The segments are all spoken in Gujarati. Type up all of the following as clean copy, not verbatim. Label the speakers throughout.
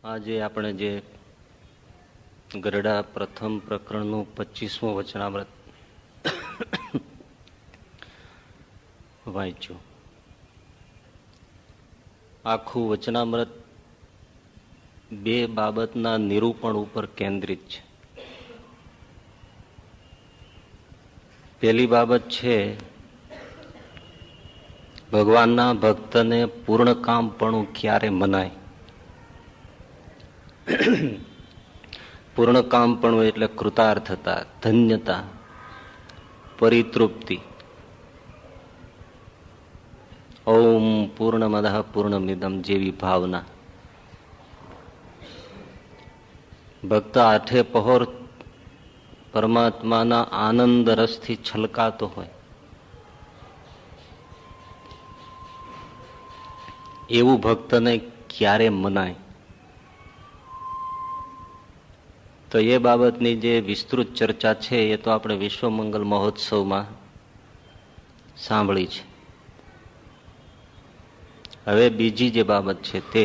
Speaker 1: આજે આપણે જે ગરડા પ્રથમ પ્રકરણનું 25મું વચનામૃત વાંચ્યું. આખું વચનામૃત બે બાબતના નિરૂપણ ઉપર કેન્દ્રિત છે. પહેલી બાબત છે ભગવાનના ભક્તને પૂર્ણકામપણું ક્યારે મનાય. પૂર્ણકામપણું એટલે કૃતાર્થતા, ધન્યતા, પરિતૃપ્તિ. ઓમ પૂર્ણમદઃ પૂર્ણમિદમ જેવી ભાવના. ભક્ત આઠે પહોર પરમાત્માના આનંદ રસથી છલકાતો હોય એવું ભક્તને ક્યારે મનાય. તો એ બાબતની જે વિસ્તૃત ચર્ચા છે એ તો આપણે વિશ્વ મંગલ મહોત્સવમાં સાંભળી છે. હવે બીજી જે બાબત છે તે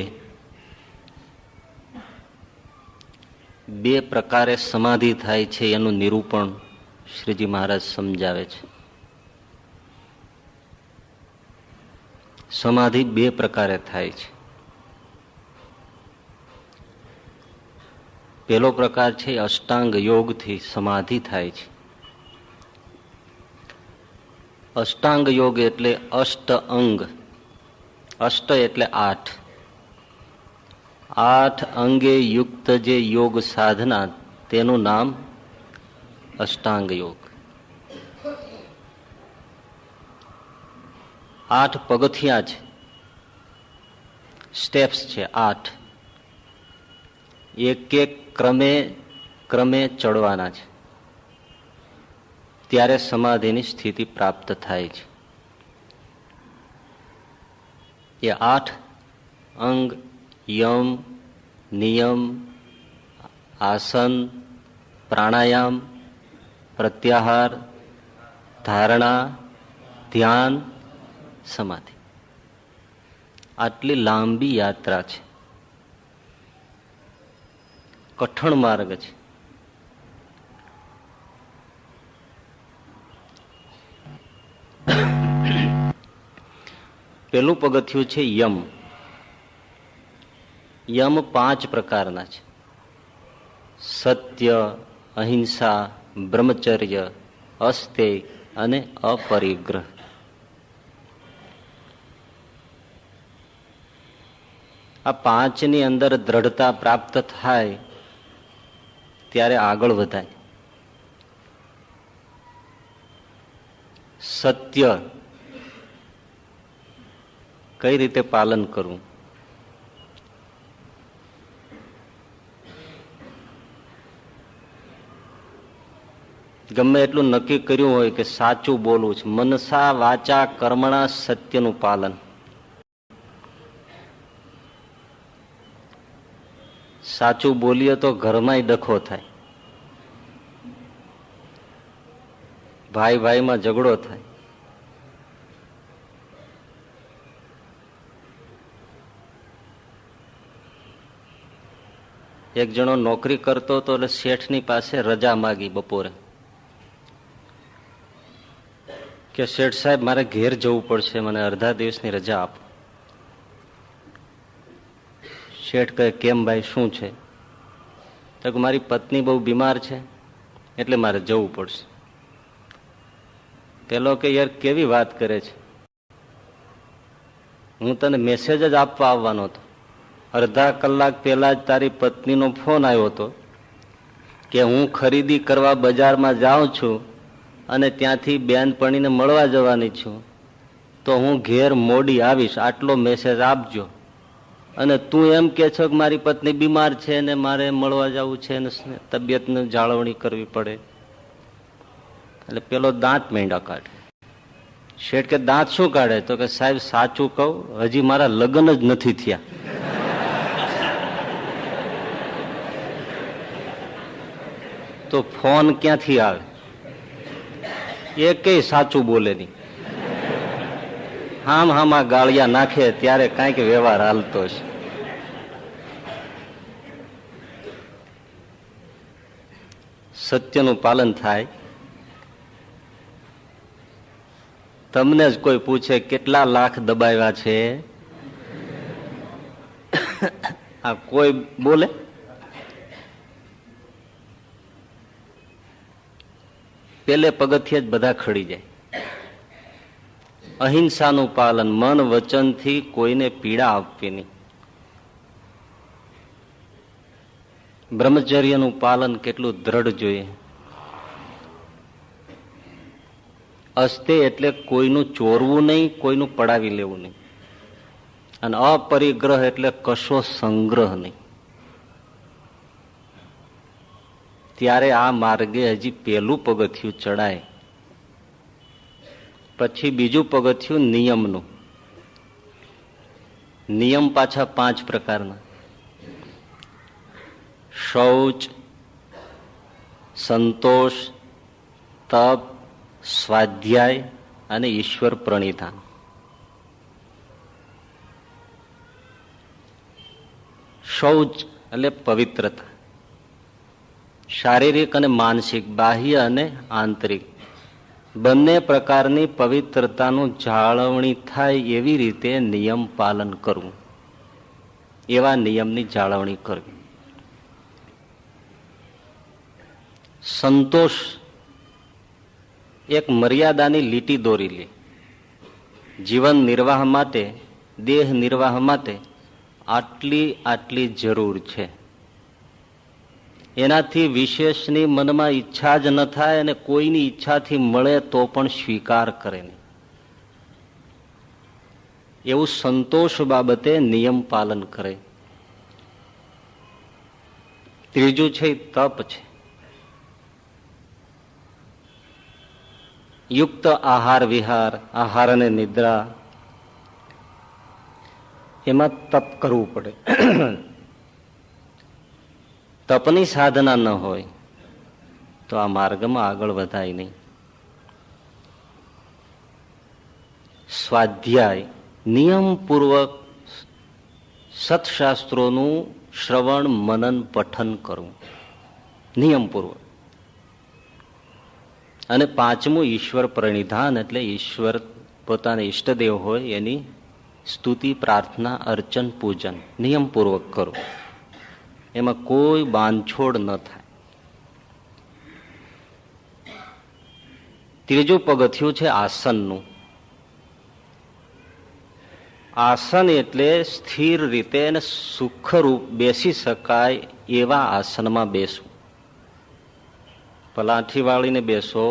Speaker 1: બે પ્રકારે સમાધિ થાય છે એનું નિરૂપણ શ્રીજી મહારાજ સમજાવે છે. સમાધિ બે પ્રકારે થાય છે. પહેલો પ્રકાર છે અષ્ટાંગ યોગથી સમાધિ થાય છે. અષ્ટાંગ યોગ એટલે અષ્ટ અંગ. અષ્ટ એટલે આઠ. આઠ અંગે યુક્ત જે યોગ સાધના તેનું નામ અષ્ટાંગ યોગ. આઠ પગથિયા છે, સ્ટેપ્સ છે આઠ. એક એક ક્રમે ચડવાના છે, ત્યારે સમાધિની સ્થિતિ પ્રાપ્ત થાય છે. એ આઠ અંગ યમ, નિયમ, આસન, પ્રાણાયામ, પ્રત્યાહાર, ધારણા, ધ્યાન, સમાધિ. આટલી લાંબી યાત્રા છે, કઠણ માર્ગ છે. પેલું પગથિયું છે યમ. યમ 5 પ્રકારના છે: સત્ય, અહિંસા, બ્રહ્મચર્ય, અસ્તેય અને અપરિગ્રહ. આ 5ની અંદર દ્રઢતા પ્રાપ્ત થાય ત્યારે આગળ વધાય. સત્ય કઈ રીતે પાલન કરવું, ગમે એટલું નક્કી કર્યું હોય કે સાચું બોલવું છે, મનસા વાચા કર્મણા સત્યનું પાલન. સાચું બોલીએ તો ઘરમાંય ડખો થાય, ભાઈ ભાઈમાં ઝઘડો થાય. એક જણો નોકરી કરતો હતો એટલે શેઠની પાસે રજા માગી બપોરે કે શેઠ સાહેબ મારે ઘેર જવું પડશે, મને અડધા દિવસની રજા આપો. શેઠ કહે કેમ ભાઈ, શું છે? તો કે મારી પત્ની બહુ બીમાર છે એટલે મારે જવું પડશે. પેલો કે યાર કેવી વાત કરે છે, હું તને મેસેજ જ આપવા આવવાનો હતો. અડધા કલાક પહેલા જ તારી પત્નીનો ફોન આવ્યો હતો કે હું ખરીદી કરવા બજારમાં જાઉં છું અને ત્યાંથી બેનપણીને મળવા જવાની છું, તો હું ઘેર મોડી આવીશ, આટલો મેસેજ આપજો. અને તું એમ કે છો કે મારી પત્ની બીમાર છે ને મારે મળવા જવું છે ને તબિયતની જાળવણી કરવી પડે. એટલે પેલો દાંત માંડ્યા કાઢે. શેઠ કે દાંત શું કાઢે? તો કે સાહેબ સાચું કહું, હજી મારા લગ્ન જ નથી થયા. તો ફોન ક્યાંથી આવે? એ કઈ સાચું બોલે નહીં. હામાં ગાળિયા નાખે ત્યારે કાંઈક વ્યવહાર હાલતો છે. સત્યનું પાલન થાય. તમને જ કોઈ પૂછે કેટલા લાખ દબાવ્યા છે, આ કોઈ બોલે? પેલે પગથિયે જ બધા ખડી જાય. અહિંસાનું પાલન, મન વચનથી કોઈને પીડા આપવી નહીં. બ્રહ્મચર્યનું પાલન કેટલું દ્રઢ જોઈએ. અસ્તે એટલે કોઈનું ચોરવું નહીં, કોઈનું પડાવી લેવું નહીં. અને અપરિગ્રહ એટલે કશો સંગ્રહ નહીં. ત્યારે આ માર્ગે હજી પેલું પગથિયું ચડાય. પછી બીજું પગથિયું નિયમનું. નિયમ પાછા 5 પ્રકારના: શૌચ, સંતોષ, તપ, સ્વાધ્યાય અને ઈશ્વર પ્રણિધાન. શૌચ એટલે પવિત્રતા, શારીરિક અને માનસિક, બાહ્ય અને આંતરિક બંને પ્રકારની પવિત્રતાનું જાળવણી થાય એવી રીતે નિયમ પાલન કરવું, એવા નિયમની જાળવણી કરવી. સંતોષ એક મર્યાદાની લીટી દોરી લે. જીવન નિર્વાહ માટે, દેહ નિર્વાહ માટે આટલી જરૂર છે, એનાથી વિશેષની મનમાં ઈચ્છા જ ન થાય, અને કોઈની ઈચ્છાથી મળે તો પણ સ્વીકાર કરે નહીં. એવું સંતોષ બાબતે નિયમ પાલન કરે. ત્રીજું છે તપ છે. યુક્ત આહાર વિહાર, આહાર અને નિદ્રા, એમાં તપ કરવું પડે. તપની સાધના ન હોય તો આ માર્ગમાં આગળ વધાય નહીં. સ્વાધ્યાય, નિયમપૂર્વક સત્શાસ્ત્રોનું શ્રવણ, મનન, પઠન કરવું નિયમપૂર્વક. અને 5મું ઈશ્વર પ્રણિધાન એટલે ઈશ્વર પોતાના ઈષ્ટદેવ હોય એની સ્તુતિ, પ્રાર્થના, અર્ચન, પૂજન નિયમપૂર્વક કરવું. એમાં કોઈ બાંધછોડ ન થાય. ત્રીજું પગથિયું છે આસનનું. આસન એટલે સ્થિર રીતે અને સુખરૂપ બેસી શકાય એવા આસનમાં બેસવું. પલાઠી વાળીને બેસો,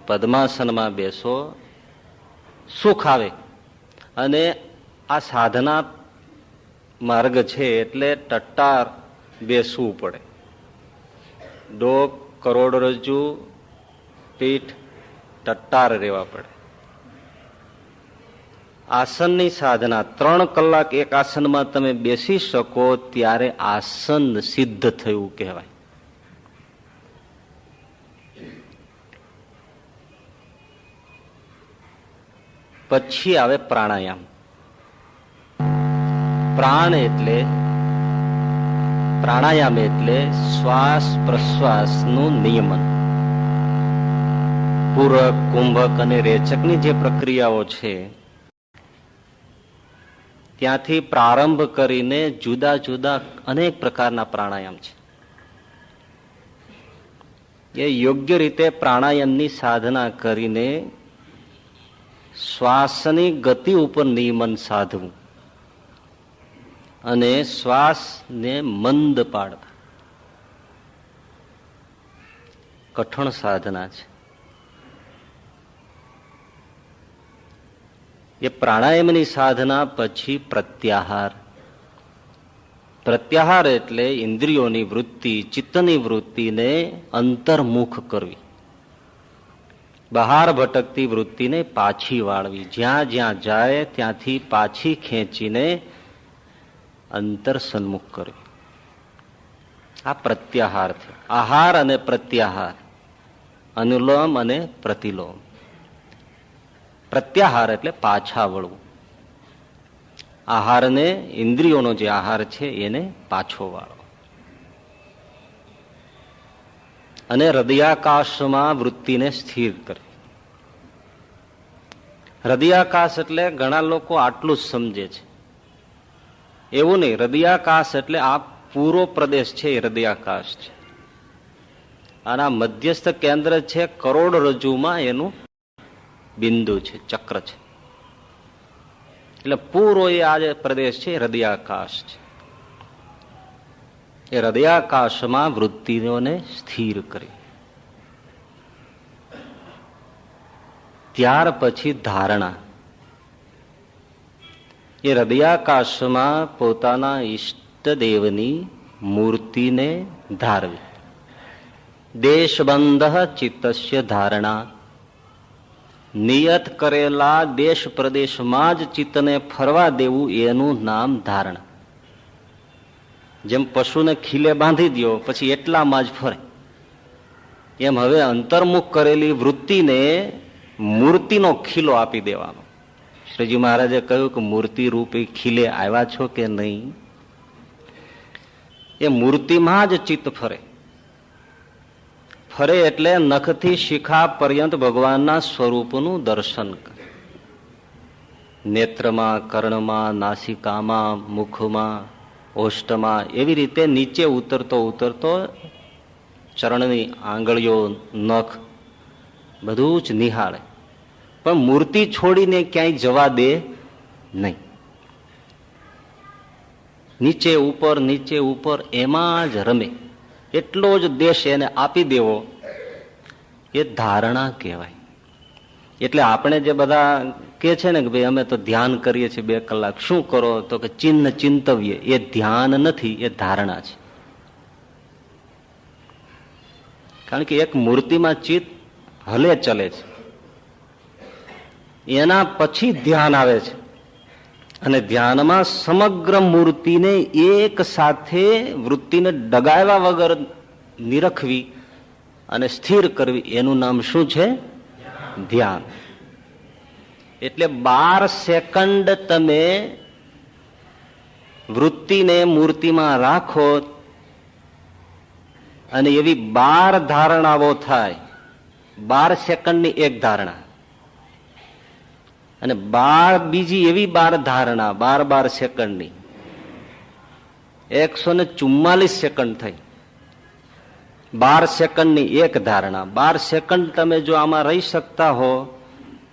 Speaker 1: પદ્માસનમાં બેસો, સુખ આવે. અને આ સાધના માર્ગ છે એટલે ટટ્ટાર બેસવું પડે. ડોક, કરોડરજ્જુ, પીઠ ટટ્ટાર રહેવા પડે. આસનની સાધના 3 કલાક એક આસનમાં તમે બેસી શકો ત્યારે આસન સિદ્ધ થયું કહેવાય. પછી આવે પ્રાણાયામ. પ્રાણાયામ એટલે શ્વાસ પ્રશ્વાસનું નિયમન. પૂરક, કુંભક અને રેચકની જે પ્રક્રિયાઓ છે ત્યાંથી પ્રારંભ કરીને જુદા જુદા અનેક પ્રકારના પ્રાણાયામ છે. એ યોગ્ય રીતે પ્રાણાયામની સાધના કરીને શ્વાસની ગતિ ઉપર નિયમન સાધવું અને શ્વાસને મંદ પાડવા કઠણ સાધના છે. એ પ્રાણાયામની સાધના પછી પ્રત્યાહાર. પ્રત્યાહાર એટલે ઇન્દ્રિયોની વૃત્તિ, ચિત્તની વૃત્તિને અંતર્મુખ કરવી. બહાર ભટકતી વૃત્તિને પાછી વાળવી. જ્યાં જ્યાં જાય ત્યાંથી પાછી ખેંચીને અંતર સન્મુખ કરવી. આ પ્રત્યાહાર છે. આહાર અને પ્રત્યાહાર, અનુલોમ અને પ્રતિલોમ. પ્રત્યાહાર એટલે પાછા વળવું. આહારને, ઇન્દ્રિયોનો જે આહાર છે એને પાછો વાળો. અને હૃદયાકાશમાં વૃત્તિને સ્થિર કરે. હૃદયાકાશ એટલે ઘણા લોકો આટલું જ સમજે છે, એવું નહીં. હૃદયાકાશ એટલે આ પૂરો પ્રદેશ છે એ હૃદયાકાશ છે. આના મધ્યસ્થ કેન્દ્ર છે કરોડરજ્જુમાં, એનું બિંદુ છે, ચક્ર છે. એટલે પૂરો એ આ પ્રદેશ છે હૃદયાકાશ છે. એ હૃદયાકાશમાં વૃત્તિઓને સ્થિર કરી. ત્યાર પછી ધારણા. એ હૃદયાકાશમાં પોતાના ઈષ્ટદેવની મૂર્તિને ધારવી. દેશબંધ ચિત્તસ્ય ધારણા. નિયત કરેલા દેશ પ્રદેશમાં જ ચિત્તને ફરવા દેવું, એનું નામ ધારણા. જેમ પશુને ખીલે બાંધી દો પછી એટલામાં જ ફરે, એમ હવે અંતર્મુખ કરેલી વૃત્તિને મૂર્તિનો ખીલો આપી દેવાનો. શ્રીજી મહારાજે કહ્યું કે મૂર્તિ રૂપી ખીલે આવ્યા છો કે નહીં? એ મૂર્તિમાં જ ચિત્ત ફરે. ફરે એટલે નખથી શિખા પર્યંત ભગવાનના સ્વરૂપનું દર્શન કરે. નેત્રમાં, કર્ણમાં, નાસિકામાં, મુખમાં, ઓષ્ટમાં, એવી રીતે નીચે ઉતરતો ઉતરતો ચરણની આંગળીઓ, નખ બધું જ નિહાળે. પણ મૂર્તિ છોડીને ક્યાંય જવા દે નહીં. નીચે ઉપર એમાં જ રમે. એટલો જ દેશ એને આપી દેવો, એ ધારણા કહેવાય. એટલે આપણે જે બધા કે છે ને કે ભાઈ અમે તો ધ્યાન કરીએ છીએ 2 કલાક, શું કરો? તો કે ચિંતવ્ય. એ ધ્યાન નથી, એ ધારણા છે. કારણ કે એક મૂર્તિમાં ચિત્ત હલે ચલે છે, એના પછી ધ્યાન આવે છે. અને ધ્યાનમાં સમગ્ર મૂર્તિને એક સાથે વૃત્તિને ડગાવ્યા વગર નિરખવી અને સ્થિર કરવી, એનું નામ શું છે? ધ્યાન. એટલે 12 સેકન્ડ તમે વૃત્તિને મૂર્તિમાં રાખો અને એવી 12 ધારણાઓ થાય. 12 સેકન્ડની એક ધારણા અને બીજી એવી 12 ધારણા 12 સેકન્ડની, 144 સેકન્ડ થઈ. 12 સેકન્ડની એક ધારણા. 12 સેકન્ડ તમે જો આમાં રહી શકતા હો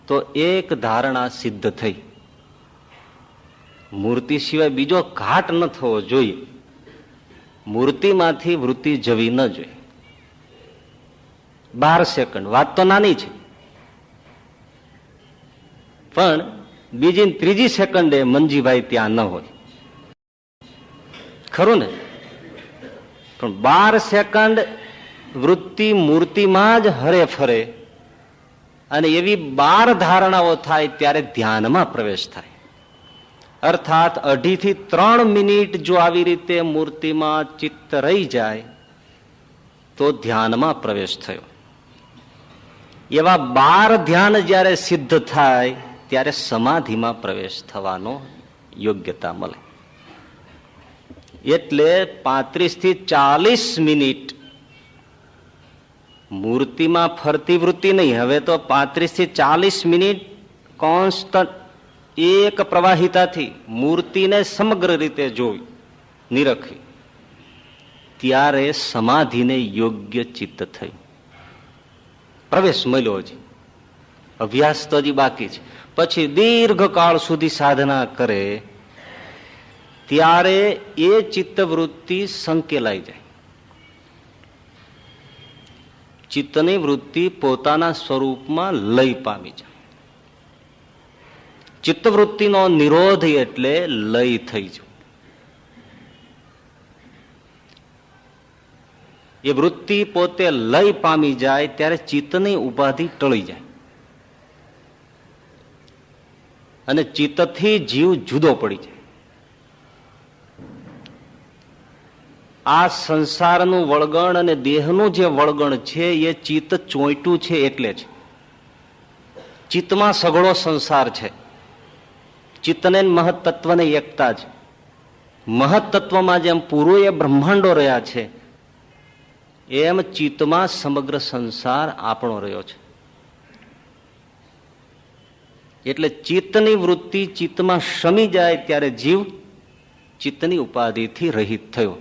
Speaker 1: તો એક ધારણા સિદ્ધ થઈ. મૂર્તિ સિવાય બીજો ઘાટ ન થવો જોઈએ. મૂર્તિમાંથી વૃત્તિ જવી ન જોઈએ. 12 સેકન્ડ વાત તો નાની છે, પણ બીજી ત્રીજી સેકન્ડે મંજીભાઈ ત્યાં ન હોય, ખરું ને? પણ 12 સેકન્ડ વૃત્તિ મૂર્તિમાં જ હરે ફરે અને એવી 12 ધારણાઓ થાય ત્યારે ધ્યાનમાં પ્રવેશ થાય. અર્થાત 2.5 થી 3 મિનિટ જો આવી રીતે મૂર્તિમાં ચિત્ત રહી જાય તો ધ્યાનમાં પ્રવેશ થયો. એવા 12 ધ્યાન જ્યારે સિદ્ધ થાય ત્યારે સમાધિમાં પ્રવેશ થવાનો યોગ્યતા મળે. એટલે 35 થી 40 મિનિટ મૂર્તિમાં ફરતી વૃત્તિ નહીં, હવે તો 35 થી 40 મિનિટ કોન્સ્ટન્ટ એક પ્રવાહિતાથી મૂર્તિને સમગ્ર રીતે જોઈ નિરખી, ત્યારે સમાધિને યોગ્ય ચિત્ત થયું, પ્રવેશ મળ્યો. હજી અભ્યાસ તો હજી બાકી છે. પછી દીર્ઘકાળ સુધી સાધના કરે ત્યારે એ ચિત્તવૃત્તિ સંકેલાઈ જાય. ચિત્તની વૃત્તિ પોતાના સ્વરૂપમાં લય પામી જાય. ચિત્તવૃત્તિનો નિરોધ એટલે લય થઈ જવું. એ વૃત્તિ પોતે લય પામી જાય ત્યારે ચિત્તની ઉપાધિ ટળી જાય અને ચિત્તથી જીવ જુદો પડી જાય. આ સંસારનું વળગણ અને દેહનું જે વળગણ છે એ ચિત્ત ચોંટ્યું છે એટલે છે. ચિત્તમાં સઘળો સંસાર છે. ચિત્તને મહત્તત્વને એકતા છે. મહત્તત્વમાં જેમ પૂર્વે બ્રહ્માંડો રહ્યા છે એમ ચિત્તમાં સમગ્ર સંસાર આપણો રહ્યો છે. એટલે ચિત્તની વૃત્તિ ચિત્તમાં શમી જાય ત્યારે જીવ ચિત્તની ઉપાધિથી રહિત થયો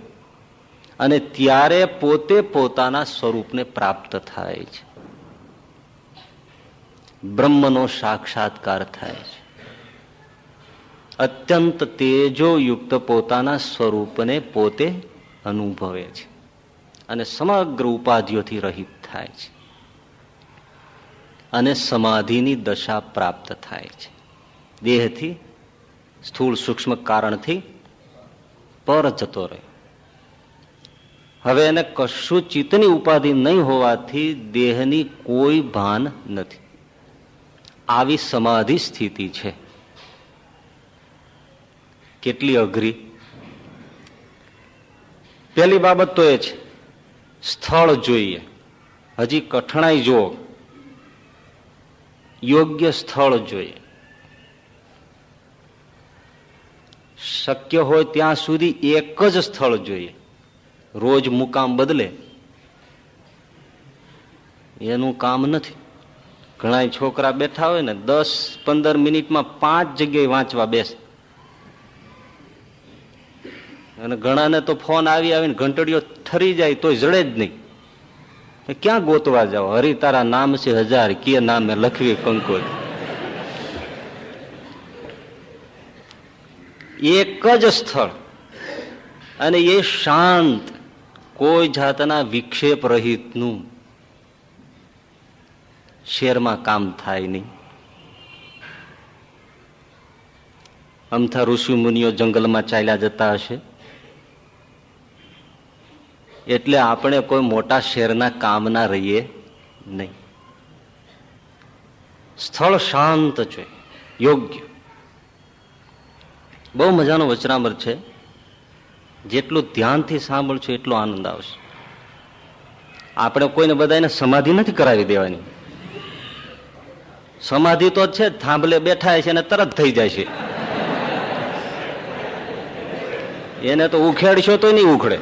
Speaker 1: અને ત્યારે પોતે પોતાના સ્વરૂપને પ્રાપ્ત થાય છે. બ્રહ્મનો સાક્ષાત્કાર થાય છે. અત્યંત તેજોયુક્ત પોતાના સ્વરૂપને પોતે અનુભવે છે અને સમગ્ર ઉપાધિઓથી રહિત થાય છે અને સમાધિની દશા પ્રાપ્ત થાય છે. દેહથી સ્થૂળ સૂક્ષ્મ કારણથી પર જતો રહે. હવે એને કશું ચિત્તની ઉપાધિ નહીં હોવાથી દેહની કોઈ ભાન નથી. આવી સમાધિ સ્થિતિ છે. કેટલી અઘરી. પહેલી બાબત તો એ છે સ્થળ જોઈએ. હજી કઠણાઈ જુઓ, યોગ્ય સ્થળ જોઈએ. શક્ય હોય ત્યાં સુધી એક જ સ્થળ જોઈએ. રોજ મુકામ બદલે એનું કામ નથી. ઘણા છોકરા બેઠા હોય ને 10-15 મિનિટમાં 5 જગ્યાએ વાંચવા બેસે અને ઘણાને તો ફોન આવીને ઘંટડીઓ ઠરી જાય તોય જડે જ નહીં. ક્યાં ગોતવા જાઓ? હરી તારા નામ છે 1000 કે નામે લખવી કંકોત. એક જ સ્થળ અને એ શાંત, કોઈ જાતના વિક્ષેપ રહિતનું. શહેરમાં કામ થાય નહીં. અમથા ઋષિ મુનિઓ જંગલમાં ચાલ્યા જતા હશે એટલે આપણે કોઈ મોટા શહેરના કામના રહીએ નહીં. સ્થળ શાંત છે, યોગ્ય. બહુ મજાનો વચનામૃત છે. જેટલું ધ્યાનથી સાંભળશો એટલો આનંદ આવશે. આપણે કોઈને બધાને સમાધિ નથી કરાવી દેવાની. સમાધિ તો છે, થાંભલે બેઠા છે અને તરત થઈ જાય છે. એને તો ઉખેડશો તો નહીં ઉખડે.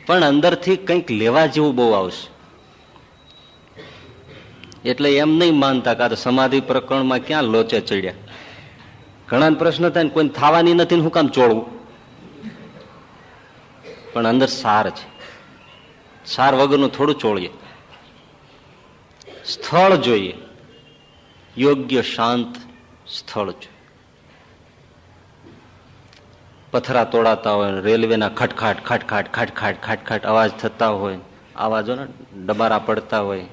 Speaker 1: પણ અંદરથી કંઈક લેવા જેવું બહુ આવશે. એટલે એમ નહીં માનતા કે સમાધિ પ્રકરણમાં ક્યાં લોચે ચડ્યા. ઘણા પ્રશ્ન થાય ને કોઈ થવાની નથી, હું કામ ચોળવું? પણ અંદર સાર છે. સાર વગરનું થોડું ચોળીએ. સ્થળ જોઈએ, યોગ્ય શાંત સ્થળ જોઈએ. પથરા તોડાતા હોય, રેલવેના ખટખાટ ખટખાટ ખટખાટ ખટખાટ અવાજ થતા હોય, અવાજો ને ડબારા પડતા હોય,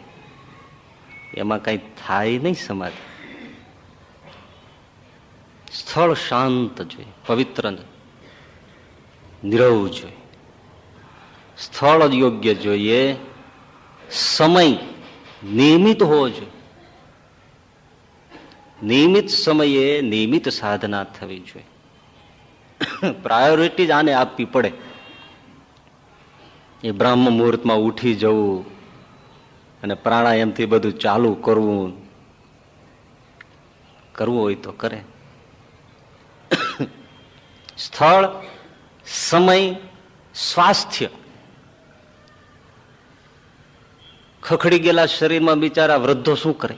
Speaker 1: એમાં કઈ થાય નહીં સમાધિ. સ્થળ શાંત જોઈએ, પવિત્ર નિરવ જોઈએ. સ્થળ યોગ્ય જોઈએ. સમય નિયમિત હોવો જોઈએ. નિયમિત સમયે નિયમિત સાધના થવી જોઈએ. પ્રાયોરિટી જ આને આપવી પડે. એ બ્રહ્મ મુહૂર્તમાં ઉઠી જવું અને પ્રાણાયામથી બધું ચાલુ કરવું હોય તો કરે. સ્થળ, સમય, સ્વાસ્થ્ય. ખખડી ગયેલા શરીરમાં બિચારા વૃદ્ધો શું કરે?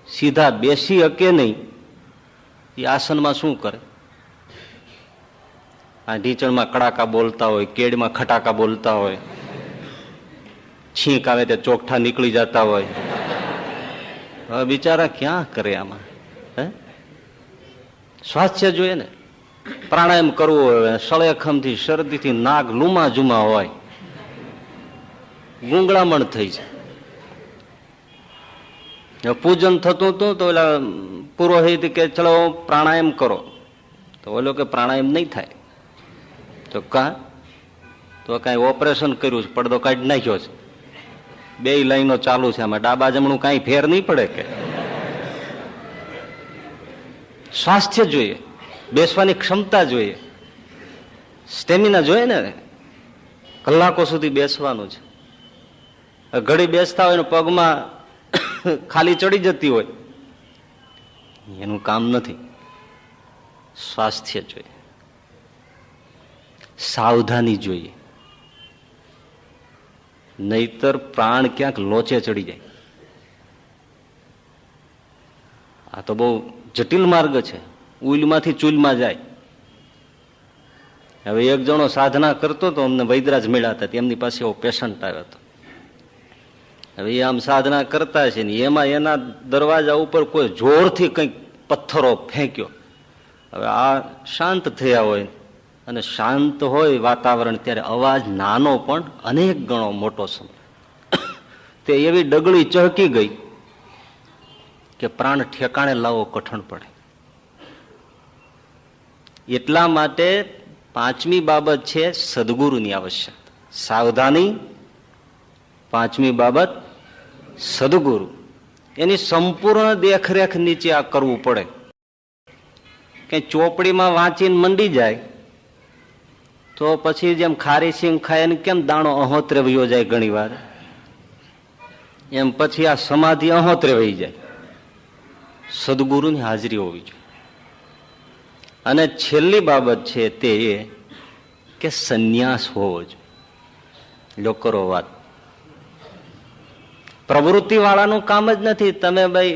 Speaker 1: સીધા બેસી શકે નહીં. એ આસનમાં શું કરે? આ ઢીચણમાં કડાકા બોલતા હોય, કેડમાં ખટાકા બોલતા હોય, છીંક આવે તે ચોકઠા નીકળી જતા હોય. હવે બિચારા ક્યાં કરે આમાં? સ્વાસ્થ્ય જોઈએ ને. પ્રાણાયામ કરવું હોય, સળેખમથી શરદીથી નાક લૂમા જુમા હોય, ગુંગળામણ થઈ જાય. પૂજન થતું હતું તો ઓલા પુરોહિત કે ચલો પ્રાણાયામ કરો, તો ઓલો કે પ્રાણાયામ નહીં થાય. તો કઈ ઓપરેશન કર્યું છે, પડદો કાઢી નાખ્યો છે, 2 લાઈનો ચાલુ છે, આમાં ડાબા જમણું કઈ ફેર નહીં પડે કે? સ્વાસ્થ્ય જોઈએ, બેસવાની ક્ષમતા જોઈએ, સ્ટેમિના જોઈએ ને. કલાકો સુધી બેસવાનું છે. ઘડી બેસતા હોય ને પગમાં ખાલી ચડી જતી હોય, એનું કામ નથી. સ્વાસ્થ્ય જોઈએ. સાવધાની જોઈએ, નહીતર પ્રાણ ક્યાંક લોચે ચડી જાય. આ તો બહુ જટિલ માર્ગ છે, ઉલમાંથી ચૂલમાં જાય. હવે એક જણો સાધના કરતો હતો, અમને વૈદરાજ મળ્યા હતા, એમની પાસે એવો પેશન્ટ આવ્યો હતો. હવે એ આમ સાધના કરતા છે ને એમાં એના દરવાજા ઉપર કોઈ જોરથી કંઈક પથ્થરો ફેંક્યો. હવે આ શાંત થયા હોય અને શાંત હોય વાતાવરણ ત્યારે અવાજ નાનો પણ અનેક ગણો મોટો સમય. તે એવી ડગલી ચહકી ગઈ કે પ્રાણ ઠેકાણે લાવવો કઠણ પડે. એટલા માટે પાંચમી બાબત છે સદગુરુની આવશ્યકતા. સાવધાની, પાંચમી બાબત સદગુરુ. એની સંપૂર્ણ દેખરેખ નીચે આ કરવું પડે. કે ચોપડીમાં વાંચીને મંડી જાય તો પછી જેમ ખારી સિંગ ખાય ને કેમ દાણો અહોત્રે વયો જાય ઘણી વાર, એમ પછી આ સમાધિ અહોત્રે વહી જાય. સદગુરુની હાજરી હોવી જોઈએ. અને છેલ્લી બાબત છે તે એ કે સંન્યાસ હોવો જોઈએ. લો કરો વાત. પ્રવૃત્તિ વાળાનું કામ જ નથી તમે ભાઈ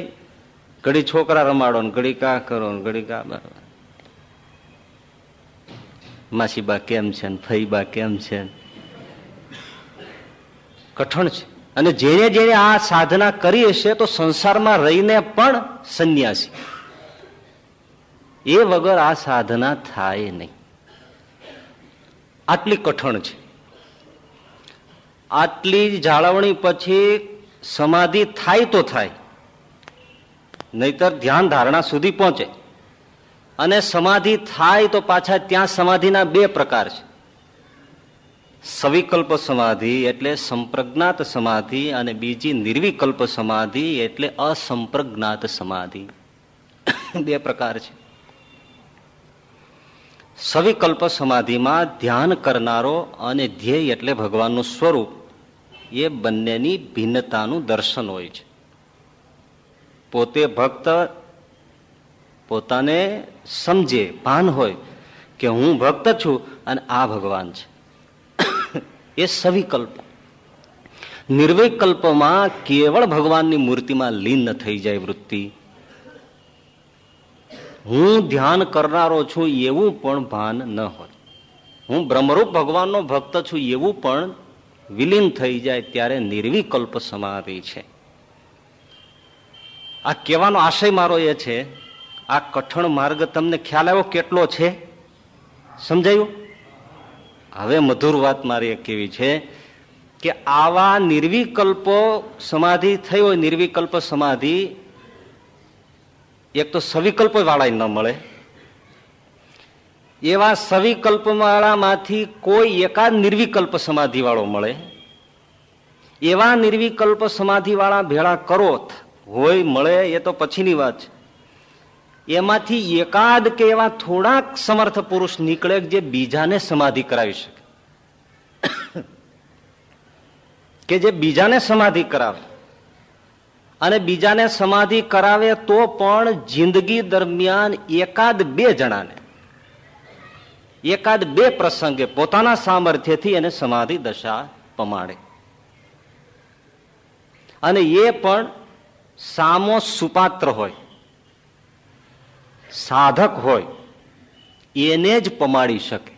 Speaker 1: ઘડી છોકરા રમાડો ને ઘડી કા કરો ને ઘડી કા. માસીબા કેમ છે ને ફઈબા કેમ છે, કઠણ છે. અને જેને જેને આ સાધના કરી હશે તો સંસારમાં રહીને પણ સંન્યાસી, એ વગર આ સાધના થાય નહીં. આટલી કઠણ છે. આટલી જાળવણી પછી સમાધિ થાય તો થાય, નહીતર ધ્યાન ધારણા સુધી પહોંચે. અને સમાધિ થાય તો પાછા ત્યાં સમાધિના બે પ્રકાર છે. સવિકલ્પ સમાધિ એટલે સંપ્રજ્ઞાત સમાધિ, અને બીજી નિર્વિકલ્પ સમાધિ એટલે અસંપ્રજ્ઞાત સમાધિ. બે પ્રકાર છે. સવિકલ્પ સમાધિમાં ધ્યાન કરનારો અને ધ્યેય એટલે ભગવાનનું સ્વરૂપ, એ બંનેની ભિન્નતાનું દર્શન હોય છે. પોતે ભક્ત પોતાને સમજે, ભાન હોય કે હું ભક્ત છું અને આ ભગવાન છે, એ સવિકલ્પ. નિર્વિકલ્પમાં કેવળ ભગવાનની મૂર્તિમાં લીન થઈ જાય વૃત્તિ. હું ધ્યાન કરનારો છું એવું પણ ભાન ન હોય. હું બ્રહ્મરૂપ ભગવાનનો ભક્ત છું એવું પણ વિલીન થઈ જાય ત્યારે નિર્વિકલ્પ સમાધિ છે. આ કહેવાનો આશય મારો એ છે, આ કઠણ માર્ગ તમને ખ્યાલ આવ્યો કેટલો છે? સમજાયું? હવે મધુર વાત મારી કેવી છે કે આવા નિર્વિકલ્પો સમાધિ થઈ હોય, નિર્વિકલ્પ સમાધિ એક તો સવિકલ્પ વાળા ન મળે, એવા સવિકલ્પ વાળામાંથી કોઈ એકાદ નિર્વિકલ્પ સમાધિ વાળો મળે. એવા નિર્વિકલ્પ સમાધિ વાળા ભેળા કરો હોય મળે એ તો પછીની વાત છે. એમાંથી એકાદ કે એવા થોડાક સમર્થ પુરુષ નીકળે જે બીજાને સમાધિ કરાવી શકે, કે જે બીજાને સમાધિ કરાવે. અને બીજાને સમાધિ કરાવે તો પણ જિંદગી દરમિયાન એકાદ બે જણાને, એકાદ બે પ્રસંગે પોતાના સામર્થ્યથી એને સમાધિ દશા પમાડે. અને એ પણ સામો સુપાત્ર હોય, સાધક હોય, એને જ પમાડી શકે.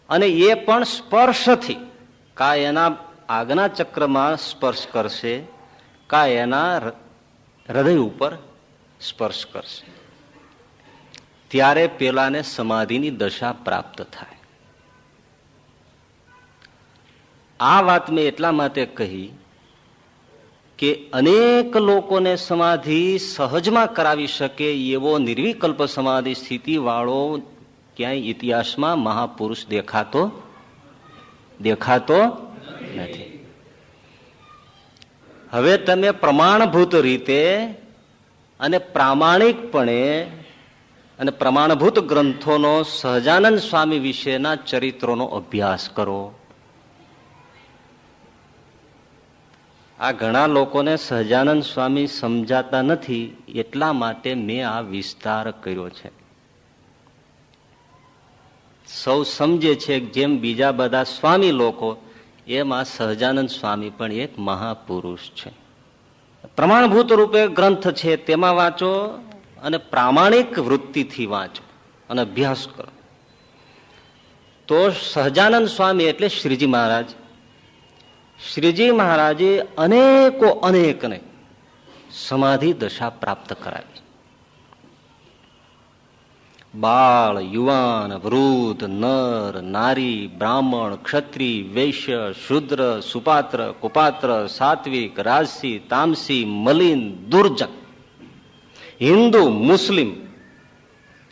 Speaker 1: અને એ પણ સ્પર્શથી, કા એના આજ્ઞા ચક્રમાં સ્પર્શ કરશે, કા એના હૃદય ઉપર સ્પર્શ કરશે, ત્યારે પેલાને સમાધિની દશા પ્રાપ્ત થાય. આ વાત મેં એટલા માટે કહી કે અનેક લોકોને સમાધિ સહજમાં કરાવી શકે એવો નિર્વિકલ્પ સમાધિ સ્થિતિ વાળો ક્યાંય ઇતિહાસમાં મહાપુરુષ દેખાતો નથી. હવે તમે પ્રમાણભૂત રીતે અને પ્રામાણિકપણે અને પ્રમાણભૂત ગ્રંથોનો સહજાનંદ સ્વામી વિશેના ચરિત્રોનો અભ્યાસ કરો. આ ઘણા લોકોને સહજાનંદ સ્વામી સમજાતા નથી, એટલા માટે મેં આ વિસ્તાર કર્યો છે. સૌ સમજે છે કે જેમ બીજા બધા સ્વામી લોકો, એમ આ સહજાનંદ સ્વામી પણ એક મહાપુરુષ છે. પ્રમાણભૂત રૂપે ગ્રંથ છે, તેમાં વાંચો અને પ્રામાણિક વૃત્તિથી વાંચો અને અભ્યાસ કરો તો સહજાનંદ સ્વામી એટલે શ્રીજી મહારાજ. શ્રીજી મહારાજે અનેકને સમાધિ દશા પ્રાપ્ત કરાવી. બાળ, યુવાન, વૃદ્ધ, નર, નારી, બ્રાહ્મણ, ક્ષત્રિય, વૈશ્ય, શુદ્ર, સુપાત્ર, કુપાત્ર, સાત્વિક, રાજસી, તામસી, મલિન, દુર્જન, હિન્દુ, મુસ્લિમ,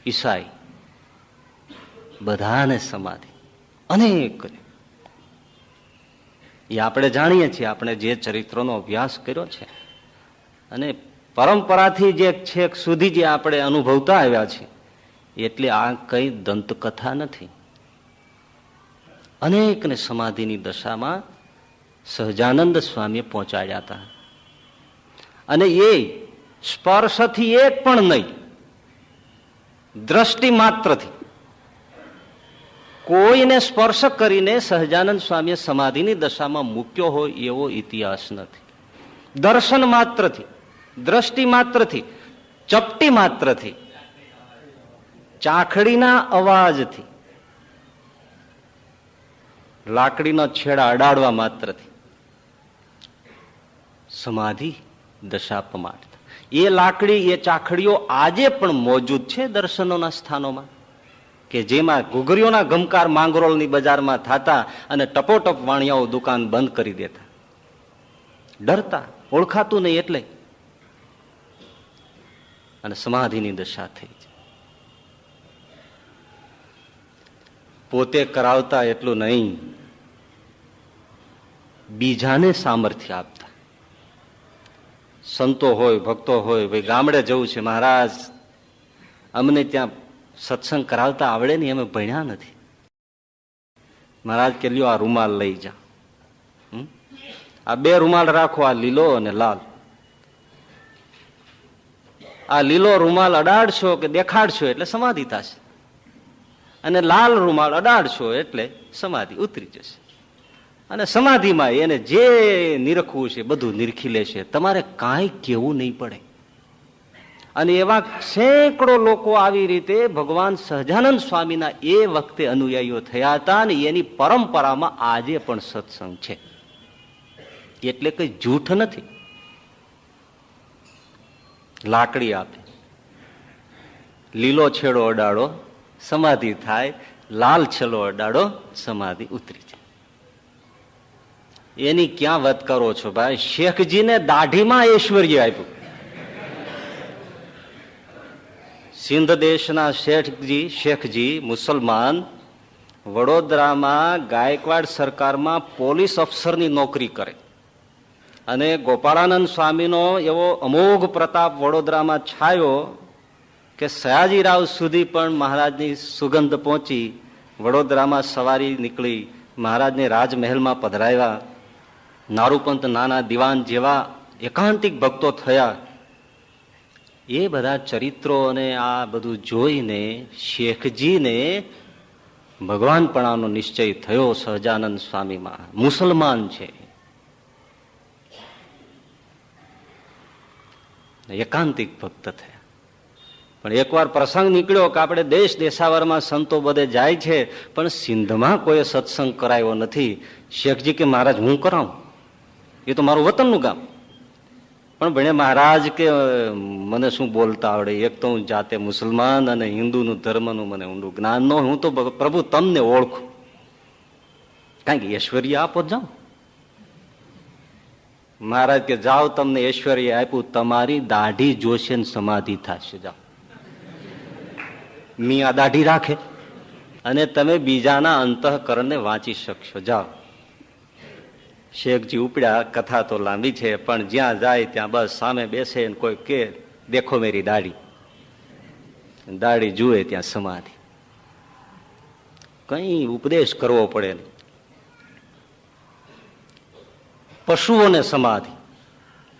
Speaker 1: ઈસાઈ, બધાને સમાધિ અનેક. એ આપણે જાણીએ છીએ, આપણે જે ચરિત્રોનો અભ્યાસ કર્યો છે અને પરંપરાથી જે છેક સુધી જે આપણે અનુભવતા આવ્યા છીએ, એટલે આ કઈ દંતકથા નથી. અનેકને સમાધિની દશામાં સહજાનંદ સ્વામીએ પહોંચાડ્યા હતા. અને એ સ્પર્શથી એક પણ નહીં, દ્રષ્ટિ માત્રથી કોઈને સ્પર્શ કરીને સહજાનંદ સ્વામીએ સમાધિની દશામાં મૂક્યો હોય એવો ઇતિહાસ નથી. દર્શન માત્રથી, દ્રષ્ટિ માત્રથી, ચપટી માત્રથી, ચાખડીના અવાજથી, લાકડીના છેડા અડાડવા માત્રથી સમાધિ દશા પમાડતા. એ લાકડી, એ ચાખડીઓ આજે પણ મોજૂદ છે દર્શનોના સ્થાનોમાં, કે જેમાં ઘૂઘરીઓના ગમકાર માંગરોળની બજારમાં થતા અને ટપોટપ વાણિયાઓ દુકાન બંધ કરી દેતા, ડરતા, ઓળખાતું નહીં એટલે, અને સમાધિની દશા થઈ છે. પોતે કરાવતા એટલું નહીં, બીજાને સામર્થ્ય આપતા. સંતો હોય, ભક્તો હોય, ભાઈ ગામડે જવું છે, મહારાજ અમને ત્યાં સત્સંગ કરાવતા આવડે નહીં, અમે ભણ્યા નથી. મહારાજ કે લ્યો આ રૂમાલ લઈ જા, આ બે રૂમાલ રાખો, આ લીલો અને લાલ. આ લીલો રૂમાલ અડાડશો કે દેખાડશો એટલે સમાધિ થશે, અને લાલ રૂમાલ અડાડશો એટલે સમાધિ ઉતરી જશે. અને સમાધિમાં એને જે નિરખવું છે બધું નિરખી લેશે, તમારે કાંઈ કહેવું નહીં પડે. અને એવા સેંકડો લોકો આવી રીતે ભગવાન સહજાનંદ સ્વામીના એ વખતે અનુયાયીઓ થયા હતા, અને એની પરંપરામાં આજે પણ સત્સંગ છે. એટલે કઈ જૂઠ નથી. લાકડી આપે, લીલો છેડો અડાડો, સમાધિ થાય, લાલ છેડો અડાડો, સમાધિ ઉતરી જાય. એની ક્યાં વાત કરો છો ભાઈ? શેખજીને દાઢીમાં ઐશ્વર્ય આપ્યું. સિંધ દેશના શેખજી મુસલમાન, વડોદરામાં ગાયકવાડ સરકારમાં પોલીસ અફસરની નોકરી કરે, અને ગોપાળાનંદ સ્વામીનો એવો અમોઘ પ્રતાપ વડોદરામાં છાયો કે સયાજીરાવ સુધી પણ મહારાજની સુગંધ પહોંચી. વડોદરામાં સવારી નીકળી, મહારાજને રાજમહેલમાં પધરાવ્યા. નારૂપંત નાના દિવાન જેવા એકાંતિક ભક્તો થયા. એ બધા ચરિત્રો અને આ બધું જોઈને શેખજીને ભગવાનપણાનો નિશ્ચય થયો. સહજાનંદ સ્વામીમાં મુસલમાન છે, એકાંતિક ભક્ત થયા. પણ એકવાર પ્રસંગ નીકળ્યો કે આપણે દેશ દેશાવરમાં સંતો બધે જાય છે, પણ સિંધમાં કોઈ સત્સંગ કરાયો નથી. શેખજી કે મહારાજ હું કરાવું, એ તો મારું વતનનું ગામ. પણ ભણે મહારાજ કે મને શું બોલતા આવડે, એક તો હું જાતે મુસલમાન અને હિન્દુનું ધર્મનું મને ઊંડું જ્ઞાન ન, હું તો પ્રભુ તમને ઓળખું, કારણ કે ઐશ્વર્ય આપો જાઓ. મહારાજ કે જાઓ, તમને ઐશ્વર્ય આપ્યું, તમારી દાઢી જોશે ને સમાધિ થશે, જાઓ. મિયા દાઢી રાખે અને તમે બીજાના અંતઃકરણને વાંચી શકશો, જાઓ. શેખજી ઉપડ્યા. કથા તો લાંબી છે, પણ જ્યાં જાય ત્યાં બસ સામે બેસે, કોઈ કે દેખો મેરી દાઢી, દાઢી જુએ ત્યાં સમાધિ. કઈ ઉપદેશ કરવો પડે નહીં. પશુઓને સમાધિ,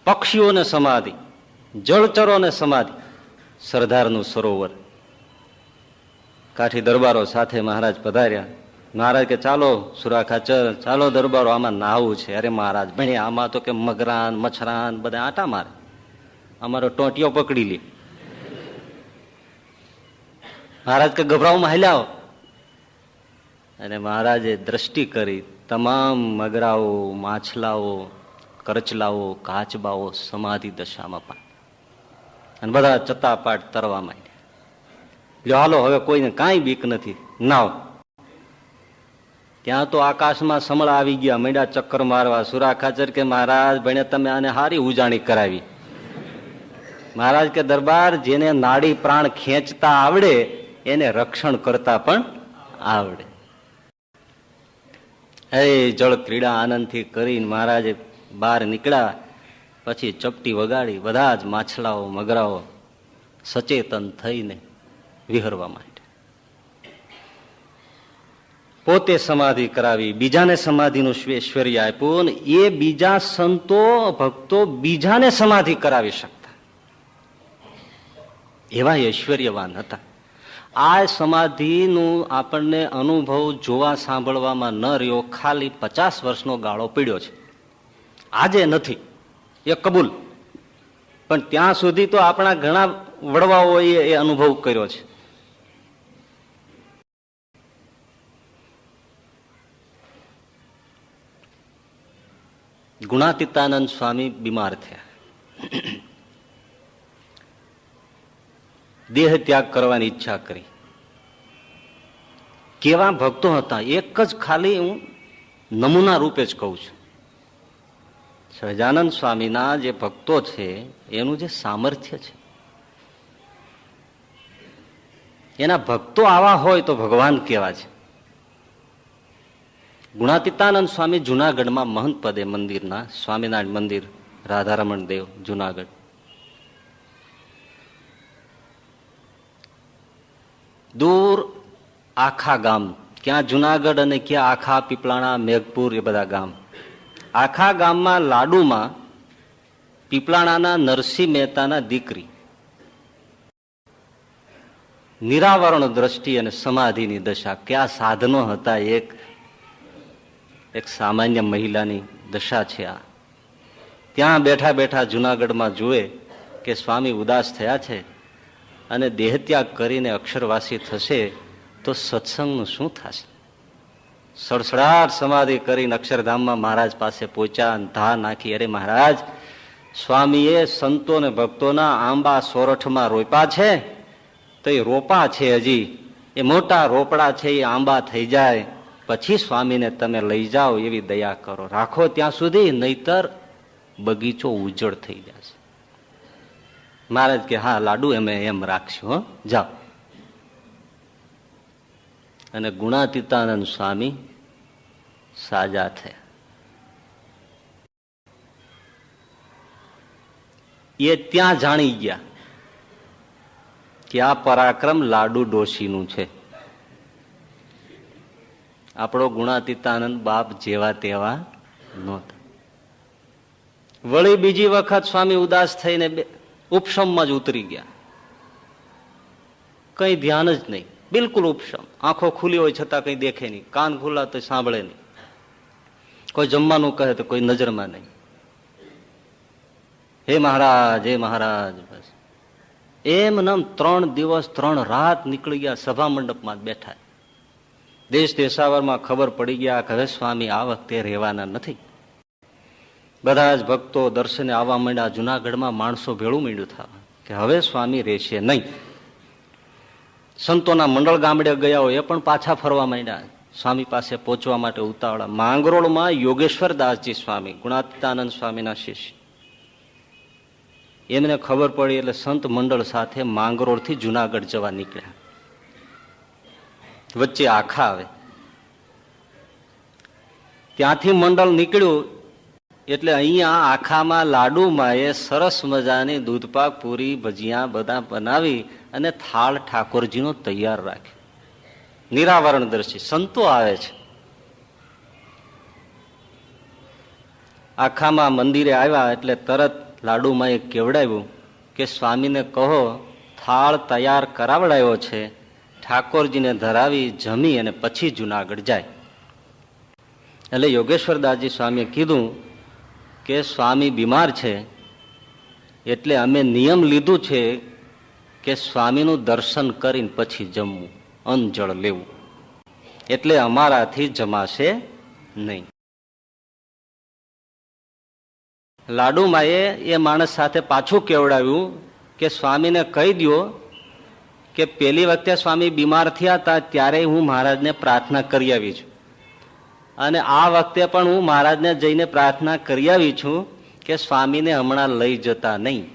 Speaker 1: પક્ષીઓને સમાધિ, જળચરોને સમાધિ. સરદારનું સરોવર કાઠી દરબારો સાથે મહારાજ પધાર્યા. મહારાજ કે ચાલો સુરાખાચર, ચાલો દરબારો, આમાં નાહવું છે. અરે મહારાજ ભણ્યા, આમાં તો કે મગરાન મચ્છરાન બધા આટા મારે, અમારો ટોંટિયો પકડી લે. મહારાજ કે ગભરાવમાં હાલ્યાઓ. અને મહારાજે દ્રષ્ટિ કરી, તમામ મગરાઓ, માછલાઓ, કરચલાઓ, કાચબાઓ સમાધિ દશામાં પણ, અને બધા ચત્તાપાટ તરવા માંડ્યા. હાલો હવે કોઈને કાંઈ બીક નથી, નાવ. ત્યાં તો આકાશમાં સમળ આવી ગયા, માંડ્યા ચક્કર મારવા. સુરાખાચર કે મહારાજ ભણે તમે આને હારી ઉજાણી કરાવી. મહારાજ કે દરબાર, જેને નાડી પ્રાણ ખેંચતા આવડે એને રક્ષણ કરતા પણ આવડે. હે જળ ક્રીડા આનંદથી કરીને મહારાજે બહાર નીકળ્યા. પછી ચપટી વગાડી, બધા જ માછલાઓ મગરાઓ સચેતન થઈને વિહરવા માંડ્યા. પોતે સમાધિ કરાવી, બીજાને સમાધિનું ઐશ્વર્ય આપ્યું, ને એ બીજા સંતો ભક્તો બીજાને સમાધિ કરાવી શકતા એવા ઐશ્વર્યવાન હતા. આ સમાધિનું આપણને અનુભવ જોવા સાંભળવામાં ન રહ્યો, ખાલી 50 વર્ષનો ગાળો પીડ્યો છે. આજે નથી એ કબૂલ, પણ ત્યાં સુધી તો આપણા ઘણા વડવાઓએ એ અનુભવ કર્યો છે. ગુણાતીતાનંદ સ્વામી બીમાર થયા, દેહ ત્યાગ કરવાની ઈચ્છા કરી. કેવા ભક્તો હતા, એક જ ખાલી હું નમૂના રૂપે જ કહું છું. સહજાનંદ સ્વામીના જે ભક્તો છે એનું જે સામર્થ્ય છે, એના ભક્તો આવા હોય તો ભગવાન કેવા છે. ગુણાતીતાનંદ સ્વામી જુનાગઢમાં મહંત પદે મંદિરના, સ્વામિનારાયણ મંદિર, રાધારમણ દેવ, જુનાગઢ. દૂર આખા ગામ, ક્યાં જુનાગઢ અને ક્યાં આખા પીપળાણા, મેઘપુર, એ બધા ગામ. આખા ગામમાં લાડુમાં પીપળાણાના નરસિંહ મહેતાના દીકરી નિરાવરણ દ્રષ્ટિ અને સમાધિની દશા. કયા સાધનો હતા, એક સામાન્ય મહિલાની દશા છે આ. ત્યાં બેઠા બેઠા જુનાગઢમાં જુએ કે સ્વામી ઉદાસ થયા છે અને દેહત્યાગ કરીને અક્ષરવાસી થશે તો સત્સંગનું શું થશે. સડસડાટ સમાધિ કરીને અક્ષરધામમાં મહારાજ પાસે પહોંચ્યા, ધા નાખી. અરે મહારાજ, સ્વામીએ સંતો ને ભક્તોના આંબા સોરઠમાં રોપ્યા છે, તો એ રોપા છે હજી, એ મોટા રોપડા છે, એ આંબા થઈ જાય પછી સ્વામીને તમે લઈ જાઓ એવી દયા કરો, રાખો ત્યાં સુધી, નહીતર બગીચો ઉજ્જડ થઈ જશે. મહારાજ કે હા લાડુ અમે એમ રાખશું, હો જાઓ. અને ગુણાતીતાનંદ સ્વામી સાજા થયા. એ ત્યાં જાણી ગયા કે આ પરાક્રમ લાડુ ડોશીનું છે. આપણો ગુણાતીતાનંદ બાપ જેવા તેવા નહોતા. વળી બીજી વખત સ્વામી ઉદાસ થઈને ઉપશમમાં જ ઉતરી ગયા. કઈ ધ્યાન જ નહીં, બિલકુલ ઉપશમ. આંખો ખુલી હોય છતાં કઈ દેખે નહીં, કાન ખુલ્લા તો સાંભળે નહીં, કોઈ જમવાનું કહે તો કોઈ નજરમાં નહીં. હે મહારાજ, હે મહારાજ, બસ એમ નમ 3 દિવસ 3 રાત નીકળી ગયા. સભા મંડપમાં બેઠા. દેશ દેશાવરમાં ખબર પડી ગયા કે હવે સ્વામી આ વખતે રહેવાના નથી. બધા જ ભક્તો દર્શને આવવા માંડ્યા. જુનાગઢમાં માણસો ભેળું માંડ્યું થવા કે હવે સ્વામી રહેશે નહીં. સંતોના મંડળ ગામડે ગયા હોય એ પણ પાછા ફરવા માંડ્યા, સ્વામી પાસે પહોંચવા માટે ઉતાવળા. માંગરોળમાં યોગેશ્વર દાસજી સ્વામી, ગુણાતીતાનંદ સ્વામીના શિષ્ય, એમને ખબર પડી એટલે સંત મંડળ સાથે માંગરોળથી જુનાગઢ જવા નીકળ્યા. વચ્ચે આખા આવે, ત્યાંથી મંડળ નીકળ્યું એટલે અહીંયા આખામાં લાડુમાં એ સરસ મજાની દૂધપાક, પૂરી, ભજીયા બધા બનાવી અને થાળ ઠાકોરજીનો તૈયાર રાખ્યો. નિરાવરણ દ્રષ્ટિ, સંતો આવે છે. આખામાં મંદિરે આવ્યા એટલે તરત લાડુમાં એ કેવડાવ્યું કે સ્વામીને કહો થાળ તૈયાર કરાવડાયો છે, ઠાકોરજીને ધરાવી જમી અને પછી જુનાગઢ જાય. એટલે યોગેશ્વરદાસજી સ્વામીએ કીધું કે સ્વામી બીમાર છે, એટલે અમે નિયમ લીધું છે કે સ્વામીનું દર્શન કરીને પછી જમવું, અન્ન જળ લેવું, એટલે અમારાથી જમાશે નહીં. લાડુમાએ એ માણસ સાથે પાછું કેવડાવ્યું કે સ્વામીને કહી દો કે પેલી વખતે સ્વામી બીમાર થયા હતા ત્યારે હું મહારાજને પ્રાર્થના કરી આવી છું, અને આ વખતે પણ હું મહારાજને જઈને પ્રાર્થના કરી આવી છું કે સ્વામીને હમણાં લઈ જતા નહીં,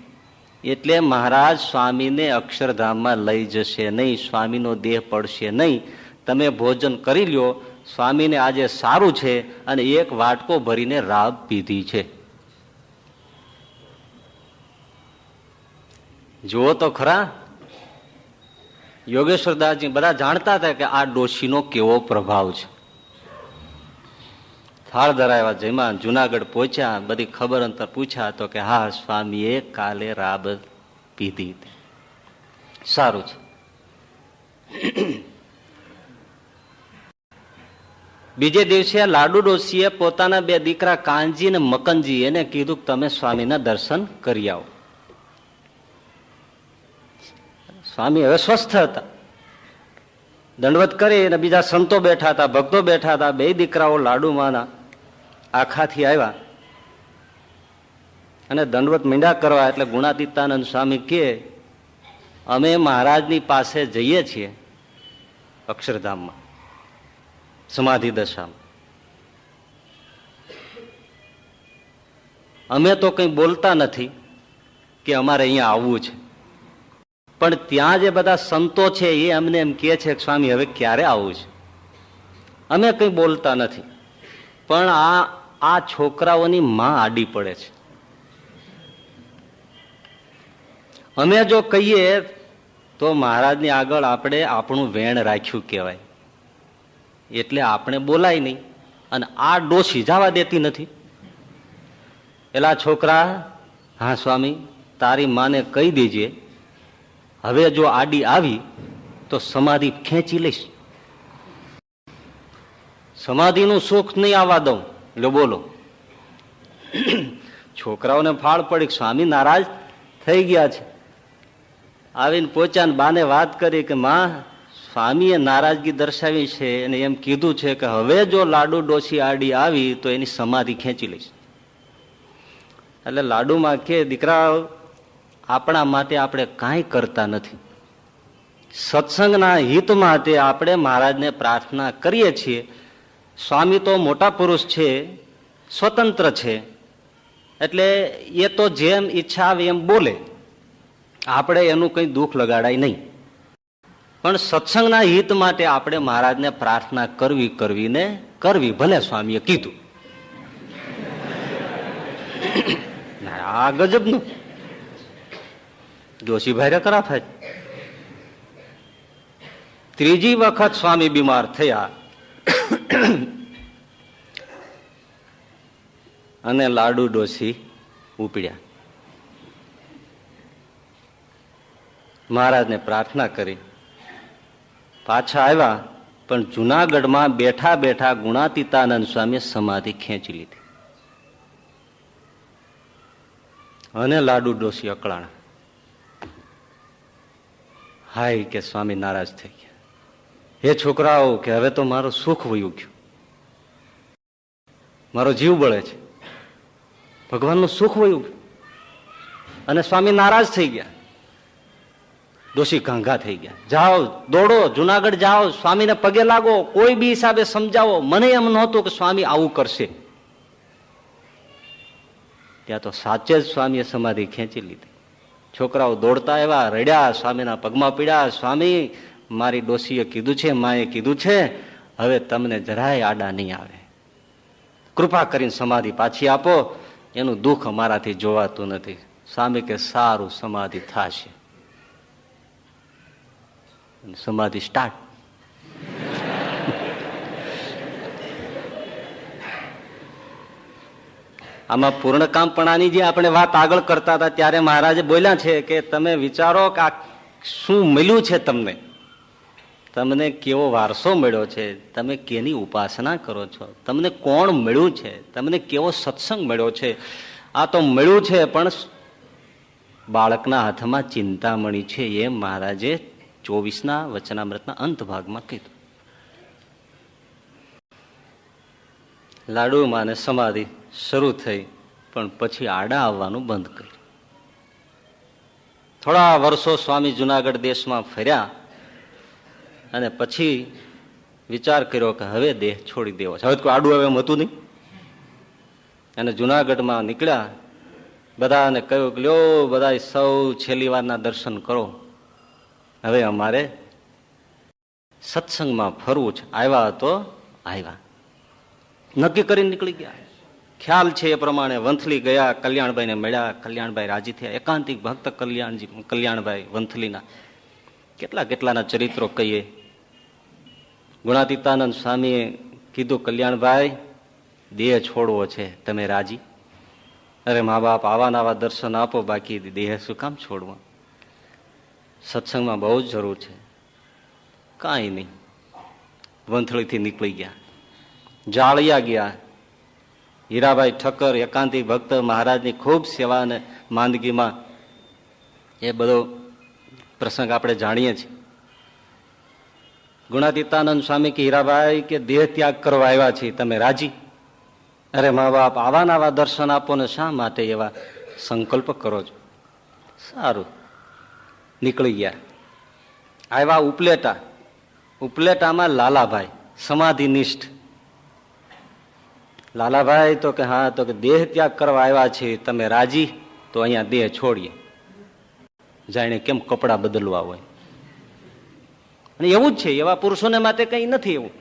Speaker 1: એટલે મહારાજ સ્વામીને અક્ષરધામમાં લઈ જશે નહીં, સ્વામીનો દેહ પડશે નહીં. તમે ભોજન કરી લ્યો, સ્વામીને આજે સારું છે અને એક વાટકો ભરીને રાબ પીધી છે. જુઓ તો ખરા, યોગેશ્વરદાસજી બધા જાણતા હતા કે આ ડોશીનો કેવો પ્રભાવ છે. થાળ ધરાવ્યા, જેમાં જુનાગઢ પહોંચ્યા, બધી ખબર અંતર પૂછ્યા તો કે હા, સ્વામીએ કાલે રાબ પીધી હતી. સારું છે. બીજે દિવસે લાડુ ડોશીએ પોતાના બે દીકરા કાનજી અને મકનજી એને કીધું કે તમે સ્વામીના દર્શન કરી આવો. સ્વામી હવે સ્વસ્થ હતા, દંડવત કરી અને બીજા સંતો બેઠા હતા, ભક્તો બેઠા હતા. બે દીકરાઓ લાડુમાના આખાથી આવ્યા અને દંડવત મીંડા કરવા. એટલે ગુણાતીતાનંદ સ્વામી કે અમે મહારાજની પાસે જઈએ છીએ અક્ષરધામમાં, સમાધિ દશામાં. અમે તો કંઈ બોલતા નથી કે અમારે અહીંયા આવવું છે, પણ ત્યાં જે બધા સંતો છે એ અમને એમ કહે છે કે સ્વામી હવે ક્યારે આવવું છે. અમે કંઈ બોલતા નથી, પણ આ છોકરાઓની માં આડી પડે છે. અમે જો કહીએ તો મહારાજની આગળ આપણે આપણું વેણ રાખ્યું કહેવાય, એટલે આપણે બોલાય નહીં. અને આ ડોશી જવા દેતી નથી. પેલા છોકરા, હા સ્વામી તારી માને કહી દેજે હવે જો આડી આવી તો સમાધિ ખેંચી લઈશ, સમાધિનું સુખ નહીં આવવા દઉં. લો બોલો. છોકરાઓને ફાળ પડી, સ્વામી નારાજ થઈ ગયા છે. આવીને પહોંચ્યા ને બાને વાત કરી કે માં, સ્વામીએ નારાજગી દર્શાવી છે અને એમ કીધું છે કે હવે જો લાડુ ડોશી આડી આવી તો એની સમાધિ ખેંચી લઈશ. એટલે લાડુમાં કે દીકરા, આપણા માટે આપણે કાંઈ કરતા નથી, સત્સંગના હિત માટે આપણે મહારાજને પ્રાર્થના કરીએ છીએ. સ્વામી તો મોટા પુરુષ છે, સ્વતંત્ર છે, એટલે એ તો જેમ ઈચ્છા આવે એમ બોલે, આપણે એનું કંઈ દુઃખ લગાડાય નહીં. પણ સત્સંગના હિત માટે આપણે મહારાજને પ્રાર્થના કરવી, ભલે સ્વામીએ કીધું. આ ગજબનું જોશીભાઈ કરા થાય. ત્રીજી વખત સ્વામી બીમાર થયા અને લાડુ ડોશી ઉપડ્યા. મહારાજને પ્રાર્થના કરી, પાછા આવ્યા. પણ જુનાગઢમાં બેઠા બેઠા ગુણાતીતાનંદ સ્વામીએ સમાધિ ખેંચી લીધી અને લાડુ ડોશી અકળાણા. હાય કે સ્વામી નારાજ થઈ ગયા. હે છોકરાઓ, કે હવે તો મારું સુખ વયું ગયું, મારો જીવ બળે છે, ભગવાનનું સુખ વયું ગયું. અને સ્વામી નારાજ થઈ ગયા. ડોશી ઘાંઘા થઈ ગયા. જાઓ, દોડો, જુનાગઢ જાઓ, સ્વામીને પગે લાગો, કોઈ બી હિસાબે સમજાવો. મને એમ નહોતું કે સ્વામી આવું કરશે. ત્યાં તો સાચે જ સ્વામીએ સમાધિ ખેંચી લીધી. છોકરાઓ દોડતા આવ્યા, રડ્યા, સ્વામીના પગમાં પીડ્યા. સ્વામી, મારી ડોશીએ કીધું છે, માએ કીધું છે, હવે તમને જરાય આડા નહીં આવે, કૃપા કરીને સમાધિ પાછી આપો, એનું દુઃખ અમારાથી જોવાતું નથી. સ્વામી કે સારું, સમાધિ થશે. સમાધિ સ્ટાર્ટ. આમાં પૂર્ણકામપણાની જે આપણે વાત આગળ કરતા હતા ત્યારે મહારાજે બોલ્યા છે કે તમે વિચારો કે આ શું મળ્યું છે તમને, તમને કેવો વારસો મળ્યો છે, તમે કેની ઉપાસના કરો છો, તમને કોણ મળ્યું છે, તમને કેવો સત્સંગ મળ્યો છે. આ તો મળ્યું છે પણ બાળકના હાથમાં ચિંતામણી છે, એમ મહારાજે 24ના વચનામૃતના અંત ભાગમાં કીધું. લાડુમાં ને સમાધિ શરૂ થઈ, પણ પછી આડા આવવાનું બંધ કર્યું. થોડા વર્ષો સ્વામી જુનાગઢ દેશમાં ફર્યા અને પછી વિચાર કર્યો કે હવે દેહ છોડી દેવો છે. હવે કોઈ આડું આવે એમ હતું નહીં. અને જુનાગઢમાં નીકળ્યા, બધાને કહ્યું કે લ્યો બધા સૌ છેલ્લી વારના દર્શન કરો, હવે અમારે સત્સંગમાં ફરવું છે. આવ્યા તો આવ્યા, નક્કી કરીને નીકળી ગયા. ખ્યાલ છે એ પ્રમાણે વંથલી ગયા, કલ્યાણભાઈને મળ્યા. કલ્યાણભાઈ રાજી થયા. એકાંતિક ભક્ત કલ્યાણભાઈ વંથલીના કેટલા કેટલાના ચરિત્રો કહીએ. ગુણાતીતાનંદ સ્વામીએ કીધું, કલ્યાણભાઈ દેહ છોડવો છે, તમે રાજી? અરે મા બાપ આવા નવા દર્શન આપો, બાકી દેહ શું કામ છોડવા? સત્સંગમાં બહુ જ જરૂર છે. કાંઈ નહીં, વંથળીથી નીકળી ગયા. જાળિયા ગયા. હીરાભાઈ ઠક્કર એકાંતિક ભક્ત મહારાજની ખૂબ સેવા અને માંદગીમાં, એ બધો પ્રસંગ આપણે જાણીએ છીએ. ગુણાતીતાનંદ સ્વામી કે હીરાભાઈ કે દેહ ત્યાગ કરવા આવ્યા છીએ, તમે રાજી? અરે મા બાપ આવા નવા દર્શન આપો ને શા માટે એવા સંકલ્પ કરો છો? સારું, નીકળી ગયા. આવ્યા ઉપલેટા. ઉપલેટામાં લાલાભાઈ સમાધિનિષ્ઠ. લાલાભાઈ તો કે હા, તો કે દેહ ત્યાગ કરવા આવ્યા છે, તમે રાજી? તો અહીંયા દેહ છોડીએ. જાણે કેમ કપડા બદલવા હોય. અને એવું જ છે, એવા પુરુષોને માટે કઈ નથી એવું.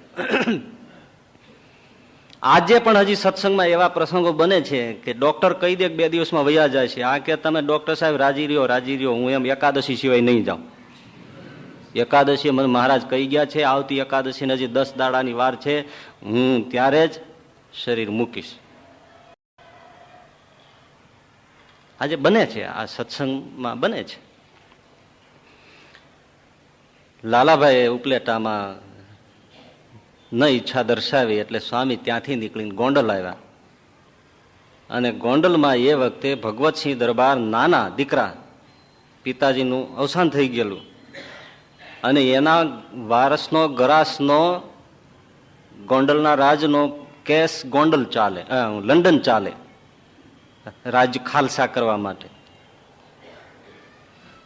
Speaker 1: આજે પણ હજી સત્સંગમાં એવા પ્રસંગો બને છે કે ડોક્ટર કહી દે 2 દિવસમાં વયા જાય છે. આ કે તમે ડોક્ટર સાહેબ રાજી રહ્યો, હું એમ એકાદશી સિવાય નહીં જાઉં. એકાદશી મને મહારાજ કહી ગયા છે, આવતી એકાદશી હજી 10 દાડાની વાર છે, હું ત્યારે જ શરીર મૂકીશ. આજે બને છે, આ સત્સંગમાં બને છે. લાલાભાઈ ઉપલેટામાં ન ઈચ્છા દર્શાવી એટલે સ્વામી ત્યાંથી નીકળીને ગોંડલ આવ્યા. અને ગોંડલમાં એ વખતે ભગવતસિંહ દરબાર નાના દીકરા, પિતાજીનું અવસાન થઈ ગયેલું, અને એના વારસનો ગરાસનો ગોંડલના રાજનો કેસ ગોંડલ ચાલે, લંડન ચાલે, રાજ ખાલસા કરવા માટે.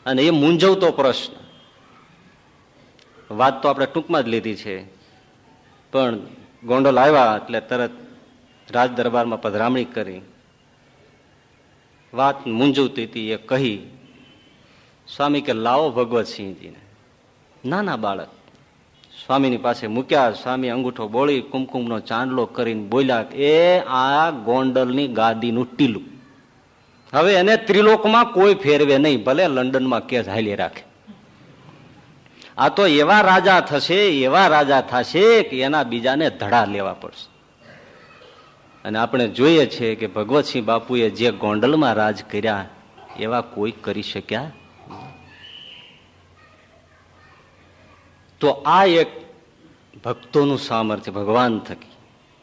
Speaker 1: અને એ મૂંઝવતો પ્રશ્ન. વાત તો આપણે ટૂંકમાં જ લીધી છે, પણ ગોંડલ આવ્યા એટલે તરત રાજ દરબારમાં પધરામણી કરી. વાત મૂંઝવતી હતી એ કહી. સ્વામી કે લાવો ભગવતસિંહજીને. નાના બાળક સ્વામીની પાસે મૂક્યા. સ્વામી અંગૂઠો બોળી કુમકુમનો ચાંદલો કરીને બોલ્યા, એ આ ગોંડલની ગાદીનું ટીલું, હવે એને ત્રિલોકમાં કોઈ ફેરવે નહીં, ભલે લંડનમાં કેસ હાલી રાખે. આ તો એવા રાજા થશે, એવા રાજા થશે કે એના બીજાને ધડા લેવા પડશે. અને આપણે જોઈએ છીએ કે ભગવતસિંહ બાપુએ જે ગોંડલમાં રાજ કર્યા એવા કોઈ કરી શક્યા. તો આ એક ભક્તોનું સામર્થ્ય ભગવાન થકી.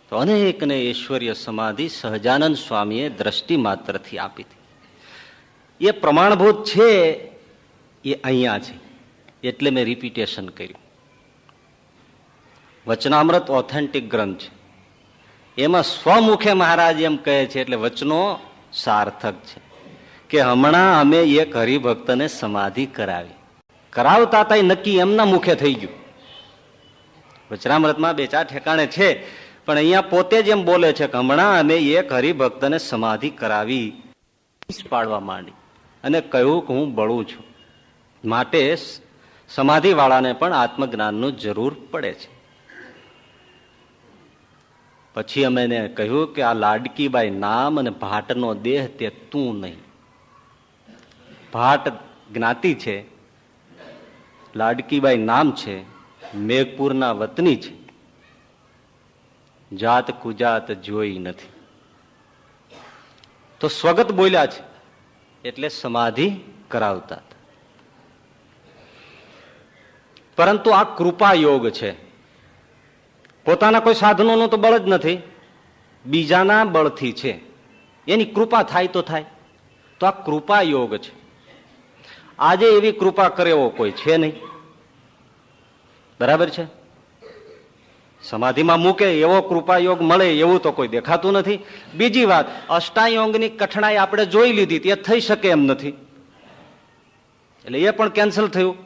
Speaker 1: તો અનેકને ઈશ્વરીય સમાધિ સહજાનંદ સ્વામીએ દ્રષ્ટિ માત્રથી આપી હતી. એ પ્રમાણભૂત છે, એ અહીંયા છે, એટલે મેં રિપીટેશન કર્યું. વચનામૃત ઓથેન્ટિક ગ્રંથ છે. એમાં સ્વમુખે મહારાજ એમ કહે છે, એટલે વચનો સાર્થક છે કે હમણાં અમે એક હરિભક્તને સમાધિ કરાવી. કરાવતા હતા નક્કી એમના મુખે થઈ ગયું. વચનામૃતમાં 2-4 ઠેકાણે છે, પણ અહીંયા પોતે જ એમ બોલે છે કે હમણાં અમે એક હરિભક્તને સમાધિ કરાવી. પાડવા માંડી અને કહ્યું કે હું બળું છું, માટે સમાધિ વાળાને પણ આત્મજ્ઞાનનું જરૂર પડે છે. પછી અમે એને કહ્યું કે આ લાડકીબાઈ નામ અને ભાટનો દેહ તે તું નહીં. ભાટ જ્ઞાતિ છે, લાડકીબાઈ નામ છે, મેઘપુરના વતની છે, જાત કુજાત જોઈ નથી. તો સ્વગત બોલ્યા છે એટલે સમાધિ કરાવતા. પરંતુ આ કૃપા યોગ છે. પોતાના કોઈ સાધનોનું તો બળ જ નથી, બીજાના બળથી છે. એની કૃપા થાય તો થાય. તો આ કૃપા યોગ છે. આજે એવી કૃપા કરે એવો કોઈ છે નહીં. બરાબર છે? સમાધિમાં મૂકે એવો કૃપા યોગ મળે એવું તો કોઈ દેખાતું નથી. બીજી વાત, અષ્ટાંગની કઠણાઈ આપણે જોઈ લીધી, તે થઈ શકે એમ નથી, એટલે એ પણ કેન્સલ થયું.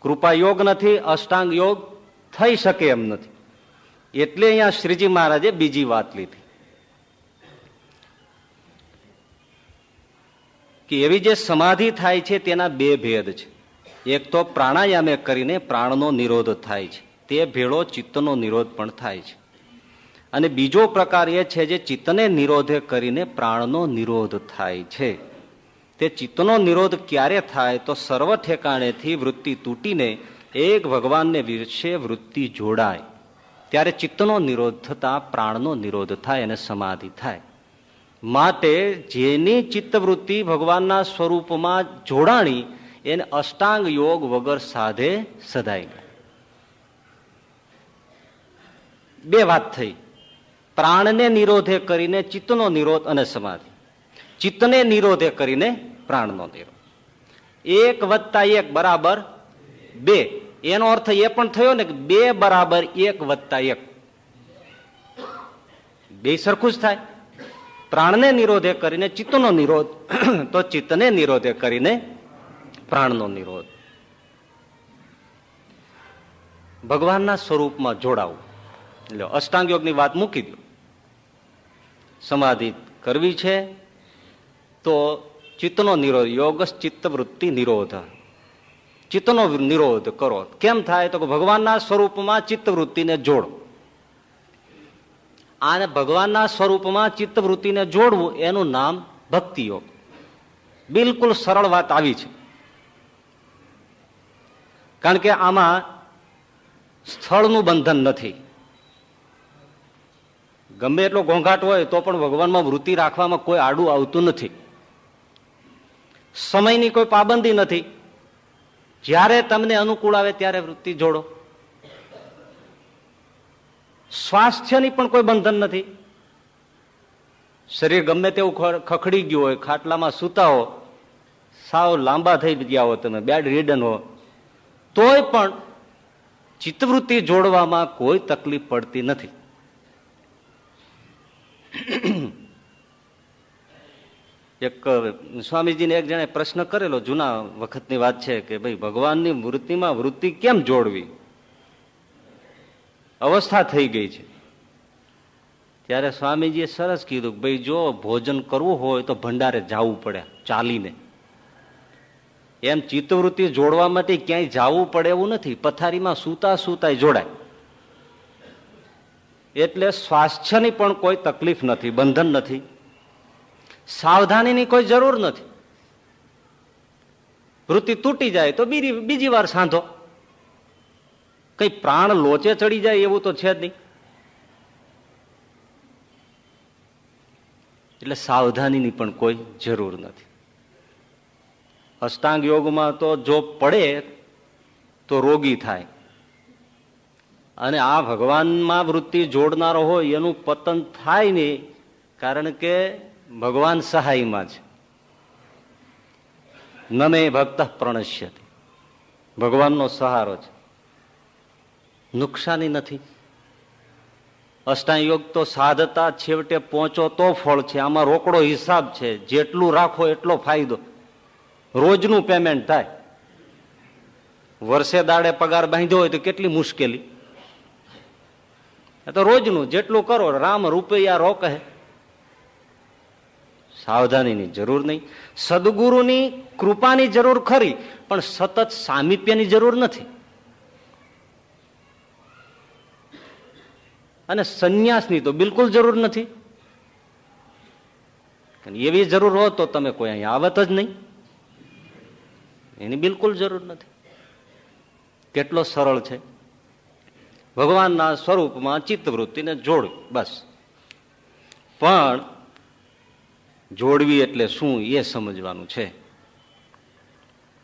Speaker 1: કૃપા યોગ નથી, અષ્ટાંગ યોગ થઈ શકે એમ નથી. એટલે અહીંયા શ્રીજી મહારાજે બીજી વાત લીધી કે એવી જે સમાધિ થાય છે તેના બે ભેદ છે. એક તો પ્રાણાયામે કરીને પ્રાણનો નિરોધ થાય છે, તે ભેળો ચિત્તનો નિરોધ પણ થાય છે. અને બીજો પ્રકાર એ છે જે ચિત્તને નિરોધે કરીને પ્રાણનો નિરોધ થાય છે. તે ચિત્તનો નિરોધ ક્યારે થાય? તો સર્વ ઠેકાણેથી વૃત્તિ તૂટીને એક ભગવાનને વિશે વૃત્તિ જોડાય ત્યારે ચિત્તનો નિરોધ થતા પ્રાણનો નિરોધ થાય અને સમાધિ થાય. માટે જેની ચિત્તવૃત્તિ ભગવાનના સ્વરૂપમાં જોડાણી એને અષ્ટાંગ યોગ વગર સાધે સદાય ગઈ. બે વાત થઈ, પ્રાણને નિરોધે કરીને ચિત્તનો નિરોધ અને સમાધિ, ચિત્તને નિરોધે કરીને પ્રાણનો નિરોધ. 1 + 1 બરાબર 2. એનો અર્થ એ પણ થયો ને કે 2 બરાબર 1 + 1, બે સરખું જ થાય. પ્રાણને નિરોધે કરીને ચિત્તનો નિરોધ, તો ચિત્તને નિરોધે કરીને પ્રાણનો નિરોધ. ભગવાનના સ્વરૂપમાં જોડાવું એટલે અષ્ટાંગ યોગની વાત મૂકી દો. સમાધિ કરવી છે તો ચિત્તનો નિરોધ, યોગ ચિત્તવૃત્તિ નિરોધ, ચિત્તનો નિરોધ કરો. કેમ થાય? તો ભગવાનના સ્વરૂપમાં ચિત્તવૃત્તિને જોડો. આને ભગવાનના સ્વરૂપમાં ચિત્તવૃત્તિને જોડવું એનું નામ ભક્તિ યોગ. બિલકુલ સરળ વાત આવી છે. કારણ કે આમાં સ્થળનું બંધન નથી. ગમે એટલો ઘોંઘાટ હોય તો પણ ભગવાનમાં વૃત્તિ રાખવામાં કોઈ આડું આવતું નથી. સમયની કોઈ પાબંદી નથી. જ્યારે તમને અનુકૂળ આવે ત્યારે વૃત્તિ જોડો. સ્વાસ્થ્યની પણ કોઈ બંધન નથી. શરીર ગમે તેવું ખખડી ગયું હોય, ખાટલામાં સૂતા હો, સાવ લાંબા થઈ ગયા હો, તમે બેડ રિડન હો, તોય પણ ચિત્તવૃત્તિ જોડવામાં કોઈ તકલીફ પડતી નથી. એક સ્વામીજીને એક જણે પ્રશ્ન કરેલો, જૂના વખતની વાત છે, કે ભાઈ ભગવાનની મૂર્તિમાં વૃત્તિ કેમ જોડવી? અવસ્થા થઈ ગઈ છે. ત્યારે સ્વામીજીએ સરસ કીધું કે ભાઈ જો ભોજન કરવું હોય તો ભંડારે જવું પડે ચાલીને. એમ ચિત્તવૃત્તિ જોડવા માટે ક્યાંય જવું પડે એવું નથી, પથારીમાં સૂતા સૂતા જોડાય. એટલે સ્વાસ્થ્યની પણ કોઈ તકલીફ નથી, બંધન નથી. સાવધાનીની કોઈ જરૂર નથી. વૃત્તિ તૂટી જાય તો બીજી વાર સાંધો. કઈ પ્રાણ લોચે ચડી જાય એવું તો છે જ નહીં. એટલે સાવધાનીની પણ કોઈ જરૂર નથી. અષ્ટાંગ યોગમાં તો જો પડે તો રોગી થાય, અને આ ભગવાનમાં વૃત્તિ જોડનારો હોય એનું પતન થાય નહીં, કારણ કે ભગવાન સહાયમાં છે. ન મે ભક્ત પ્રણશ્યતિ, ભગવાનનો સહારો છે, નુકસાની નથી. અષ્ટાંગ યોગ તો સાધતા છેવટે પહોંચો તો ફળ છે. આમાં રોકડો હિસાબ છે, જેટલું રાખો એટલો ફાયદો. રોજનું પેમેન્ટ થાય. વર્ષે દાડે પગાર બાંધ્યો હોય તો કેટલી મુશ્કેલી. તો રોજનું જેટલું કરો, રામ રૂપિયા રોકે. સાવધાનીની જરૂર નહીં. સદગુરુની કૃપાની જરૂર ખરી, પણ સતત સામીપ્યની જરૂર નથી. અને સંન્યાસની તો બિલકુલ જરૂર નથી. એવી જરૂર હોત તો તમે કોઈ અહીંયા આવત જ નહીં. એની બિલકુલ જરૂર નથી. કેટલો સરળ છે. ભગવાનના સ્વરૂપમાં ચિત્તવૃત્તિને જોડવી, બસ. પણ જોડવી એટલે શું એ સમજવાનું છે.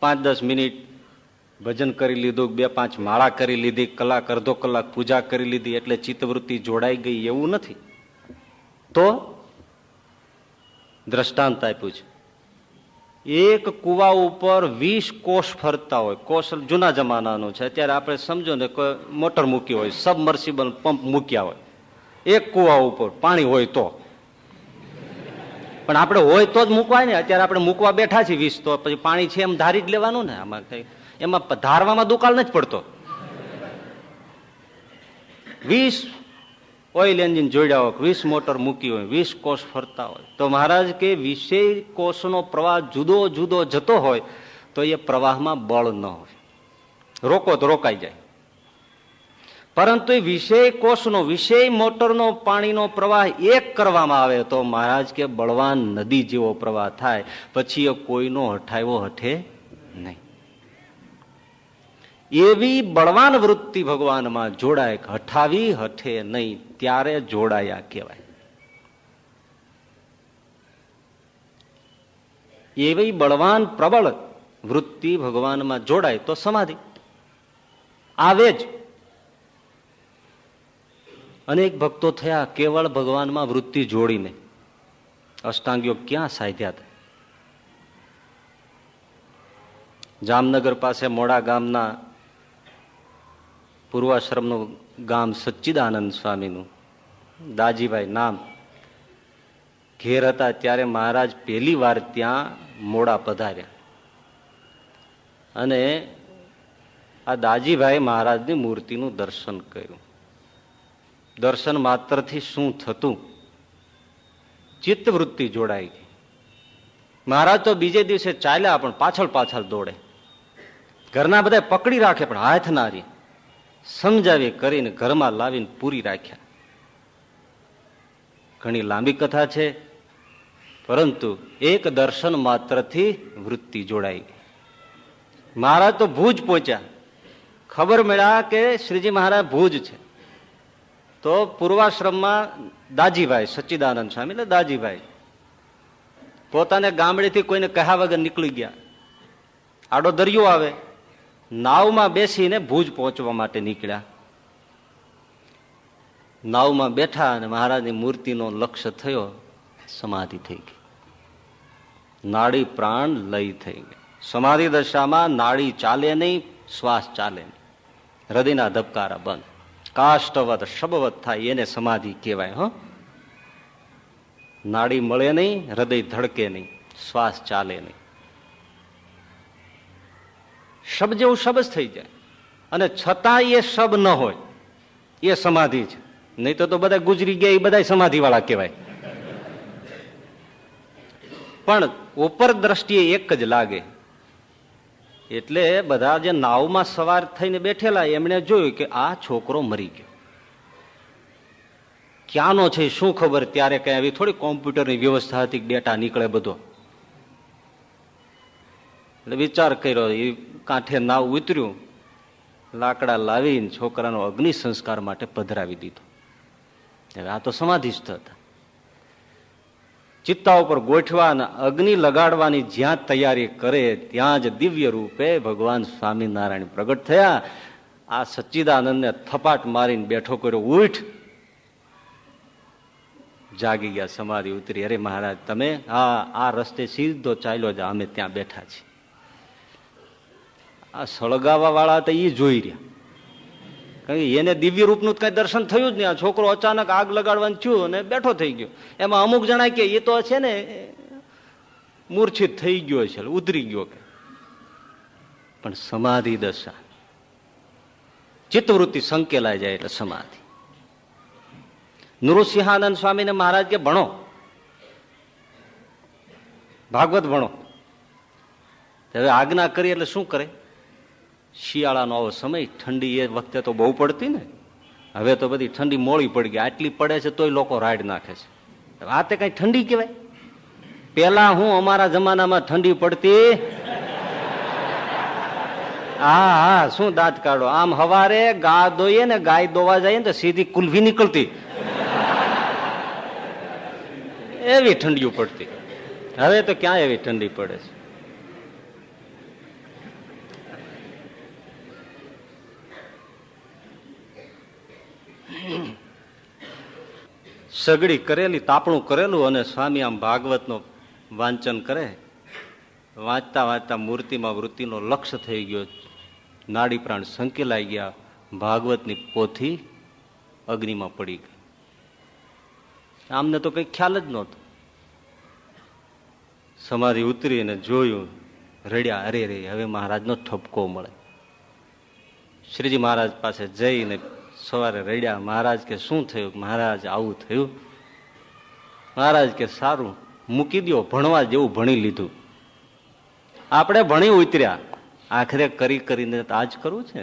Speaker 1: 5-10 મિનિટ ભજન કરી લીધું, 2-5 માળા કરી લીધી, કલાક અડધો કલાક પૂજા કરી લીધી એટલે ચિત્તવૃત્તિ જોડાઈ ગઈ એવું નથી. તો દ્રષ્ટાંત આપ્યું છે. એક કુવા ઉપર 20 કોષ ફરતા હોય. કોષ જૂના જમાનાનું છે. અત્યારે આપણે સમજો ને કોઈ મોટર મૂકી હોય, સબમર્સિબલ પંપ મૂક્યા હોય, એક કુવા ઉપર પાણી હોય તો. પણ આપણે હોય તો જ મૂકવાય ને. અત્યારે આપણે મૂકવા બેઠા છીએ 20, તો પછી પાણી છે એમ ધારી જ લેવાનું ને. આમાં કઈ એમાં ધારવામાં દુકાળ નથી પડતો. 20 ઓઇલ એન્જિન જોડ્યા હોય, 20 મોટર મૂકી હોય, 20 કોષ ફરતા હોય, તો મહારાજ કે વિષય કોષનો પ્રવાહ જુદો જુદો જતો હોય તો એ પ્રવાહમાં બળ ન હોય, રોકો તો રોકાઈ જાય. પરંતુ એ વિષય કોષનો, વિષય મોટરનો પાણીનો પ્રવાહ એક કરવામાં આવે તો મહારાજ કે બળવાન નદી જેવો પ્રવાહ થાય. પછી એ કોઈનો હઠાવ્યો હઠે નહીં. એવી બળવાન વૃત્તિ ભગવાનમાં જોડાય, હઠાવી હઠે નહીં, ત્યારે જોડાયા કહેવાય. એવી બળવાન પ્રબળ વૃત્તિ ભગવાનમાં જોડાય તો સમાધિ આવે જ. અનેક ભક્તો થયા કેવળ ભગવાનમાં વૃત્તિ જોડીને. અષ્ટાંગીઓ ક્યાં સાધ્યા હતા? જામનગર પાસે મોડા ગામના પૂર્વાશ્રમનું ગામ સચ્ચિદાનંદ સ્વામીનું, દાજીભાઈ નામ, ઘેર હતા ત્યારે મહારાજ પહેલી વાર ત્યાં મોડા પધાર્યા. અને આ દાજીભાઈ મહારાજની મૂર્તિનું દર્શન કર્યું. દર્શન માત્રથી શું થતું? ચિત્તવૃત્તિ જોડાઈ ગઈ. મહારાજ તો બીજે દિવસે ચાલ્યા પણ પાછળ પાછળ દોડે. ઘરના બધા પકડી રાખે પણ હાથ ના રહે. સમજાવી કરીને ઘરમાં લાવીને પૂરી રાખ્યા. ઘણી લાંબી કથા છે, પરંતુ એક દર્શન માત્રથી વૃત્તિ જોડાઈ ગઈ. મહારાજ તો ભુજ પહોંચ્યા. ખબર મળ્યા કે શ્રીજી મહારાજ ભુજ છે. તો પૂર્વાશ્રમમાં દાજીભાઈ, સચ્ચિદાનંદ સ્વામી એટલે દાજીભાઈ, પોતાને ગામડેથી કોઈને કહ્યા વગર નીકળી ગયા. આડો દરિયો આવે, નાવમાં બેસીને ભુજ પહોંચવા માટે નીકળ્યા. નાવમાં બેઠા અને મહારાજની મૂર્તિનો લક્ષ્ય થયો, સમાધિ થઈ ગઈ. નાડી પ્રાણ લય થઈ ગઈ. સમાધિ દશામાં નાડી ચાલે નહીં, શ્વાસ ચાલે નહીં, હૃદયના ધબકારા બંધ, કાષ્ટવત શબવત થાય, એને સમાધિ કહેવાય. નાડી મળે નહીં, હૃદય ધડકે નહીં, શ્વાસ ચાલે નહીં, શબ જેવું શબ જ થઈ જાય. અને છતાં એ શબ ન હોય, એ સમાધિ છે. નહીં તો બધા ગુજરી ગયા એ બધા સમાધિ વાળા કહેવાય. પણ ઉપર દ્રષ્ટિએ એક જ લાગે. એટલે બધા જે નાવમાં સવાર થઈને બેઠેલા એમણે જોયું કે આ છોકરો મરી ગયો. ક્યાંનો છે શું ખબર? ત્યારે કઈ આવી થોડી કોમ્પ્યુટરની વ્યવસ્થા હતી, ડેટા નીકળે બધો. એટલે વિચાર કર્યો, એ કાંઠે નાવ ઉતર્યું, લાકડા લાવીને છોકરાનો અગ્નિ સંસ્કાર માટે પધરાવી દીધો. આ તો સમાધિસ્થ હતા. ચિત્તા ઉપર ગોઠવા અગ્નિ લગાડવાની જ્યાં તૈયારી કરે ત્યાં જ દિવ્ય રૂપે ભગવાન સ્વામિનારાયણ પ્રગટ થયા. આ સચ્ચિદાનંદને થપાટ મારીને બેઠો કર્યો, ઉઠ. જાગી ગયા, સમાધિ ઉતરી. અરે મહારાજ તમે આ રસ્તે સીધો ચાલ્યો જા, અમે ત્યાં બેઠા છીએ. આ સળગાવા વાળા હતા એ જોઈ રહ્યા, કારણ કે એને દિવ્ય રૂપનું કઈ દર્શન થયું જ નહીં. આ છોકરો અચાનક આગ લગાડવાનું થયું અને બેઠો થઈ ગયો. એમાં અમુક જણા કે એ તો છે ને મૂર્છિત થઈ ગયો છે, ઉતરી ગયો. કે પણ સમાધિ દશા, ચિત્તવૃત્તિ સંકેલાઈ જાય એટલે સમાધિ. નૃસિંહાનંદ સ્વામીને મહારાજ કે ભણો, ભાગવત ભણો. હવે આજ્ઞા કરી એટલે શું કરે? શિયાળાનો આવો સમય, ઠંડી એ વખતે તો બહુ પડતી ને. હવે તો બધી ઠંડી મોડી પડી ગઈ. આટલી પડે છે તોય લોકો રાડ નાખે છે. આ તે કઈ ઠંડી કહેવાય? પેલા હું અમારા જમાનામાં ઠંડી પડતી. હા, શું દાંત કાઢો. આમ હવારે ગા દોઈએ ને, ગાય દોવા જઈએ ને તો સીધી કુલ્ફી નીકળતી, એવી ઠંડીઓ પડતી. હવે તો ક્યાં એવી ઠંડી પડે છે? સગડી કરેલી, તાપણું કરેલું, અને સ્વામી આમ ભાગવતનો વાંચન કરે. વાંચતા વાંચતા મૂર્તિમાં વૃત્તિનો લક્ષ્ય થઈ ગયો, નાડી પ્રાણ સંકેલાઈ ગયા, ભાગવતની પોથી અગ્નિમાં પડી ગઈ. આમને તો કઈ ખ્યાલ જ નહોતો. સમાધિ ઉતરીને જોયું, રડ્યા, અરે રે હવે મહારાજનો ઠપકો મળે. શ્રીજી મહારાજ પાસે જઈને સવારે રડ્યા. મહારાજ કે શું થયું? મહારાજ આવું થયું. મહારાજ કે સારું, મૂકી દો, ભણવા જેવું ભણી લીધું. આપણે ભણી ઉતર્યા, આખરે કરી કરીને આજ કરવું છે.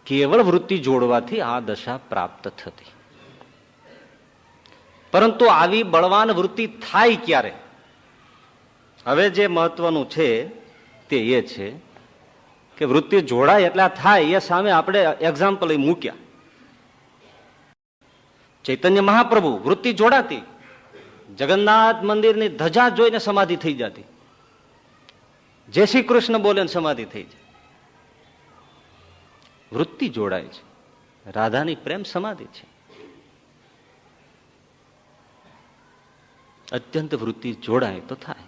Speaker 1: કેવળ વૃત્તિ જોડવાથી આ દશા પ્રાપ્ત થતી. પરંતુ આવી બળવાન વૃત્તિ થાય ક્યારે? હવે જે મહત્વનું છે તે એ છે કે વૃત્તિ જોડાય એટલે થાય એ સામે આપણે એક્ઝામ્પલ મૂક્યા. ચૈતન્ય મહાપ્રભુ વૃત્તિ જોડાતી, જગન્નાથ મંદિરની ધજા જોઈને સમાધિ થઈ જતી, જય શ્રી કૃષ્ણ બોલે સમાધિ થઈ જાય. વૃત્તિ જોડાય છે. રાધાની પ્રેમ સમાધિ છે. અત્યંત વૃત્તિ જોડાય તો થાય.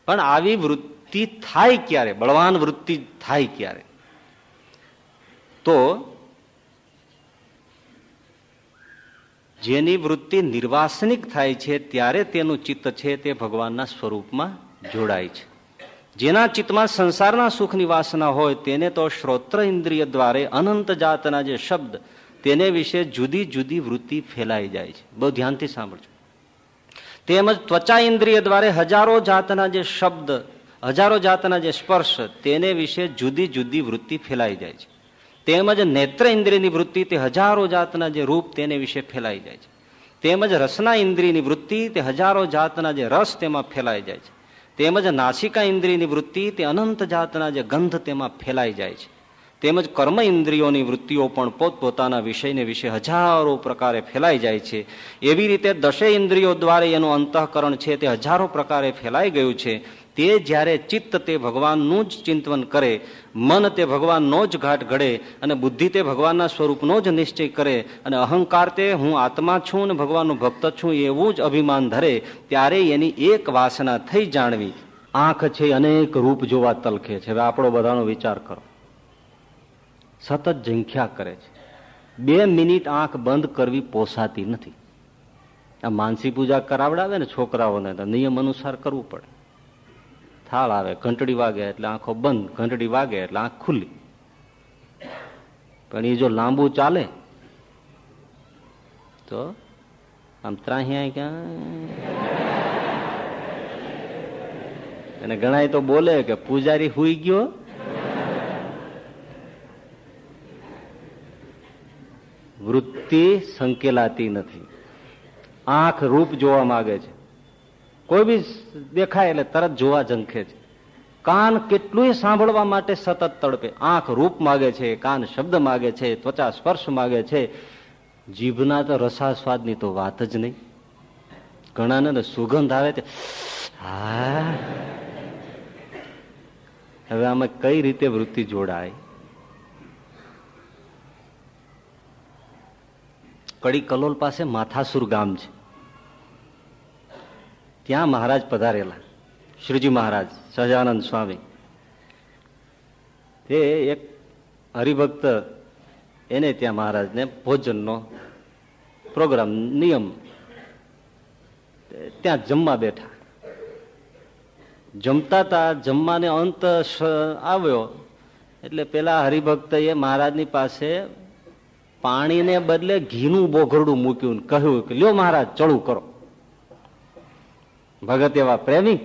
Speaker 1: પણ આવી વૃત્તિ થાય ક્યારે? બળવાન વૃત્તિ થાય ક્યારે? તો જેની વૃત્તિ નિર્વાસનિક થાય છે ત્યારે તેનું ચિત્ત છે તે ભગવાનના સ્વરૂપમાં જોડાય છે. જેના ચિત્તમાં સંસારના સુખની વાસના હોય તેને તો શ્રોત્ર ઇન્દ્રિય દ્વારે અનંત જાતના જે શબ્દ તેને વિશે જુદી જુદી વૃત્તિ ફેલાઈ જાય છે. બહુ ધ્યાનથી સાંભળજો. તેમજ ત્વચા ઇન્દ્રિય દ્વારે હજારો જાતના જે શબ્દ, હજારો જાતના જે સ્પર્શ તેને વિશે જુદી જુદી વૃત્તિ ફેલાઈ જાય છે. તેમજ નેત્ર ઇન્દ્રિયની વૃત્તિ તે હજારો જાતના જે રૂપ તેને વિશે ફેલાઈ જાય છે. તેમજ રસના ઇન્દ્રિયની વૃત્તિ તે હજારો જાતના જે રસ તેમાં ફેલાઈ જાય છે. તેમજ નાસિકા ઇન્દ્રિયની વૃત્તિ તે અનંત જાતના જે ગંધ તેમાં ફેલાઈ જાય છે. તેમજ કર્મ ઇન્દ્રિયોની વૃત્તિઓ પણ પોતપોતાના વિષયને વિશે હજારો પ્રકારે ફેલાઈ જાય છે. એવી રીતે દશે ઇન્દ્રિયો દ્વારા એનું અંતઃકરણ છે તે હજારો પ્રકારે ફેલાઈ ગયું છે. તે જ્યારે ચિત્ત તે ભગવાનનું જ ચિંતન કરે, મન તે ભગવાનનો જ ઘાટ ઘડે, અને બુદ્ધિ તે ભગવાનના સ્વરૂપનો જ નિશ્ચય કરે, અને અહંકાર તે હું આત્મા છું અને ભગવાનનો ભક્ત છું એવું જ અભિમાન ધરે, ત્યારે એની એક વાસના થઈ જાણવી. આંખ છે અનેક રૂપ જોવા તલખે છે. હવે આપણો બધાનો વિચાર કરો. સતત ઝંખ્યા કરે છે. 2 મિનિટ આંખ બંધ કરવી પોસાતી નથી. આ માનસી પૂજા કરાવડાવે ને છોકરાઓને તો નિયમ અનુસાર કરવું પડે. થાળ આવે, ઘંટડી વાગે એટલે આંખો બંધ, ઘંટડી વાગે એટલે આંખ ખુલ્લી. પણ એ જો લાંબુ ચાલે તો આમ ત્રાહિયા ક્યાં. અને ઘણા તો બોલે કે પૂજારી હુઈ ગયો. વૃત્તિ સંકેલાતી નથી. આંખ રૂપ જોવા માંગે છે. કોઈ બી દેખાય એટલે તરત જોવા ઝંખે છે. કાન કેટલું સાંભળવા માટે સતત તડપે. આંખ રૂપ માગે છે, કાન શબ્દ માગે છે, ત્વચા સ્પર્શ માગે છે. જીભના તો રસાસ્વાદની તો વાત જ નહીં. ઘણાને સુગંધ આવે છે. હા, હવે આમાં કઈ રીતે વૃત્તિ જોડાય? કડી કલોલ પાસે માથાસુર ગામ છે. ત્યાં મહારાજ પધારેલા, શ્રીજી મહારાજ, સહજાનંદ સ્વામી. તે એક હરિભક્ત એને ત્યાં મહારાજને ભોજનનો પ્રોગ્રામ, નિયમ, ત્યાં જમવા બેઠા. જમતા હતા, જમવાને અંત આવ્યો એટલે પેલા હરિભક્ત એ મહારાજની પાસે પાણીને બદલે ઘીનું બોઘરડું મૂક્યું, કહ્યું કે લ્યો મહારાજ ચડું કરો. ભગત એવા પ્રેમી,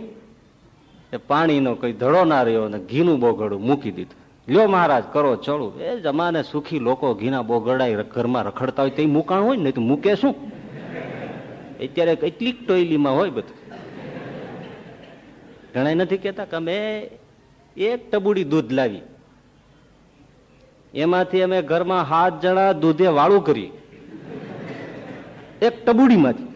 Speaker 1: એ પાણીનો કોઈ ધડો ના રહ્યો અને ઘીનું બોઘરડું મૂકી દીધું. લ્યો મહારાજ કરો ચડું. એ જમાને સુખી લોકો ઘીના બોઘરડા ઘરમાં રખડતા હોય તે મૂકાણ હોય ને, તો મૂકે શું? અત્યારે કેટલીક ટોયલીમાં હોય બધું. ઘણા નથી કેતા કે અમે એક ટબુડી દૂધ લાવી, એમાંથી અમે ઘરમાં 7 જણા દૂધે વાળું કરીએ, એક ટબુડીમાંથી.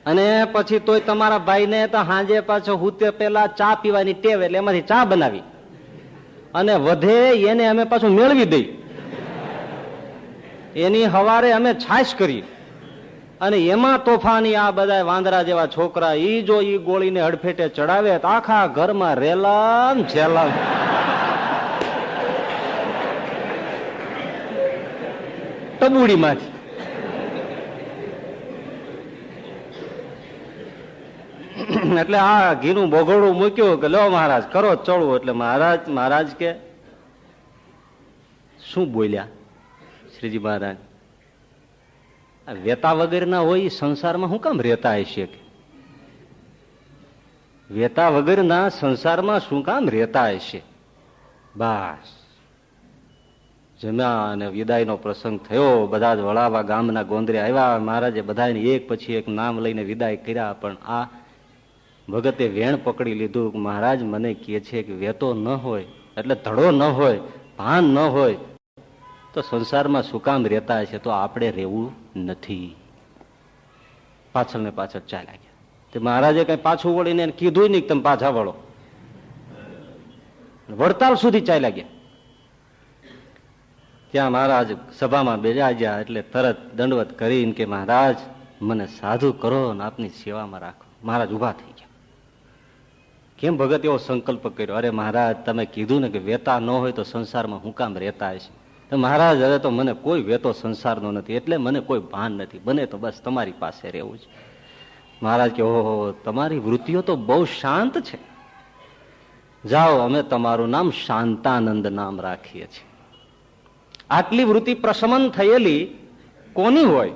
Speaker 1: અને પછી તોય તમારા ભાઈને તો સાંજે પાછો હુતે પેલા ચા પીવાની ટેવ, એટલે એમાંથી ચા બનાવી અને વધે એને અમે પાછું મેળવી દઈ. એની હવારે અમે છાશ કરી અને એમાં તોફાની આ બધા વાંદરા જેવા છોકરા ઈ જો ઈ ગોળીને હડફેટે ચડાવે તો આખા ઘરમાં રેલામ છેલામ. ટબુડીમાંથી એટલે આ ઘીનું બોઘોડું મૂક્યું કે લો મહારાજ કરો ચડવું. એટલે મહારાજ કે શું બોલ્યા શ્રીજી મહારાજ? વેતા વગરના હોય એ સંસારમાં શું કામ રહેતા હશે? કે વેતા વગરના સંસારમાં શું કામ રહેતા હશે? બસ જમ્યા અને વિદાયનો પ્રસંગ થયો. બધા જ વળાવા ગામના ગોંદરે આવ્યા. મહારાજે બધાને એક પછી એક નામ લઈને વિદાય કર્યા. પણ આ ભગતે વેણ પકડી લીધું. મહારાજ મને કહે છે કે વેતો ન હોય એટલે ધડો ન હોય, ભાન ન હોય તો સંસારમાં શું કામ રહેતા હશે? તો આપણે રહેવું નથી. પાછળ ને પાછળ ચાલ્યા ગયા. તે મહારાજે કઈ પાછું વળીને કીધું નહીં તમે પાછા વળો. વડતાલ સુધી ચાલ્યા ગયા. ત્યાં મહારાજ સભામાં બેસા ગયા એટલે તરત દંડવત કરીને કે મહારાજ મને સાધુ કરો ને આપની સેવામાં રાખો. મહારાજ ઉભા થઈ ગયા. કેમ ભગત એવો સંકલ્પ કર્યો? અરે મહારાજ તમે કીધું ને કે વેતા ન હોય તો સંસારમાં હું કામ રહેતા હશે? મહારાજ હવે તો મને કોઈ વેતો સંસારનો નથી એટલે મને કોઈ ભાન નથી. બને તો બસ તમારી પાસે રહેવું છે. મહારાજ કે ઓહો તમારી વૃત્તિઓ તો બહુ શાંત છે. જાઓ અમે તમારું નામ શાંતાનંદ નામ રાખીએ છીએ. આટલી વૃત્તિ પ્રશમન થયેલી કોની હોય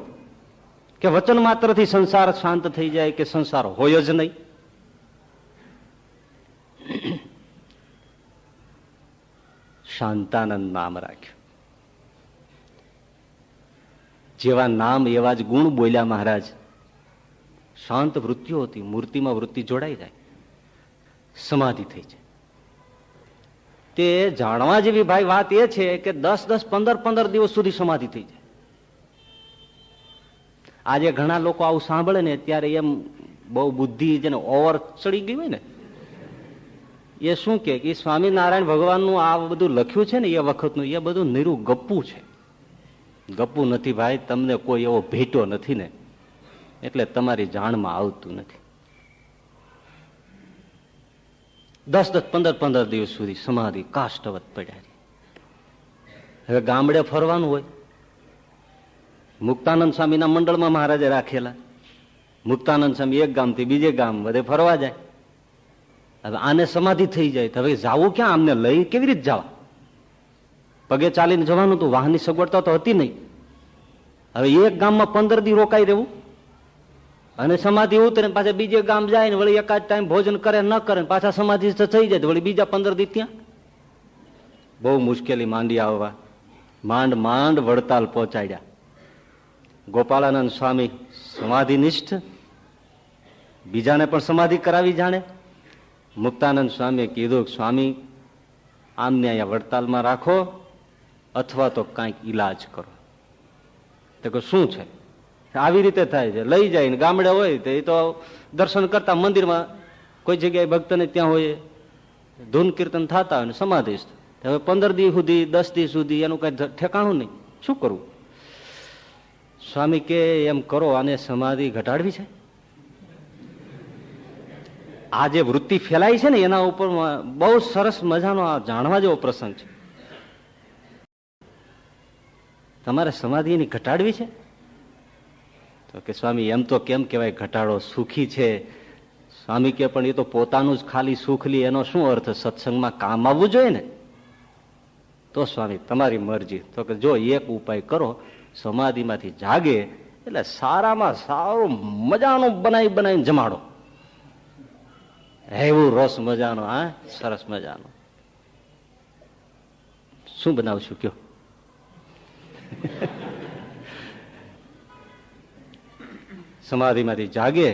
Speaker 1: કે વચન માત્રથી સંસાર શાંત થઈ જાય કે સંસાર હોય જ નહીં? શાંતાનંદ નામ રાખ્યું. જેવા નામ એવા જ ગુણ બોલ્યા મહારાજ. શાંત વૃત્તિઓ હતી. મૂર્તિમાં વૃત્તિ જોડાઈ જાય, સમાધિ થઈ જાય. તે જાણવા જેવી ભાઈ વાત એ છે કે 10-10, 15-15 દિવસ સુધી સમાધિ થઈ જાય. આજે ઘણા લોકો આવું સાંભળે ને ત્યારે એમ બહુ બુદ્ધિ જેને ઓવર ચડી ગઈ હોય ને એ શું કે સ્વામિનારાયણ ભગવાનનું આ બધું લખ્યું છે ને એ વખતનું એ બધું નીરું ગપ્પુ છે. ગપ્પુ નથી ભાઈ. તમને કોઈ એવો ભેટો નથી ને એટલે તમારી જાણમાં આવતું નથી. 10-10, 15-15 દિવસ સુધી સમાધિ કાષ્ટવત પડ્યા. હવે ગામડે ફરવાનું હોય. મુક્તાનંદ સ્વામીના મંડળમાં મહારાજે રાખેલા. મુક્તાનંદ સ્વામી એક ગામથી બીજે ગામ બધે ફરવા જાય. હવે આને સમાધિ થઈ જાય તો હવે જાવું ક્યાં? આમને લઈ કેવી રીતે જવા? પગે ચાલીને જવાનું હતું. વાહનની સગવડતા તો હતી નહીં. હવે એક ગામમાં 15 દી રોકાઈ રહેવું અને સમાધિ ઉતરે પાછા બીજે ગામ જાય ને વળી એકાદ ટાઈમ ભોજન કરે ન કરે પાછા સમાધિ થઈ જાય વળી બીજા 15 દી ત્યાં. બહુ મુશ્કેલી માંડી આવવા. માંડ વડતાલ પહોંચાડ્યા. ગોપાળાનંદ સ્વામી સમાધિનિષ્ઠ, બીજાને પણ સમાધિ કરાવી જાણે. મુક્તાનંદ સ્વામીએ કીધું સ્વામી આમને અહીંયા વડતાલમાં રાખો અથવા તો કાંઈક ઈલાજ કરો. તો કે શું છે? આવી રીતે થાય છે. લઈ જાય ને ગામડે હોય તો એ તો દર્શન કરતા મંદિરમાં કોઈ જગ્યાએ ભક્તને ત્યાં હોય ધૂન કીર્તન થતા હોય ને સમાધિસ્થ. હવે 15 દી સુધી 10 દી સુધી એનું કઈ ઠેકાણું નહીં. શું કરવું? સ્વામી કે એમ કરો આને સમાધિ ઘટાડવી છે. આ જે વૃત્તિ ફેલાઈ છે ને એના ઉપર બહુ સરસ મજાનો આ જાણવા જેવો પ્રસંગ છે. તમારે સમાધિ એની ઘટાડવી છે? તો કે સ્વામી એમ તો કેમ કહેવાય ઘટાડો? સુખી છે. સ્વામી કે પણ એ તો પોતાનું જ ખાલી સુખ લી એનો શું અર્થ? સત્સંગમાં કામ આવવું જોઈએ ને. તો સ્વામી તમારી મરજી. તો કે જો એક ઉપાય કરો, સમાધિમાંથી જાગે એટલે સારામાં સારું મજાનું બનાવીને જમાડો. એવું રસ મજાનો. હા સરસ મજાનો. શું બનાવશું કયો? સમાધિમાંથી જાગે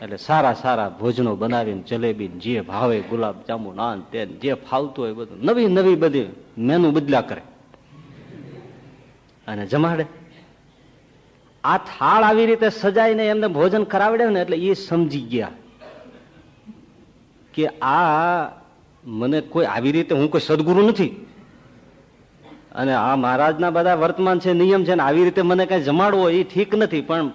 Speaker 1: એટલે સારા ભોજનો બનાવીને જલેબી જે ભાવે ગુલાબ જાંબુ નાન તેન જે ફાવતું હોય બધું નવી બધી મેનુ બદલા કરે અને જમાડે. આ થાળ આવી રીતે સજાઈને એમને ભોજન કરાવડે ને એટલે એ સમજી ગયા કે આ મને કોઈ આવી રીતે, હું કોઈ સદગુરુ નથી અને આ મહારાજના બધા વર્તમાન છે, નિયમ છે, ને આવી રીતે મને કઈ જમાડવો એ ઠીક નથી. પણ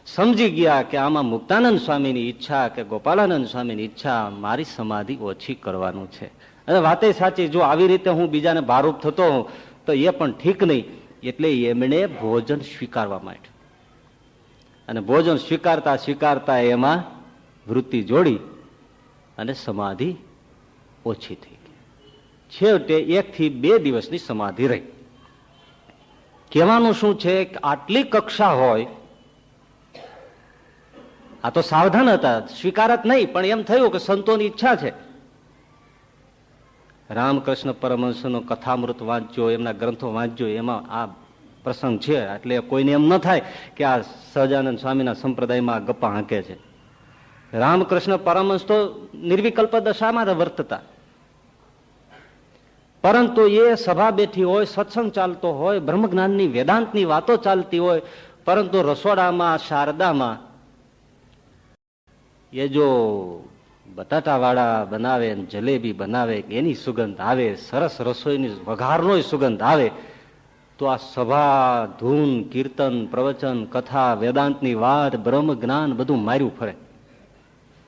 Speaker 1: સમજી ગયા કે આમાં મુક્તાનંદ સ્વામીની ઈચ્છા કે ગોપાલાનંદ સ્વામીની ઈચ્છા મારી સમાધિ ઓછી કરવાનું છે. અને વાતે સાચી, જો આવી રીતે હું બીજાને ભારૂપ થતો હોઉં તો એ પણ ઠીક નહીં. એટલે એમણે ભોજન સ્વીકારવા માંડ્યું. અને ભોજન સ્વીકારતા સ્વીકારતા એમાં વૃત્તિ જોડી અને સમાધિ ઓછી થઈ ગઈ. છેવટે 1 થી 2 દિવસની સમાધિ રહી. કહેવાનું શું છે કે આટલી કક્ષા હોય, આ તો સાવધાન હતા, સ્વીકારત નહીં, પણ એમ થયું કે સંતોની ઈચ્છા છે. રામકૃષ્ણ પરમહંસનો કથામૃત વાંચજો, એમના ગ્રંથો વાંચજો, એમાં આ પ્રસંગ છે. એટલે કોઈને એમ ન થાય કે આ સહજાનંદ સ્વામીના સંપ્રદાયમાં ગપ્પા હાંકે છે. રામકૃષ્ણ પરમહંસ તો નિર્વિકલ્પ દશામાં વર્તતા, પરંતુ એ સભા બેઠી હોય, સત્સંગ ચાલતો હોય, બ્રહ્મજ્ઞાનની વેદાંતની વાતો ચાલતી હોય, પરંતુ રસોડામાં શારદામાં એ જો બટાટાવાળા બનાવે, જલેબી બનાવે, એની સુગંધ આવે, સરસ રસોઈની વઘારનો સુગંધ આવે, તો આ સભા, ધૂન, કીર્તન, પ્રવચન, કથા, વેદાંતની વાત, બ્રહ્મ જ્ઞાન બધું માર્યું ફરે.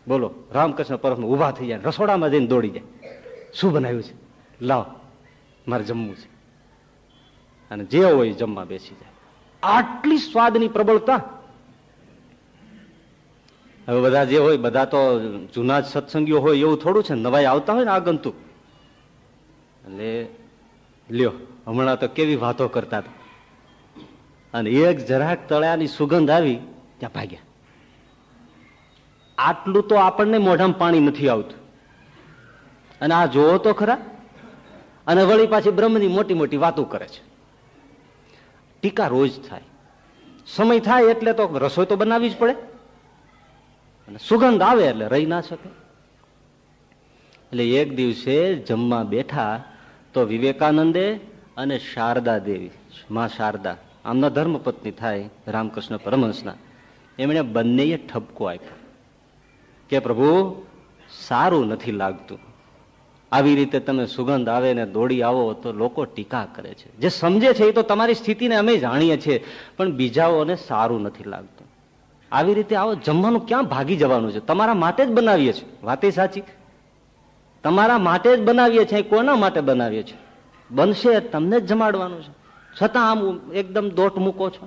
Speaker 1: બોલો, રામકૃષ્ણ પરમહંસ ઉભા થઈ જાય, રસોડામાં જઈને દોડી જાય, શું બનાવ્યું છે, લાવ મારે જમવું છે. અને જે હોય જમવા બેસી જાય. આટલી સ્વાદની પ્રબળતા. હવે બધા જે હોય બધા તો જૂના જ સત્સંગીઓ હોય એવું થોડું છે, નવાઈ આવતા હોય ને આગંતુક. એટલે લ્યો, હમણાં તો કેવી વાતો કરતા હતા, અને એક જરાક તળાની સુગંધ આવી ત્યાં ભાગ્યા. આટલું તો આપણને મોઢામાં પાણી નથી આવતું, અને આ જોવો તો ખરા. અને વળી પાછી બ્રહ્મની મોટી મોટી વાતો કરે છે. ટીકા રોજ થાય, સમય થાય એટલે તો રસોઈ તો બનાવવી જ પડે, અને સુગંધ આવે એટલે રહી ના શકે. એટલે એક દિવસે જમવા બેઠા તો વિવેકાનંદે અને શારદા દેવી, માં શારદા, આમના ધર્મપત્ની થાય રામકૃષ્ણ પરમહંસના, એમણે બંનેએ ઠપકો આપ્યો કે પ્રભુ, સારું નથી લાગતું, આવી રીતે તમે સુગંધ આવે ને દોડી આવો તો લોકો ટીકા કરે છે. જે સમજે છે એ તો તમારી સ્થિતિને અમે જાણીએ છીએ, પણ બીજાઓને સારું નથી લાગતું. આવી રીતે આવો, જમવાનું ક્યાં ભાગી જવાનું છે, તમારા માટે જ બનાવીએ છીએ. વાતે સાચી, તમારા માટે જ બનાવીએ છીએ. કોના માટે બનાવીએ છીએ? બનશે તમને જ જમાડવાનું છે, છતાં આમ એકદમ દોટ મૂકો છો,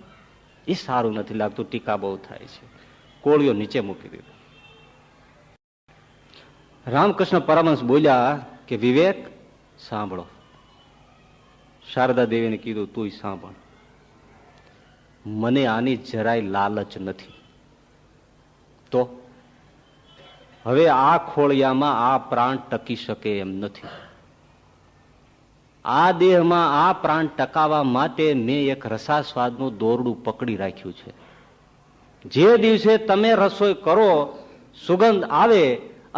Speaker 1: એ સારું નથી લાગતું, ટીકા બહુ થાય છે. કોળીઓ નીચે મૂકી દીધો. રામકૃષ્ણ પરમહંસ બોલ્યા કે વિવેક સાંભળો. શારદા દેવીને કીધું, તું સાંભળ, મને આની જરાય લાલચ નથી. તો હવે આ ખોળિયામાં આ પ્રાણ ટકી શકે એમ નથી. આ દેહમાં આ પ્રાણ ટકાવવા માટે મેં એક રસાસ્વાદનું દોરડું પકડી રાખ્યું છે. જે દિવસે તમે રસોઈ કરો, સુગંધ આવે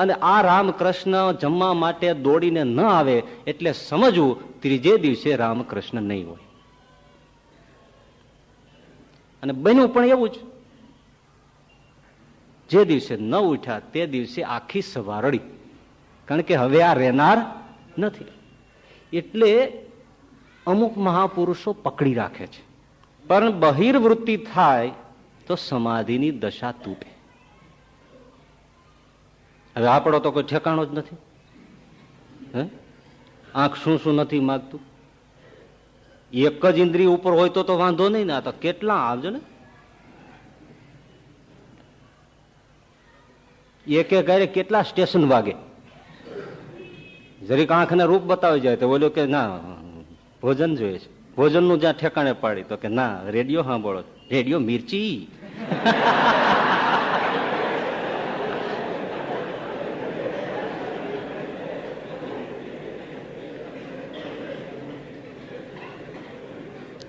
Speaker 1: અને આ રામકૃષ્ણ જમવા માટે દોડીને ન આવે, એટલે સમજવું ત્રીજે દિવસે રામકૃષ્ણ નહીં હોય. અને બન્યું પણ એવું જ. જે દિવસે ન ઉઠ્યા તે દિવસે આખી સભા રડી, કારણ કે હવે આ રહેનાર નથી. એટલે અમુક મહાપુરુષો પકડી રાખે છે, પણ બહિર્વૃત્તિ થાય તો સમાધિની દશા તૂટે. હવે આપણો તો કોઈ ઠેકાણો જ નથી. આંખ શું શું નથી માગતું. એક જ ઇન્દ્રિય ઉપર હોય તો વાંધો નહીં ને, આ તો કેટલા આવજો ને. એક ગારે કેટલા સ્ટેશન વાગે. જરીક આંખને રૂપ બતાવી જાય તો બોલ્યો કે ના ભોજન જોઈએ છે, ભોજનનું જ્યાં ઠેકાણે પાડી તો કે ના રેડિયો સાંભળો, રેડિયો મિર્ચી.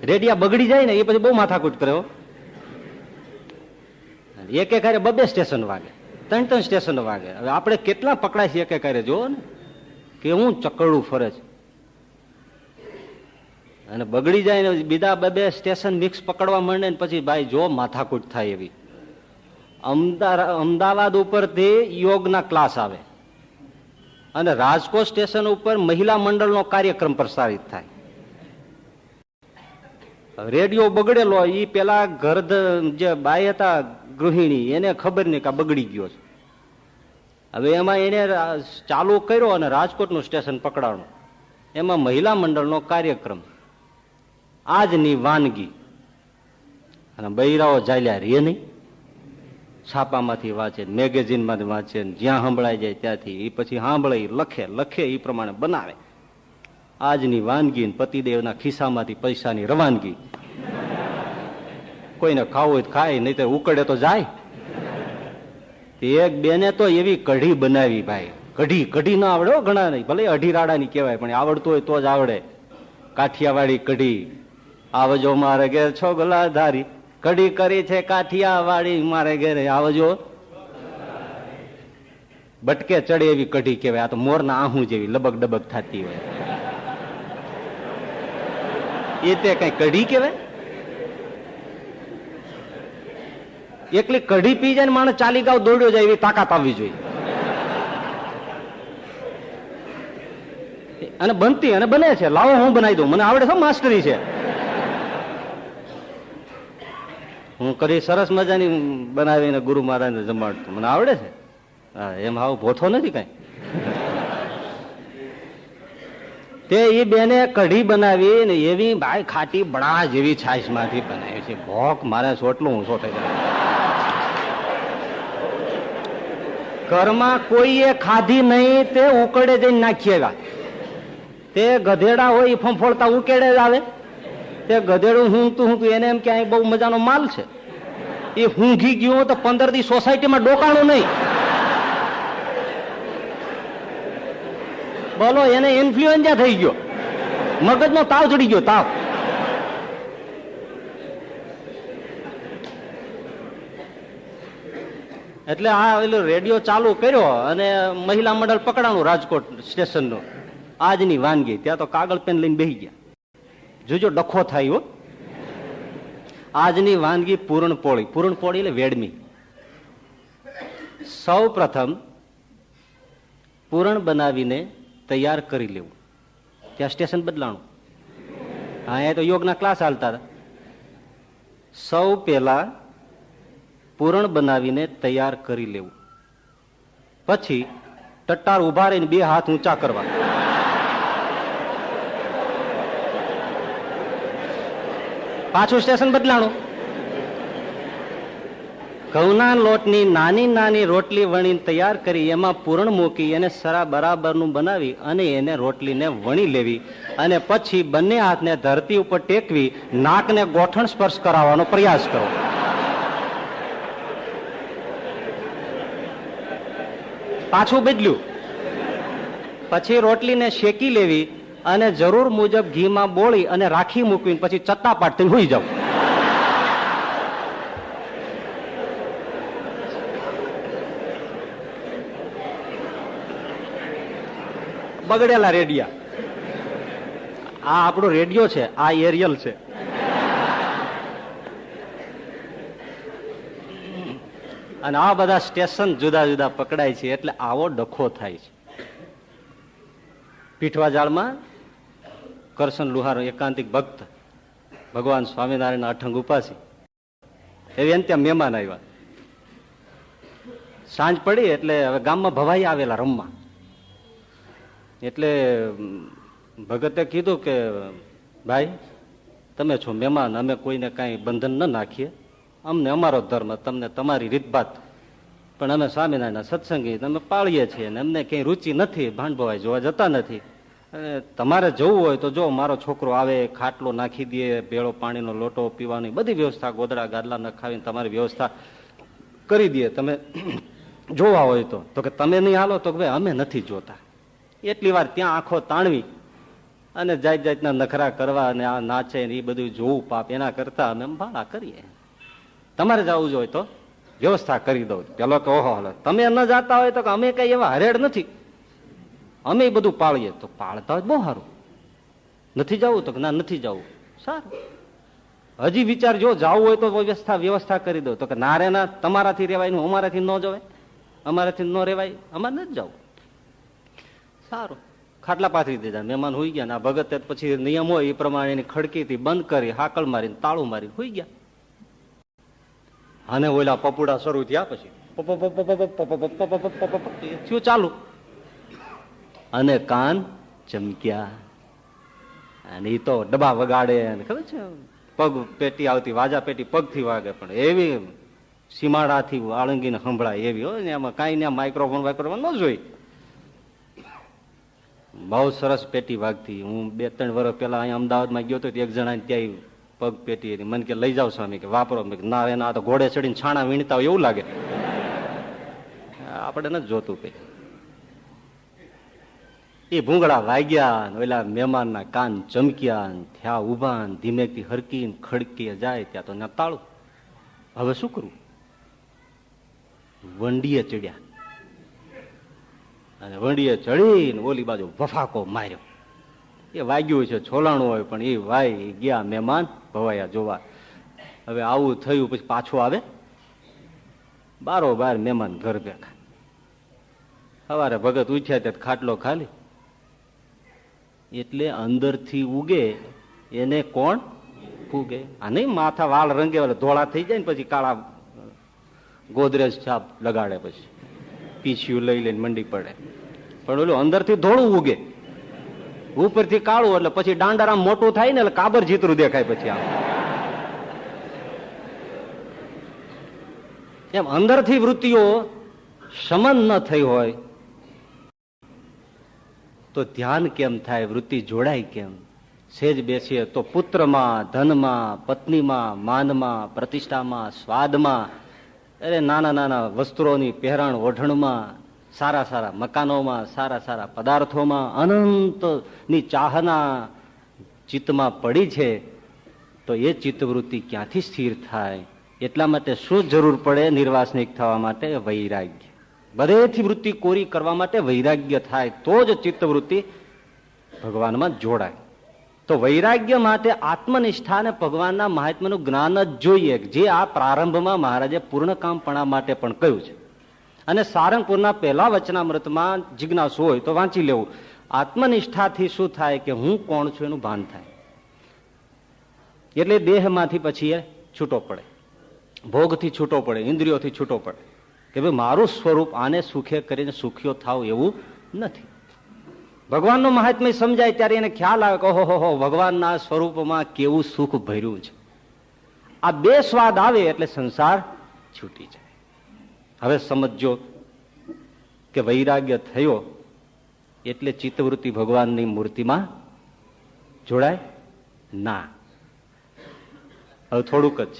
Speaker 1: રેડિયા બગડી જાય ને એ પછી બહુ માથાકૂટ કરે. એક હારે 2 સ્ટેશન વાગે, 3 સ્ટેશન વાગે. હવે આપણે કેટલા પકડાય છે એક હારે, જોવો ને કે હું ચકરડું ફરે છે. અને બગડી જાય ને બીજા 2 સ્ટેશન મિક્સ પકડવા માંડે ને પછી ભાઈ જો માથાકૂટ થાય એવી. અમદાવાદ ઉપરથી યોગના ક્લાસ આવે અને રાજકોટ સ્ટેશન ઉપર મહિલા મંડળનો કાર્યક્રમ પ્રસારિત થાય. રેડિયો બગડેલો, એ પેલા ઘર જે બાઈ હતા ગૃહિણી, એને ખબર નહીં કે આ બગડી ગયો છે. હવે એમાં એને ચાલુ કર્યો અને રાજકોટનું સ્ટેશન પકડાણું. એમાં મહિલા મંડળનો કાર્યક્રમ, આજની વાનગી, અને બૈરાઓ ચાલ્યા રે નહીં. છાપામાંથી વાંચે, મેગેઝિનમાંથી વાંચે, જ્યાં સંભળાઈ જાય ત્યાંથી એ પછી સાંભળે, લખે એ પ્રમાણે બનાવે. આજની વાનગી, પતિદેવના ખિસ્સામાંથી પૈસાની રવાનગી. કોઈને ખાવું હોય તો ખાય, નહીં તો ઉકળે તો જાય. એક બેને તો એવી કઢી બનાવી ભાઈ, કઢી ના આવડે ઘણા નહીં, ભલે અઢી રાડાની કહેવાય, પણ આવડતું હોય તો જ આવડે. કાઠિયાવાડી કઢી. આવજો મારે ઘેર છો ગલાધારી, કઢી કરી છે કાઠિયાવાડી, મારે ઘેર આવજો. બટકે ચડે એવી કઢી કહેવાય. આ તો મોરના આહું જેવી લબક ડબક થતી હોય, એ તે કઈ કઢી કહેવાય? એકલી કઢી પી જાય ને માણસ ચાલી ગાવ દોડ્યો જાય એવી તાકાત આવવી જોઈએ. અને બનતી અને બને છે. લાવો હું બનાવી દઉં, મને આવડે છે, માસ્ટરી છે. હું કરી સરસ મજાની બનાવીને ગુરુ મહારાજને જમાડતું, મને આવડે છે. હા, એમ હાવ ભોથો નથી કઈ. તે એ બેને કઢી બનાવી ને એવી ભાઈ ખાટી બડા જેવી છાશ માંથી બનાવી છે. ભોક મારે સોટલું ઊંચો થઈ જાય. ઘરમાં કોઈએ ખાધી નહીં, તે ઉકળે જઈને નાખી આવ્યા. તે ગધેડા હોય એ ફંફોડતા ઉકેડે જ આવે. તે ગધેડું હું એને એમ કે અહીં બહુ મજાનો માલ છે. એ ઊંઘી ગયું તો 15 દી સોસાયટીમાં ડોકાણું નહીં. બોલો, એને ઇન્ફ્લુએન્ઝા થઈ ગયો, મગજનો તાવ ચડી ગયો, તાવ. એટલે આ પેલું રેડિયો ચાલુ કર્યો અને મહિલા મંડળ પકડાણું રાજકોટ સ્ટેશનનું. આજની વાનગી, ત્યાં તો કાગળ પેન લઈને બેસી ગયા. જોજો ડખો થાય હો. આજની વાનગી પૂરણપોળી. પૂરણપોળી એટલે વેડમી. સૌ પ્રથમ પૂરણ બનાવીને તૈયાર કરી લેવું. ત્યાં સ્ટેશન બદલાણું. હા, એ તો યોગના ક્લાસ હાલતા હતા. સૌ પહેલા પૂરણ બનાવીને તૈયાર કરી લેવું. પછી ટટ્ટાર ઉભા રહીને 2 હાથ ઊંચા કરવા. પાછું સ્ટેશન બદલાણું. ઘઉંના લોટની નાની નાની રોટલી વણીને તૈયાર કરી, એમાં પૂરણ મૂકી એને સરા બરાબરનું બનાવી અને એને રોટલીને વણી લેવી. અને પછી બંને હાથને ધરતી ઉપર ટેકવી, નાકને ગોઠણ સ્પર્શ કરાવવાનો પ્રયાસ કરો. પાછું બદલ્યું. પછી રોટલીને શેકી લેવી અને જરૂર મુજબ ઘીમાં બોળી અને રાખી મૂકવી, પછી ચત્તાપાટ થઈને હોઈ જાવ. બગડેલા રેડિયા. આ આપણો રેડિયો છે, આ એરિયલ છે. અને આ બધા સ્ટેશન જુદા જુદા પકડાય છે, એટલે આવો ડખો થાય છે. પીઠવા જાળમાં કરશન લુહાર એકાંતિક ભક્ત, ભગવાન સ્વામિનારાયણ અઠંગ ઉપાસી, એવી એને ત્યાં મહેમાન આવ્યા. સાંજ પડી એટલે હવે ગામમાં ભવાઈ આવેલા રમવા. એટલે ભગતે કીધું કે ભાઈ તમે છો મહેમાન, અમે કોઈને કાંઈ બંધન ન નાખીએ, અમને અમારો ધર્મ, તમને તમારી રીતભાત, પણ અમે સ્વામિનારાયણના સત્સંગી અમે પાળીએ છીએ અને અમને ક્યાંય રુચિ નથી, ભાંડભવાઈ જોવા જતા નથી. અને તમારે જવું હોય તો જો મારો છોકરો આવે, ખાટલો નાખી દે, ભેળો પાણીનો લોટો પીવાની બધી વ્યવસ્થા, ગોદડા ગાદલા નખાવીને તમારી વ્યવસ્થા કરી દે, તમે જોવા હોય તો કે તમે નહીં હાલો, તો કે ભાઈ અમે નથી જોતા. એટલી વાર ત્યાં આંખો તાણવી અને જાત જાતના નખરા કરવા અને આ નાચે એ બધું જોવું પાપ, એના કરતા અમે ભાડા કરીએ. તમારે જવું જોઈએ તો વ્યવસ્થા કરી દઉં. પેલો કે ઓહો, તમે ન જાતા હોય તો કે અમે કઈ એવા હરેડ નથી, અમે બધું પાળીએ. તો પાળતા હોય બહુ સારું. નથી જવું તો કે ના નથી જવું, સારું. હજી વિચાર જો જવું હોય તો વ્યવસ્થા કરી દઉં. તો કે ના રે ના, તમારાથી રેવાય, અમારાથી ન જવાય, અમારાથી ન રેવાય, અમારે નથી જવું. સારું, ખાટલા પાથરી દીધા, મહેમાન હોઈ ગયા. આ ભગત પછી નિયમ હોય એ પ્રમાણે એની ખડકીથી બંધ કરી હાકલ મારીને તાળું મારીને હોઈ ગયા. અને ઓલા પપુડા શરૂ થયા પછી થયું ચાલુ, અને કાન ચમક્યા. અને એ તો ડબ્બા વગાડે, ખબર છે પગ પેટી આવતી, વાજા પેટી પગથી વાગે, પણ એવી સીમાડાથી આળંગીને સંભળાય એવી હોય ને, એમાં કઈ ને માઇક્રોફોન ન જોઈ. બહુ સરસ પેટી વાગતી. હું 2-3 વર્ષ પેલા અહીંયા અમદાવાદમાં ગયો હતો, એક જણા ત્યાં પગ પેટી હતી. મને કે લઈ જાવ સ્વામી, કે વાપરો. ના, એના તો ઘોડે ચડીને છાણા વીણતા હોય એવું લાગે, આપણે નથી જોતું કઈ. એ ભૂંગળા વાગ્યા, ઓલા મહેમાનના કાન ચમક્યા, થયા ઉભા, ધીમેથી હરકી ખડકી જાય ત્યાં તો ના તાળું. હવે શું કરવું? વંડીએ ચડ્યા, અને વંડીએ ચડીને ઓલી બાજુ વફાકો માર્યો. એ વાગ્યું છે, છોલાણું હોય, પણ એ વાય ગયા મહેમાન ભવાયા જોવા. હવે આવું થયું પછી પાછું આવે? બારોબાર મહેમાન ઘર ભેગા. સવારે ભગત ઉઠ્યા ત્યાં ખાટલો ખાલી. એટલે અંદરથી ઉગે એને કોણ ફૂગે? આ નહીં માથા વાળ રંગે ધોળા થઈ જાય ને પછી કાળા ગોદરેજ છાપ લગાડે, પછી પીછ્યું લઈ લઈને મંડી પડે. પણ ઓલું અંદરથી ધોળું ઉગે, ઉપરથી કાળું, એટલે પછી દાંડારામ મોટું થાય ને એટલે કાબર જીતરું દેખાય. પછી આમ એમ અંદરથી વૃત્તિઓ શમન ન થઈ હોય તો ધ્યાન કેમ થાય? વૃત્તિ જોડાય કેમ? સેજ બેસીએ તો પુત્રમાં, ધનમાં, પત્નીમાં, માનમાં, પ્રતિષ્ઠામાં, સ્વાદમાં, અરે નાના નાના વસ્ત્રોની પહેરણ ઓઢણમાં, સારા સારા મકાનોમાં, સારા સારા પદાર્થોમાં અનંતની ચાહના ચિત્તમાં પડી છે. તો એ ચિત્તવૃત્તિ ક્યાંથી સ્થિર થાય? એટલા માટે શું જરૂર પડે નિર્વાસનિક થવા માટે? વૈરાગ્ય. બધેથી વૃત્તિ કોરી કરવા માટે વૈરાગ્ય થાય તો જ ચિત્તવૃત્તિ ભગવાનમાં જોડાય. તો વૈરાગ્ય માટે આત્મનિષ્ઠા અને ભગવાનના મહાત્મ્યનું જ્ઞાન જ જોઈએ, જે આ પ્રારંભમાં મહારાજે પૂર્ણકામપણા માટે પણ કહ્યું છે. અને સારંગપુરના પહેલા વચનામૃતમાં જિજ્ઞાસુ હોય તો વાંચી લેવું. આત્મનિષ્ઠાથી શું થાય કે હું કોણ છું એનું ભાન થાય. એટલે દેહમાંથી પછી એ છૂટો પડે, ભોગથી છૂટો પડે, ઇન્દ્રિયોથી છૂટો પડે, કે ભાઈ મારું સ્વરૂપ આને સુખે કરીને સુખ્યો થાવ એવું નથી. ભગવાનનું મહાત્મ્ય સમજાય ત્યારે એને ખ્યાલ આવે કે ઓહો ભગવાનના સ્વરૂપમાં કેવું સુખ ભર્યું છે. આ બે સ્વાદ આવે એટલે સંસાર છૂટી જાય. હવે સમજો કે વૈરાગ્ય થયો એટલે ચિત્તવૃત્તિ ભગવાનની મૂર્તિમાં જોડાય ના. હવે થોડુંક જ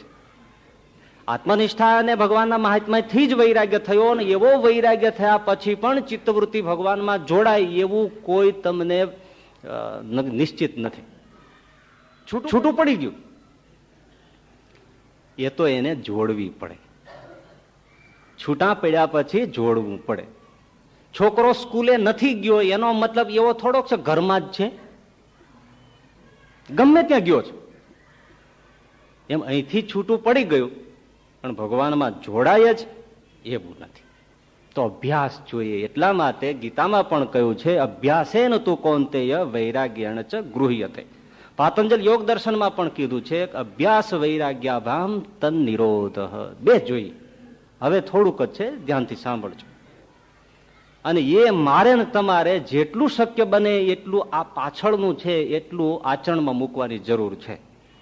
Speaker 1: આત્મનિષ્ઠા અને ભગવાનના મહાત્મ્યથી જ વૈરાગ્ય થયો, અને એવો વૈરાગ્ય થયા પછી પણ ચિત્તવૃત્તિ ભગવાનમાં જોડાય એવું કોઈ તમને નિશ્ચિત નથી. છૂટું પડી ગયું એ તો એને જોડવી પડે. છૂટા પડ્યા પછી જોડવું પડે. છોકરો સ્કૂલે નથી ગયો એનો મતલબ એવો થોડોક છે ઘરમાં જ છે, ગમે ત્યાં ગયો છે એમ અહીંથી છૂટું પડી ગયું પણ ભગવાનમાં જોડાય જ એવું નથી. તો અભ્યાસ જોઈએ. એટલા માટે ગીતામાં પણ કહ્યું છે અભ્યાસેન તું કૌંતેય વૈરાગ્યેણ ચ ગૃહ્યતે. પાતંજલ યોગ દર્શનમાં પણ કીધું છે અભ્યાસ વૈરાગ્યાભામ તન નિરોધ. બે જોઈએ. હવે થોડુંક જ છે, ધ્યાનથી સાંભળજો. અને એ મારે ને તમારે જેટલું શક્ય બને એટલું આ પાછળનું છે એટલું આચરણમાં મૂકવાની જરૂર છે.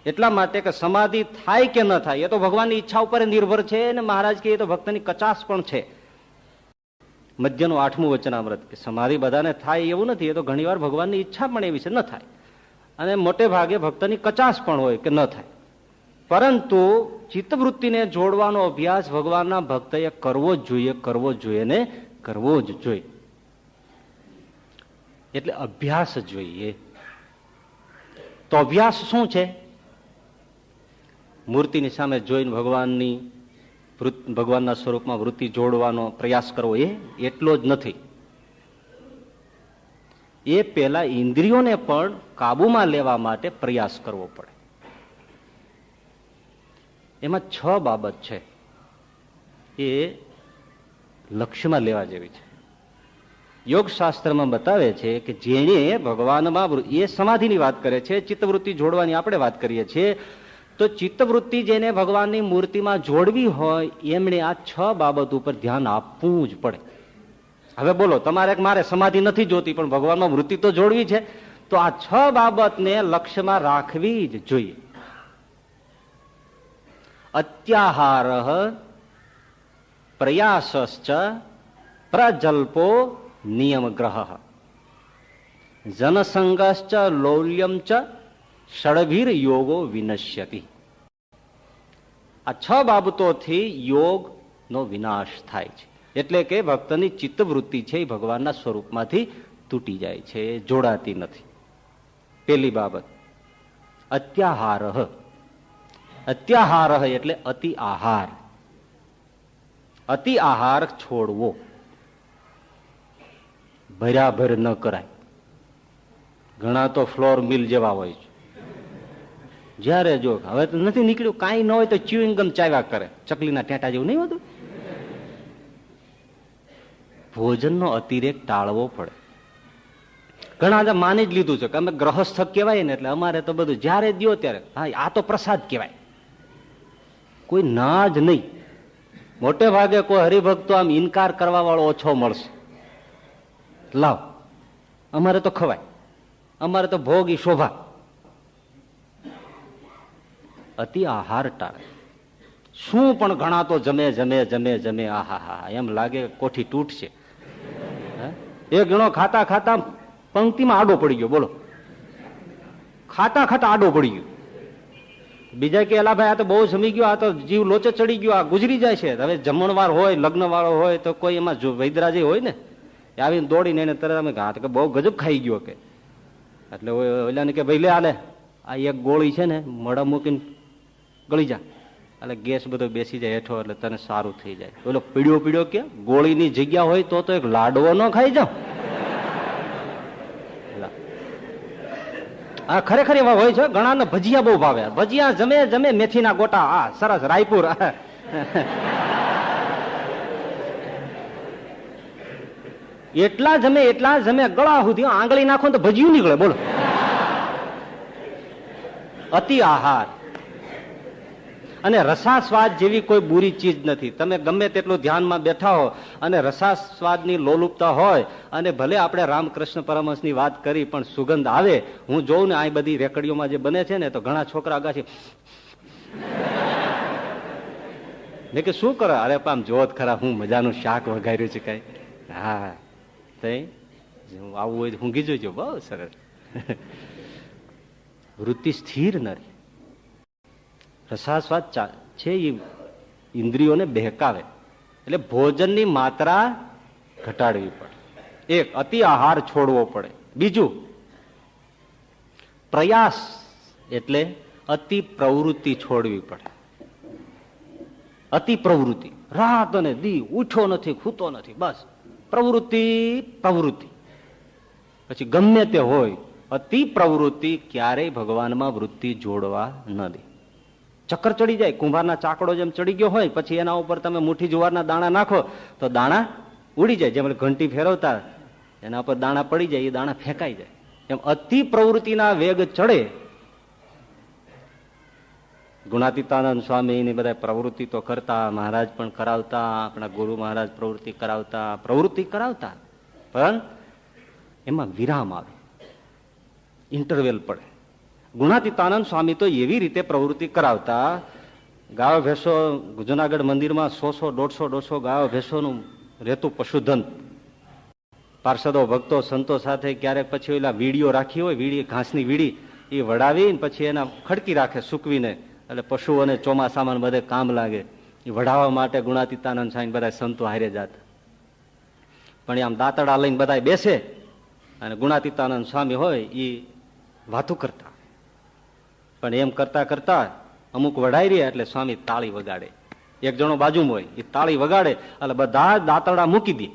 Speaker 1: એટલા માટે કે સમાધિ થાય કે ન થાય એ તો ભગવાનની ઈચ્છા ઉપર નિર્ભર છે, અને મહારાજ કે એ તો ભક્તની કચાશ પણ છે. મધ્યનું 8મું વચનામૃત કે સમાધિ બધાને થાય એવું નથી, એ તો ઘણીવાર ભગવાનની ઈચ્છા પણ એવી છે ન થાય, અને મોટે ભાગે ભક્તની કચાશ પણ હોય કે ન થાય. પરંતુ ચિત્તવૃત્તિને જોડવાનો અભ્યાસ ભગવાનના ભક્તએ કરવો જ જોઈએ, કરવો જોઈએ ને કરવો જ જોઈએ. એટલે અભ્યાસ જોઈએ. તો અભ્યાસ શું છે? મૂર્તિની સામે જોઈને ભગવાનના સ્વરૂપમાં વૃત્તિ જોડવાનો પ્રયાસ કરવો એ એટલો જ નથી. એ પેલા ઇન્દ્રિયોને પણ કાબુમાં લેવા માટે પ્રયાસ કરવો પડે. એમાં 6 બાબત છે, એ લક્ષ્યમાં લેવા જેવી છે. યોગશાસ્ત્રમાં બતાવે છે કે જેણે ભગવાનમાં એ સમાધિની વાત કરે છે, ચિત્તવૃત્તિ જોડવાની આપણે વાત કરીએ છીએ, તો ચિત્તવૃત્તિ જેને ભગવાનની મૂર્તિમાં જોડવી હોય એમણે આ 6 બાબત ઉપર ધ્યાન આપવું જ પડે. હવે બોલો, તમારે મારે સમાધિ નથી જોતી પણ ભગવાનમાં વૃત્તિ તો જોડવી છે, તો આ 6 બાબતને લક્ષ્યમાં રાખવી જ જોઈએ. અત્યાહાર, પ્રયાસશ્ચ, પ્રજલ્પો, નિયમગ્રહ, જનસંગશ્ચ, લૌલ્યમ ચ, ષડભીર યોગો વિનશ્યતિ. આ 6 બાબતોથી યોગનો વિનાશ થાય છે. એટલે કે ભક્તની ચિત્તવૃત્તિ છે એ ભગવાનના સ્વરૂપમાંથી તૂટી જાય છે, જોડાતી નથી. પેલી બાબત અત્યાહાર. અત્યાહાર એટલે અતિ આહાર. અતિ આહાર છોડવો, ભર્યાભર ન કરાય. ઘણા તો ફ્લોર મિલ જેવા હોય છે. જયારે જો હવે તો નથી નીકળ્યું, કાંઈ ન હોય તો ચ્યુઇંગ ગમ ચાવ્યા કરે, ચકલીના ટેટા જેવું નહીં હોતું. ભોજનનો અતિરેક ટાળવો પડે. ઘણા માની જ લીધું છે કે અમે ગ્રહસ્થ કહેવાય ને એટલે અમારે તો બધું જયારે દ્યો ત્યારે, હા આ તો પ્રસાદ કહેવાય. કોઈ ના જ નહીં. મોટે ભાગે કોઈ હરિભક્તો આમ ઇનકાર કરવા વાળો ઓછો મળશે. લાવ અમારે તો ખવાય, અમારે તો ભોગી શોભા. અતિ આહાર ટાળે. શું પણ ઘણા તો જમે જમે જમે જમે, આહા હા, એમ લાગે કોઠી તૂટશે. એક જણો ખાતા ખાતા પંક્તિમાં આડો પડી ગયો. બોલો, ખાતા ખાતા આડો પડી ગયો. બીજા કે એલા ભાઈ આ તો બહુ જમી ગયો, આ તો જીવ લોચે ચડી ગયો, આ ગુજરી જાય છે. હવે જમણવાર હોય, લગ્ન વાળો હોય તો કોઈ એમાં વૈદરાજી હોય ને, આવીને દોડીને એને તરત અમે ઘાત કે બહુ ગજબ ખાઈ ગયો કે. એટલે ઓલાને કે ભાઈ લે આલે આ એક ગોળી છે ને મોઢા મૂકીને ગળી જા, એટલે ગેસ બધો બેસી જાય હેઠો, એટલે તને સારું થઈ જાય. ઓલો પીડ્યો પીડ્યો કે ગોળીની જગ્યા હોય તો એક લાડવો ન ખાઈ જાવ. હા ખરેખર એવા હોય છે. ઘણા ને ભજીયા બહુ ભાવે. ભજીયા જમે જમે, મેથીના ગોટા, આ સરસ રાયપુર. એટલા જમે ગળા સુધી આંગળી નાખો તો ભજીયું નીકળે. બોલો, અતિ આહાર. અને રસાસ્વાદ જેવી કોઈ બુરી ચીજ નથી. તમે ગમે તેટલું ધ્યાનમાં બેઠા હો અને રસાસ્વાદની લોલુપતા હોય, અને ભલે આપણે રામકૃષ્ણ પરમહંસની વાત કરી પણ સુગંધ આવે. હું જોઉં ને આ બધી રેકડીઓમાં જે બને છે ને, તો ઘણા છોકરા અગાશી મેં કે શું કરો? અરે પામ જોત ખરા, હું મજાનું શાક વઘાર્યું છે કઈ. હા આવું હોય ઊંઘી જોજો, બહુ સરસ. વૃત્તિ સ્થિર ન રહે. રસાસ્વાદ છે એ ઇન્દ્રિયોને બહેકાવે. એટલે ભોજનની માત્રા ઘટાડવી પડે. એક, અતિ આહાર છોડવો પડે. બીજું, પ્રયાસ એટલે અતિ પ્રવૃત્તિ છોડવી પડે. અતિ પ્રવૃત્તિ, રાત અને દી ઉઠો નથી, ખૂતો નથી, બસ પ્રવૃત્તિ પ્રવૃત્તિ. પછી ગમે તે હોય, અતિ પ્રવૃત્તિ ક્યારેય ભગવાનમાં વૃત્તિ જોડવા ન દે. ચક્કર ચડી જાય, કુંભારના ચાકડો જેમ ચડી ગયો હોય, પછી એના ઉપર તમે મુઠ્ઠી જુવારના દાણા નાખો તો દાણા ઉડી જાય. જેમ ઘંટી ફેરવતા એના ઉપર દાણા પડી જાય, એ દાણા ફેંકાઈ જાય. એમ અતિ પ્રવૃત્તિના વેગ ચડે. ગુણાતીતાનંદ સ્વામી બધા પ્રવૃત્તિ તો કરતા, મહારાજ પણ કરાવતા, આપણા ગુરુ મહારાજ પ્રવૃત્તિ કરાવતા, પણ એમાં વિરામ આવે, ઇન્ટરવેલ પડે. ગુણાતીતાનંદ સ્વામી તો એવી રીતે પ્રવૃત્તિ કરાવતા, ગાયો ભેંસો જુનાગઢ મંદિરમાં 100-150 ગાયો ભેંસોનું રહેતું પશુધન. પાર્ષદો ભક્તો સંતો સાથે ક્યારેક પછી ઓલા વીડીઓ રાખી હોય, વીડી ઘાસની વીડી, એ વડાવીને પછી એના ખડકી રાખે સૂકવીને, એટલે પશુઓને ચોમાસામાં બધે કામ લાગે. એ વઢાવવા માટે ગુણાતીતાનંદ સ્વામી બધા સંતો હારે જતા. પણ આમ દાંતડા લઈને બધા બેસે અને ગુણાતીતાનંદ સ્વામી હોય એ વાતું કરતા. પણ એમ કરતા કરતા અમુક વઢાઈ રહ્યા એટલે સ્વામી તાળી વગાડે. એક જણો બાજુમાં હોય, એ તાળી વગાડે એટલે બધા દાંતડા મૂકી દે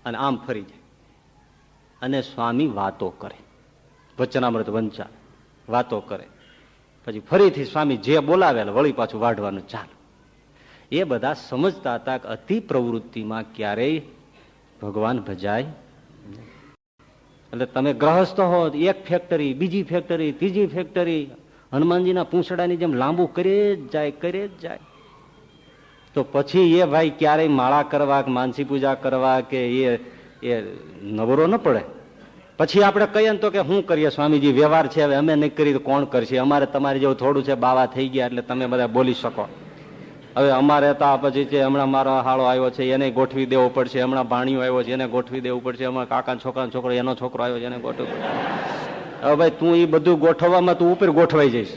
Speaker 1: અને આમ ફરી જાય. અને સ્વામી વાતો કરે, વચનામૃત વંચાય, વાતો કરે. પછી ફરીથી સ્વામી જે બોલાવે વળી પાછું વાઢવાનું ચાલુ. એ બધા સમજતા હતા કે અતિ પ્રવૃત્તિમાં ક્યારેય ભગવાન ભજાય. એટલે તમે ગ્રહસ્થ હો, એક ફેક્ટરી, બીજી ફેક્ટરી, ત્રીજી ફેક્ટરી, હનુમાનજીના પૂંછડાની જેમ લાંબુ કરે જ જાય. તો પછી એ ભાઈ ક્યારેય માળા કરવા કે માનસી પૂજા કરવા કે એ નવરો ન પડે. પછી આપણે કહીએ ને તો કે શું કરીએ સ્વામીજી, વ્યવહાર છે, હવે અમે નહીં કરીએ તો કોણ કરશે, અમારે તમારે જેવું થોડું છે, બાવા થઈ ગયા એટલે તમે બધા બોલી શકો. હવે અમારે તો આ પછી છે, હમણાં મારો હાળો આવ્યો છે એને ગોઠવી દેવો પડશે, હમણાં ભાણિયો આવ્યો છે એને ગોઠવી દેવું પડશે, હમણાં કાકા છોકરાનો છોકરો એનો છોકરો આવ્યો છે એને ગોઠવું. હવે ભાઈ તું એ બધું ગોઠવવામાં તું ઉપર ગોઠવાઈ જઈશ.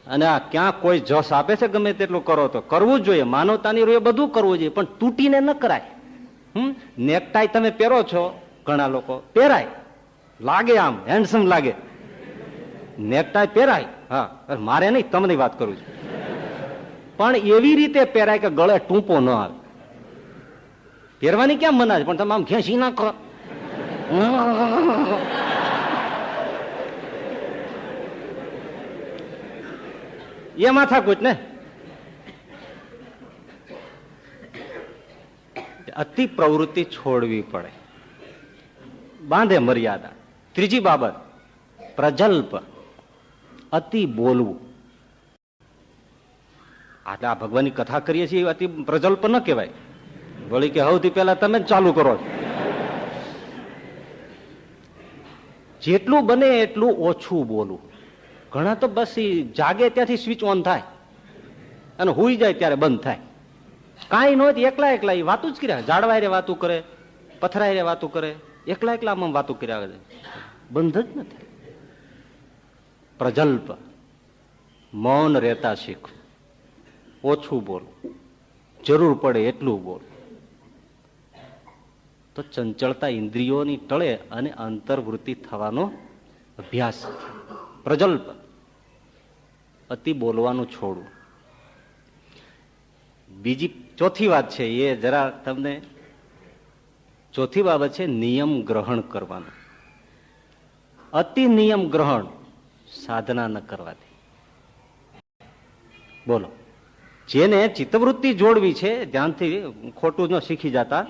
Speaker 1: અને આ ક્યાં કોઈ જસ આપે છે? ગમે તેટલું કરો તો કરવું જ જોઈએ, માનવતાની રૂએ બધું કરવું જોઈએ, પણ તૂટીને ન કરાય. નેકટાઈ તમે પહેરો છો, ઘણા લોકો પહેરાય, લાગે આમ હેન્ડસમ લાગે, નેકટાઈ પહેરાય. હા, મારે નહીં, તમને વાત કરું છું. પણ એવી રીતે પહેરાય કે ગળે ટૂંપો ન આવે. પહેરવાની ક્યાં મના છે, પણ તમે આમ ખેંચી નાખો, એ માથાકૂટ ને. અતિ પ્રવૃત્તિ છોડવી પડે, બાંધે મર્યાદા. ત્રીજી બાબત, પ્રજલ્પ, અતિ બોલવું. આટલે આ ભગવાનની કથા કરીએ છીએ, અતિ પ્રજલ્પ ન કહેવાય. વળી કે સૌથી પહેલા તમે જ ચાલુ કરો છો. જેટલું બને એટલું ઓછું બોલવું. ઘણા તો બસ જાગે ત્યાંથી સ્વિચ ઓન થાય અને હુઈ જાય ત્યારે બંધ થાય. કાંઈ ન હોય એકલા એકલા વાતું જ કર્યા, ઝાડવાય રે વાતું કરે, પથરાય રે વાતું કરે, એકલા એકલામાં વાતું કર્યા, બંધ જ નથી. પ્રજલ્પ, મૌન રહેતા શીખવું, ઓછું બોલવું, જરૂર પડે એટલું બોલ. તો ચંચળતા ઇન્દ્રિયોની ટળે અને અંતર્વૃત્તિ થવાનો અભ્યાસ. પ્રજલ્પ, અતિ બોલવાનું છોડવું. બીજી ચોથી વાત છે, એ જરા તમને, ચોથી બાબત છે નિયમ ગ્રહણ કરવાનું. અતિ નિયમ ગ્રહણ સાધના ન કરવાથી. બોલો, જેને ચિત્તવૃત્તિ જોડવી છે, ધ્યાનથી ખોટું ન શીખી જતા,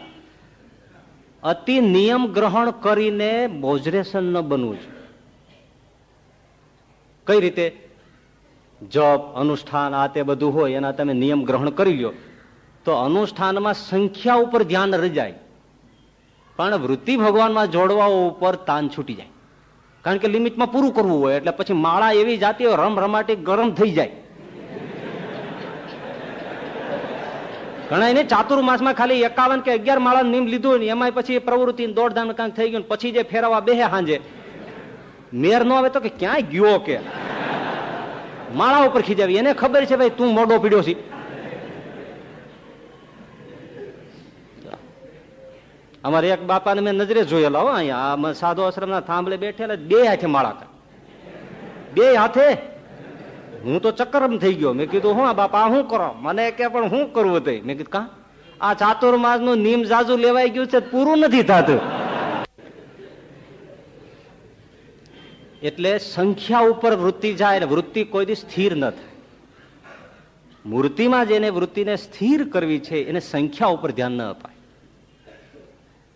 Speaker 1: અતિ નિયમ ગ્રહણ કરીને બોજરેશન ન બનવું છે. કઈ રીતે? જપ, અનુષ્ઠાન, આ તે બધું હોય એના તમે નિયમ ગ્રહણ કરી લ્યો તો અનુષ્ઠાનમાં સંખ્યા ઉપર ધ્યાન રહી જાય, પણ વૃત્તિ ભગવાનમાં જોડવા ઉપર તાન છૂટી જાય. કારણ કે લિમિટમાં પૂરું કરવું હોય એટલે પછી માળા એવી જાતી હોય, રમરમાટી ગરમ થઈ જાય. ઘણા એને ચાતુર્માસમાં ખાલી 51 કે 11 માળા નિયમ લીધું ને એમાં પછી પ્રવૃત્તિ દોડધામ કાંક થઈ ગયું, પછી જે ફેરવા બેહે હાંજે મેર ન આવે તો કે ક્યાંય ગયો, કે માળા ઉપર ખીજાવી. એને ખબર છે ભાઈ તું મોઢો પીડ્યો છે. અમારે એક બાપાને મેં નજરે જોયેલા હો, અહીંયા સાધુ આશ્રમના થાંભલે બેઠેલા, બે હાથે માળા, બે હાથે. હું તો ચક્કરમ થઈ ગયો. મેં કીધું હું બાપા શું કરો? મને કે પણ શું કરવું તે? મેં કીધું કા આ ચાતુર્માસ નું નિયમ જાજુ લેવાઈ ગયું છે, પૂરું નથી થતું. એટલે સંખ્યા ઉપર વૃત્તિ જાય, વૃત્તિ કોઈ દી સ્થિર ન થાય. મૂર્તિમાં જેને વૃત્તિને સ્થિર કરવી છે એને સંખ્યા ઉપર ધ્યાન ન અપાય,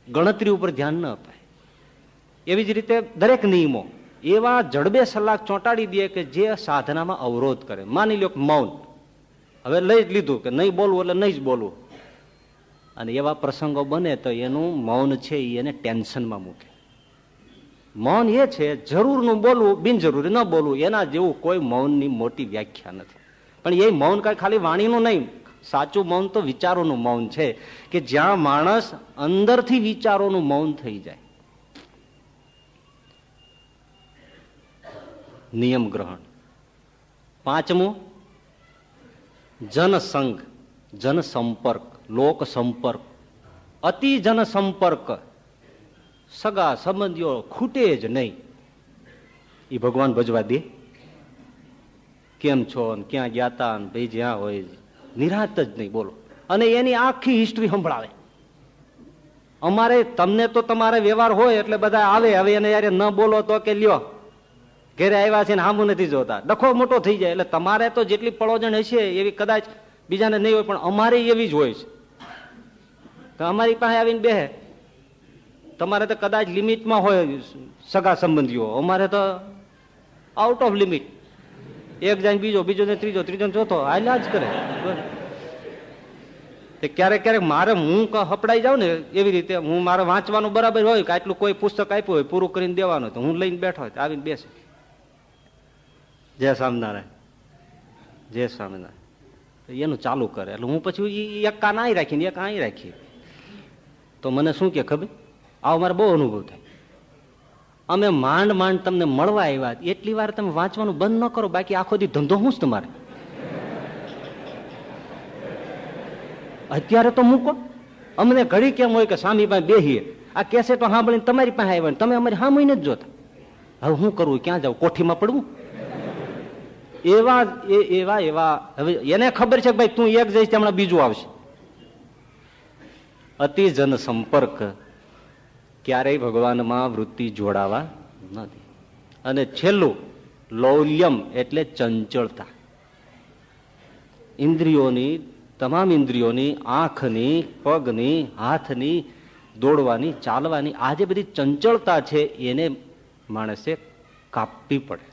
Speaker 1: ગણતરી ઉપર ધ્યાન ન અપાય. એવી જ રીતે દરેક નિયમો એવા જડબે સલાક ચોંટાડી દે કે જે સાધનામાં અવરોધ કરે. માની લો કે મૌન, હવે લઈ જ લીધું કે નહીં બોલવું એટલે નહીં જ બોલવું, અને એવા પ્રસંગો બને તો એનું મૌન છે એને ટેન્શનમાં મૂકે. મૌન એ છે જરૂરનું બોલવું, બિનજરૂરી ન બોલવું, એના જેવું કોઈ મૌનની મોટી વ્યાખ્યા નથી. પણ એ મૌન કઈ ખાલી વાણીનું નહીં, સાચું મૌન તો વિચારોનું મૌન છે, કે જ્યાં માણસ અંદરથી વિચારોનું મૌન થઈ જાય. નિયમ ગ્રહણ. પાંચમું, જનસંગ, જનસંપર્ક, લોક સંપર્ક. અતિ જનસંપર્ક, સગા સંબંધીઓ ખૂટે જ નહીં. એ ભગવાન ભજવા દે? કેમ છો ને ક્યાં ગયા તા ને ભાઈ જ્યાં હોય નિરાત જ નહીં. બોલો, અને એની આખી હિસ્ટ્રી સંભળાવે. અમારે તમને તો તમારે વ્યવહાર હોય એટલે બધા આવે, હવે એને યાર ન બોલો તો કે લ્યો ઘેરે આવ્યા છે ને હામું નથી જોતા, ડખો મોટો થઈ જાય. એટલે તમારે તો જેટલી પળોજણ હશે એવી કદાચ બીજાને નહીં હોય, પણ અમારે એવી જ હોય છે. તો અમારી પાસે આવીને બેહે. તમારે તો કદાચ લિમિટમાં હોય સગા સંબંધીઓ, અમારે તો આઉટ ઓફ લિમિટ. એક જાય બીજો, બીજો ને ત્રીજો, ત્રીજો ને ચોથો હાલ્યા જ કરે. ક્યારેક ક્યારેક મારે હું હપડાઈ જાઉં ને એવી રીતે હું મારે વાંચવાનું બરાબર હોય કે આટલું કોઈ પુસ્તક આપ્યું હોય પૂરું કરીને દેવાનું, તો હું લઈને બેઠો હોય આવીને બેસે. જય સ્વામિનારાયણ, જય સ્વામિનારાયણ એનું ચાલુ કરે. એટલે હું પછી એક કાન અહીં રાખીને એક અહીં રાખીએ. તો મને શું કે ખબર, આવો મારે બહુ અનુભવ થાય. અમે માંડ માંડ તમને મળવા આવ્યા, એટલી વાર તમે વાંચવાનું બંધ ન કરો, બાકી આખો દી ધંધો શું જ તમારે. અત્યારે તો મૂકો. અમને ઘડી કેમ હોય કે સ્વામી પાસે બેહીએ, આ કેસેટો સાંભળીને તમારી પાસે આવ્યા, તમે અમારી સાંભળીને જ જોતા. હવે શું કરવું, ક્યાં જાવ, કોઠીમાં પડવું? એવા એવા એવા. હવે એને ખબર છે કે ભાઈ તું એક જઈશ હમણાં બીજું આવશે. અતિ જન સંપર્ક ક્યારેય ભગવાનમાં વૃત્તિ જોડાવા નથી. અને છેલ્લું લૌલ્યમ એટલે ચંચળતા. ઇન્દ્રિયોની, તમામ ઇન્દ્રિયોની, આંખની, પગની, હાથની, દોડવાની, ચાલવાની આ જે બધી ચંચળતા છે એને માણસે કાપવી પડે.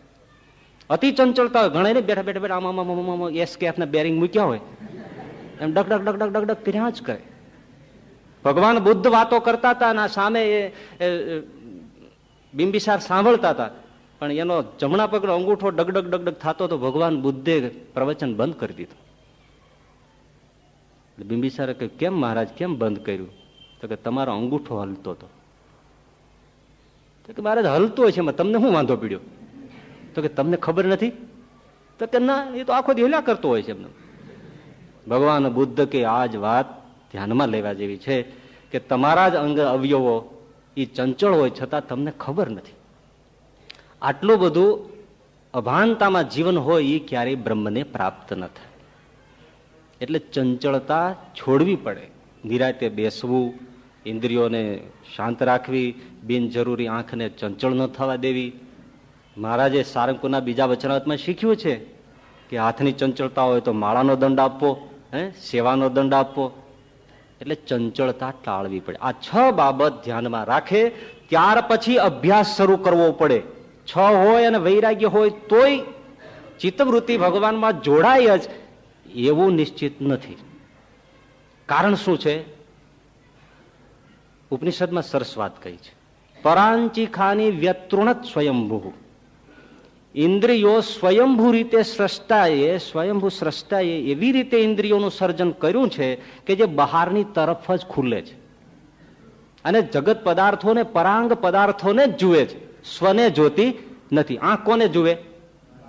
Speaker 1: અતિ ચંચળતા હોય ઘણા ને બેઠા બેઠા બેઠા આમાં એસકેફ ના બેરિંગ મૂક્યા હોય એમ ડક ડક ડક ડક ડક ડક કર્યા જ કરે. ભગવાન બુદ્ધ વાતો કરતા હતા અને સામે બિંબિસાર સાંભળતા હતા, પણ એનો જમણા પગનો અંગૂઠો ડગડગ ડગડગ થતો તો ભગવાન બુદ્ધે પ્રવચન બંધ કરી દીધું. બિંબિસારે કહ્યું, કેમ મહારાજ, કેમ બંધ કર્યું? તો કે તમારો અંગૂઠો હલતો હતો. તો કે મહારાજ હલતો હોય છે એમાં તમને શું વાંધો પીડ્યો? તો કે તમને ખબર નથી? તો કે ના, એ તો આખો દી હેલા કરતો હોય છે એમને. ભગવાન બુદ્ધ કે આ જ વાત ધ્યાનમાં લેવા જેવી છે કે તમારા જ અંગ અવયવો એ ચંચળ હોય છતાં તમને ખબર નથી. આટલું બધું અભાનતામાં જીવન હોય એ ક્યારેય બ્રહ્મને પ્રાપ્ત ન થાય. એટલે ચંચળતા છોડવી પડે, નિરાતે બેસવું, ઇન્દ્રિયોને શાંત રાખવી, બિનજરૂરી આંખને ચંચળ ન થવા દેવી. મહારાજે સારંગપુરના બીજા વચનામૃતમાં શીખ્યું છે કે હાથની ચંચળતા હોય તો માળાનો દંડ આપવો, સેવાનો દંડ આપવો. એટલે ચંચળતા ટાળવી પડે. આ 6 બાબત ધ્યાનમાં રાખે ત્યાર પછી અભ્યાસ શરૂ કરવો પડે. 6 હોય અને વૈરાગ્ય હોય તોય ચિત્તવૃત્તિ ભગવાનમાં જોડાય જ એવું નિશ્ચિત નથી. કારણ શું છે? ઉપનિષદમાં સરસ વાત કહી છે, પરાંચિખાની વ્યતૃણત સ્વયંભૂ. ઇન્દ્રિયો સ્વયંભૂ રીતે સ્વયંભૂ સ્રષ્ટાએ એવી રીતે ઇન્દ્રિયોનું સર્જન કર્યું છે કે જે બહારની તરફ જ ખુલે છે અને જગત પદાર્થોને, પરાંગ પદાર્થોને જ જુએ છે, સ્વને જોતી નથી. આંખ કોને જુએ?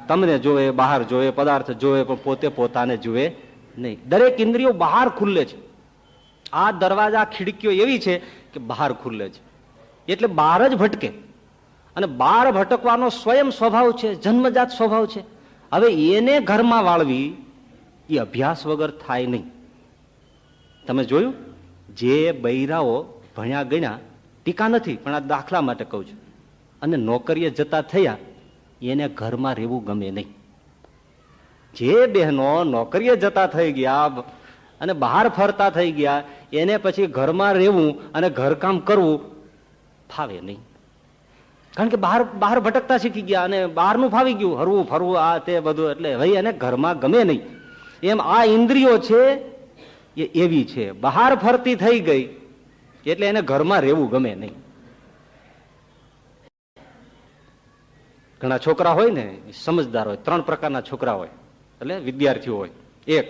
Speaker 1: તમને જોવે, બહાર જોવે, પદાર્થ જોવે, પણ પોતે પોતાને જુએ નહીં. દરેક ઇન્દ્રિયો બહાર ખુલે છે. આ દરવાજા, ખિડકીઓ એવી છે કે બહાર ખુલે છે, એટલે બહાર જ ભટકે. અને બહાર ભટકવાનો સ્વયં સ્વભાવ છે, જન્મજાત સ્વભાવ છે. હવે એને ઘરમાં વાળવી એ અભ્યાસ વગર થાય નહીં. તમે જોયું, જે બૈરાઓ ભણ્યા ગણ્યા, ટીકા નથી પણ આ દાખલા માટે કહું છું, અને નોકરીએ જતા થયા, એને ઘરમાં રહેવું ગમે નહીં. જે બહેનો નોકરીએ જતા થઈ ગયા અને બહાર ફરતા થઈ ગયા, એને પછી ઘરમાં રહેવું અને ઘરકામ કરવું ફાવે નહીં. કારણ કે બહાર ભટકતા શીખી ગયા અને બહારનું ફાવી ગયું, હરવું ફરવું આ તે બધું, એટલે ભાઈ એને ઘરમાં ગમે નહીં. એમ આ ઇન્દ્રિયો છે એ એવી છે, બહાર ફરતી થઈ ગઈ એટલે એને ઘરમાં રહેવું ગમે નહીં. ઘણા છોકરા હોય ને, સમજદાર હોય, 3 પ્રકારના છોકરા હોય, એટલે વિદ્યાર્થીઓ હોય. એક,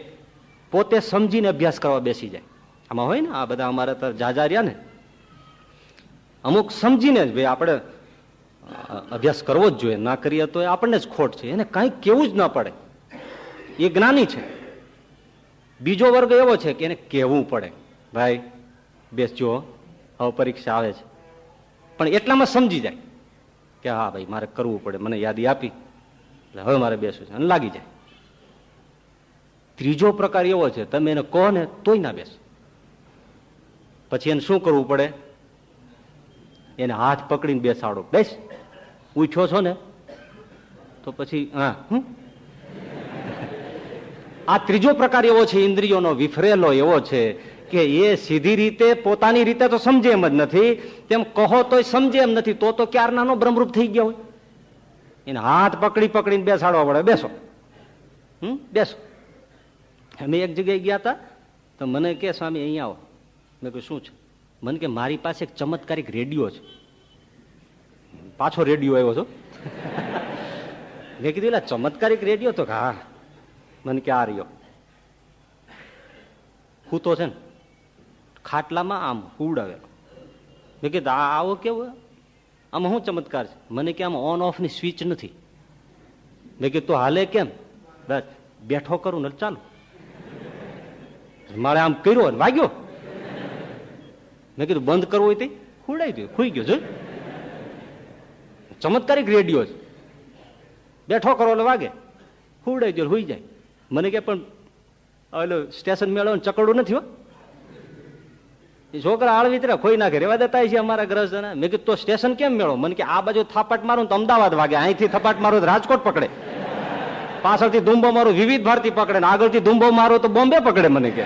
Speaker 1: પોતે સમજીને અભ્યાસ કરવા બેસી જાય. આમાં હોય ને, આ બધા અમારે તો જાજા રહ્યા ને, અમુક સમજીને જ ભાઈ આપણે અભ્યાસ કરવો જ જોઈએ, ના કરીએ તો આપણને જ ખોટ છે, એને કંઈ કેવું જ ના પડે, એ જ્ઞાની છે. બીજો વર્ગ એવો છે કે એને કહેવું પડે, ભાઈ બેસજો, હવે પરીક્ષા આવે છે, પણ એટલામાં સમજી જાય કે હા ભાઈ મારે કરવું પડે, મને યાદી આપી એટલે હવે મારે બેસવું છે, અને લાગી જાય. ત્રીજો પ્રકાર એવો છે, તમે એને કહો ને તોય ના બેસે. પછી એને શું કરવું પડે? એને હાથ પકડીને બેસાડો, બેસ, ઉઠ્યો છો ને તો પછી હા. આ ત્રીજો પ્રકાર એવો છે, ઇન્દ્રિયોનો વિફરેલો એવો છે
Speaker 2: કે એ સીધી રીતે પોતાની રીતે તો સમજે એમ જ નથી, તેમ કહો તોય સમજે એમ નથી. તો ક્યારનાનો બ્રહ્મરૂપ થઈ ગયો હોય. એને હાથ પકડી પકડીને બેસાડવા પડે, બેસો બેસો. અમે એક જગ્યાએ ગયા હતા તો મને કે સ્વામી અહીંયા આવો. મેં કહ્યું શું છે? મને કે મારી પાસે એક ચમત્કારિક રેડિયો છે. પાછો રેડિયો આવ્યો છો? મેં કીધું એટલે ચમત્કારિક રેડિયો? તો હા. મને કે આ રહ્યો. હું તો છે ને ખાટલામાં આમ ઉડાવેલો. મેં કીધું આવો કેવું? આમાં શું ચમત્કાર છે? મને કે આમાં ઓન ઓફ ની સ્વિચ નથી. મેં કીધું તો હાલે કેમ? બસ બેઠો કરું ને ચાલુ. મારે આમ કર્યો ને વાગ્યો. મેં કીધું બંધ કરવું હોય તે ખુડાઈ દઉં. ખુઈ ગયો જોઈ. ચમત્કારિક રેડિયો છે. બેઠો કરો એટલે વાગે, ખુડાઈ દો હુઈ જાય. મને કે પણ ઓલો સ્ટેશન મેળો ચકડું નથી હો. એ છોકરા આળવિતરા ખોઈ નાખે, રેવા દેતા છે અમારા ગ્રહજના. મેં કીધું તો સ્ટેશન કેમ મેળો? મને કે આ બાજુ થાપાટ મારું તો અમદાવાદ વાગે, અહીંથી થપાટ મારું તો રાજકોટ પકડે, પાછળથી ધૂંબો મારું વિવિધ ભારતી પકડે, ને આગળથી ધૂંબો મારું તો બોમ્બે પકડે. મને કે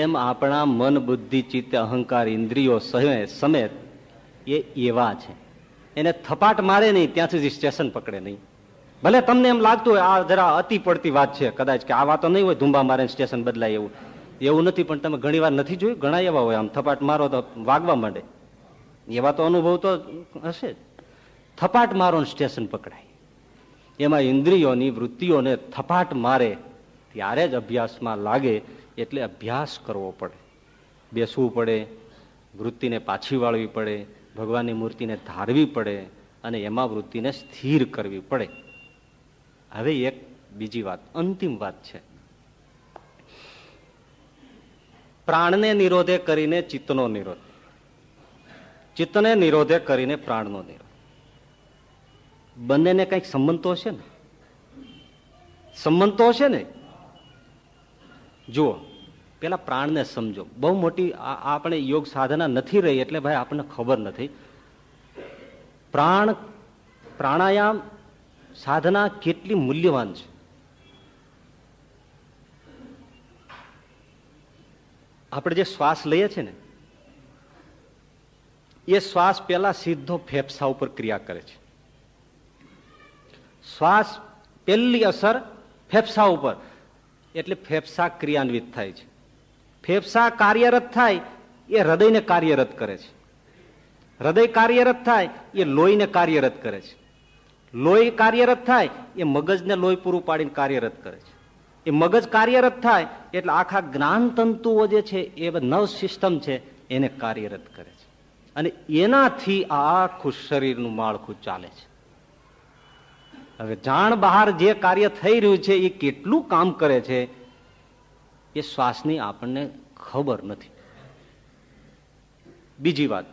Speaker 2: એમ આપણા મન બુદ્ધિ ચિત્ત અહંકાર ઇન્દ્રિયો સમેત એ એવા છે, એને થપાટ મારે નહીં ત્યાં સુધી સ્ટેશન પકડે નહીં. ભલે તમને એમ લાગતું હોય આ જરા અતિ પડતી વાત છે કદાચ, કે આ વાતો નહીં હોય ધુંબા મારે સ્ટેશન બદલાય, એવું નથી. પણ તમે ઘણી વાર નથી જોયું, ઘણા એવા હોય આમ થપાટ મારો તો વાગવા માંડે. એવા તો અનુભવ તો હશે જ. થપાટ મારો ને સ્ટેશન પકડાય. એમાં ઇન્દ્રિયોની વૃત્તિઓને થપાટ મારે ત્યારે જ અભ્યાસમાં લાગે. એટલે અભ્યાસ કરવો પડે, બેસવું પડે, વૃત્તિને પાછી વાળવી પડે, ભગવાનની મૂર્તિને ધારવી પડે અને એમાં વૃત્તિને સ્થિર કરવી પડે. હવે એક બીજી વાત, અંતિમ વાત છે. પ્રાણને નિરોધે કરીને ચિત્તનો નિરોધ, ચિત્તને નિરોધે કરીને પ્રાણનો નિરોધ. બંનેને કંઈક સંબંધ તો હશે ને? સંબંધ તો હશે ને? જુઓ, પેલા પ્રાણને સમજો. બહુ મોટી આપણે યોગ સાધના નથી રહી એટલે ભાઈ આપણને ખબર નથી. પ્રાણાયામ સાધના કેટલી મૂલ્યવાન છે. આપણે જે શ્વાસ લઈએ છીએ ને, એ શ્વાસ પેલા સીધો ફેફસા ઉપર ક્રિયા કરે છે. શ્વાસ પહેલી અસર ફેફસા ઉપર, એટલે ફેફસા ક્રિયાન્વિત થાય છે. ફેફસા કાર્યરત થાય એ હૃદયને કાર્યરત કરે છે. હૃદય કાર્યરત થાય એ લોહીને કાર્યરત કરે છે. લોહી કાર્યરત થાય એ મગજને લોહી પૂરું પાડીને કાર્યરત કરે છે. એ મગજ કાર્યરત થાય એટલે આખા જ્ઞાન તંતુઓ જે છે એ નર્વ સિસ્ટમ છે એને કાર્યરત કરે છે. અને એનાથી આખું શરીરનું માળખું ચાલે છે. હવે જાણ બહાર જે કાર્ય થઈ રહ્યું છે એ કેટલું કામ કરે છે એ શ્વાસની આપણને ખબર નથી. બીજી વાત,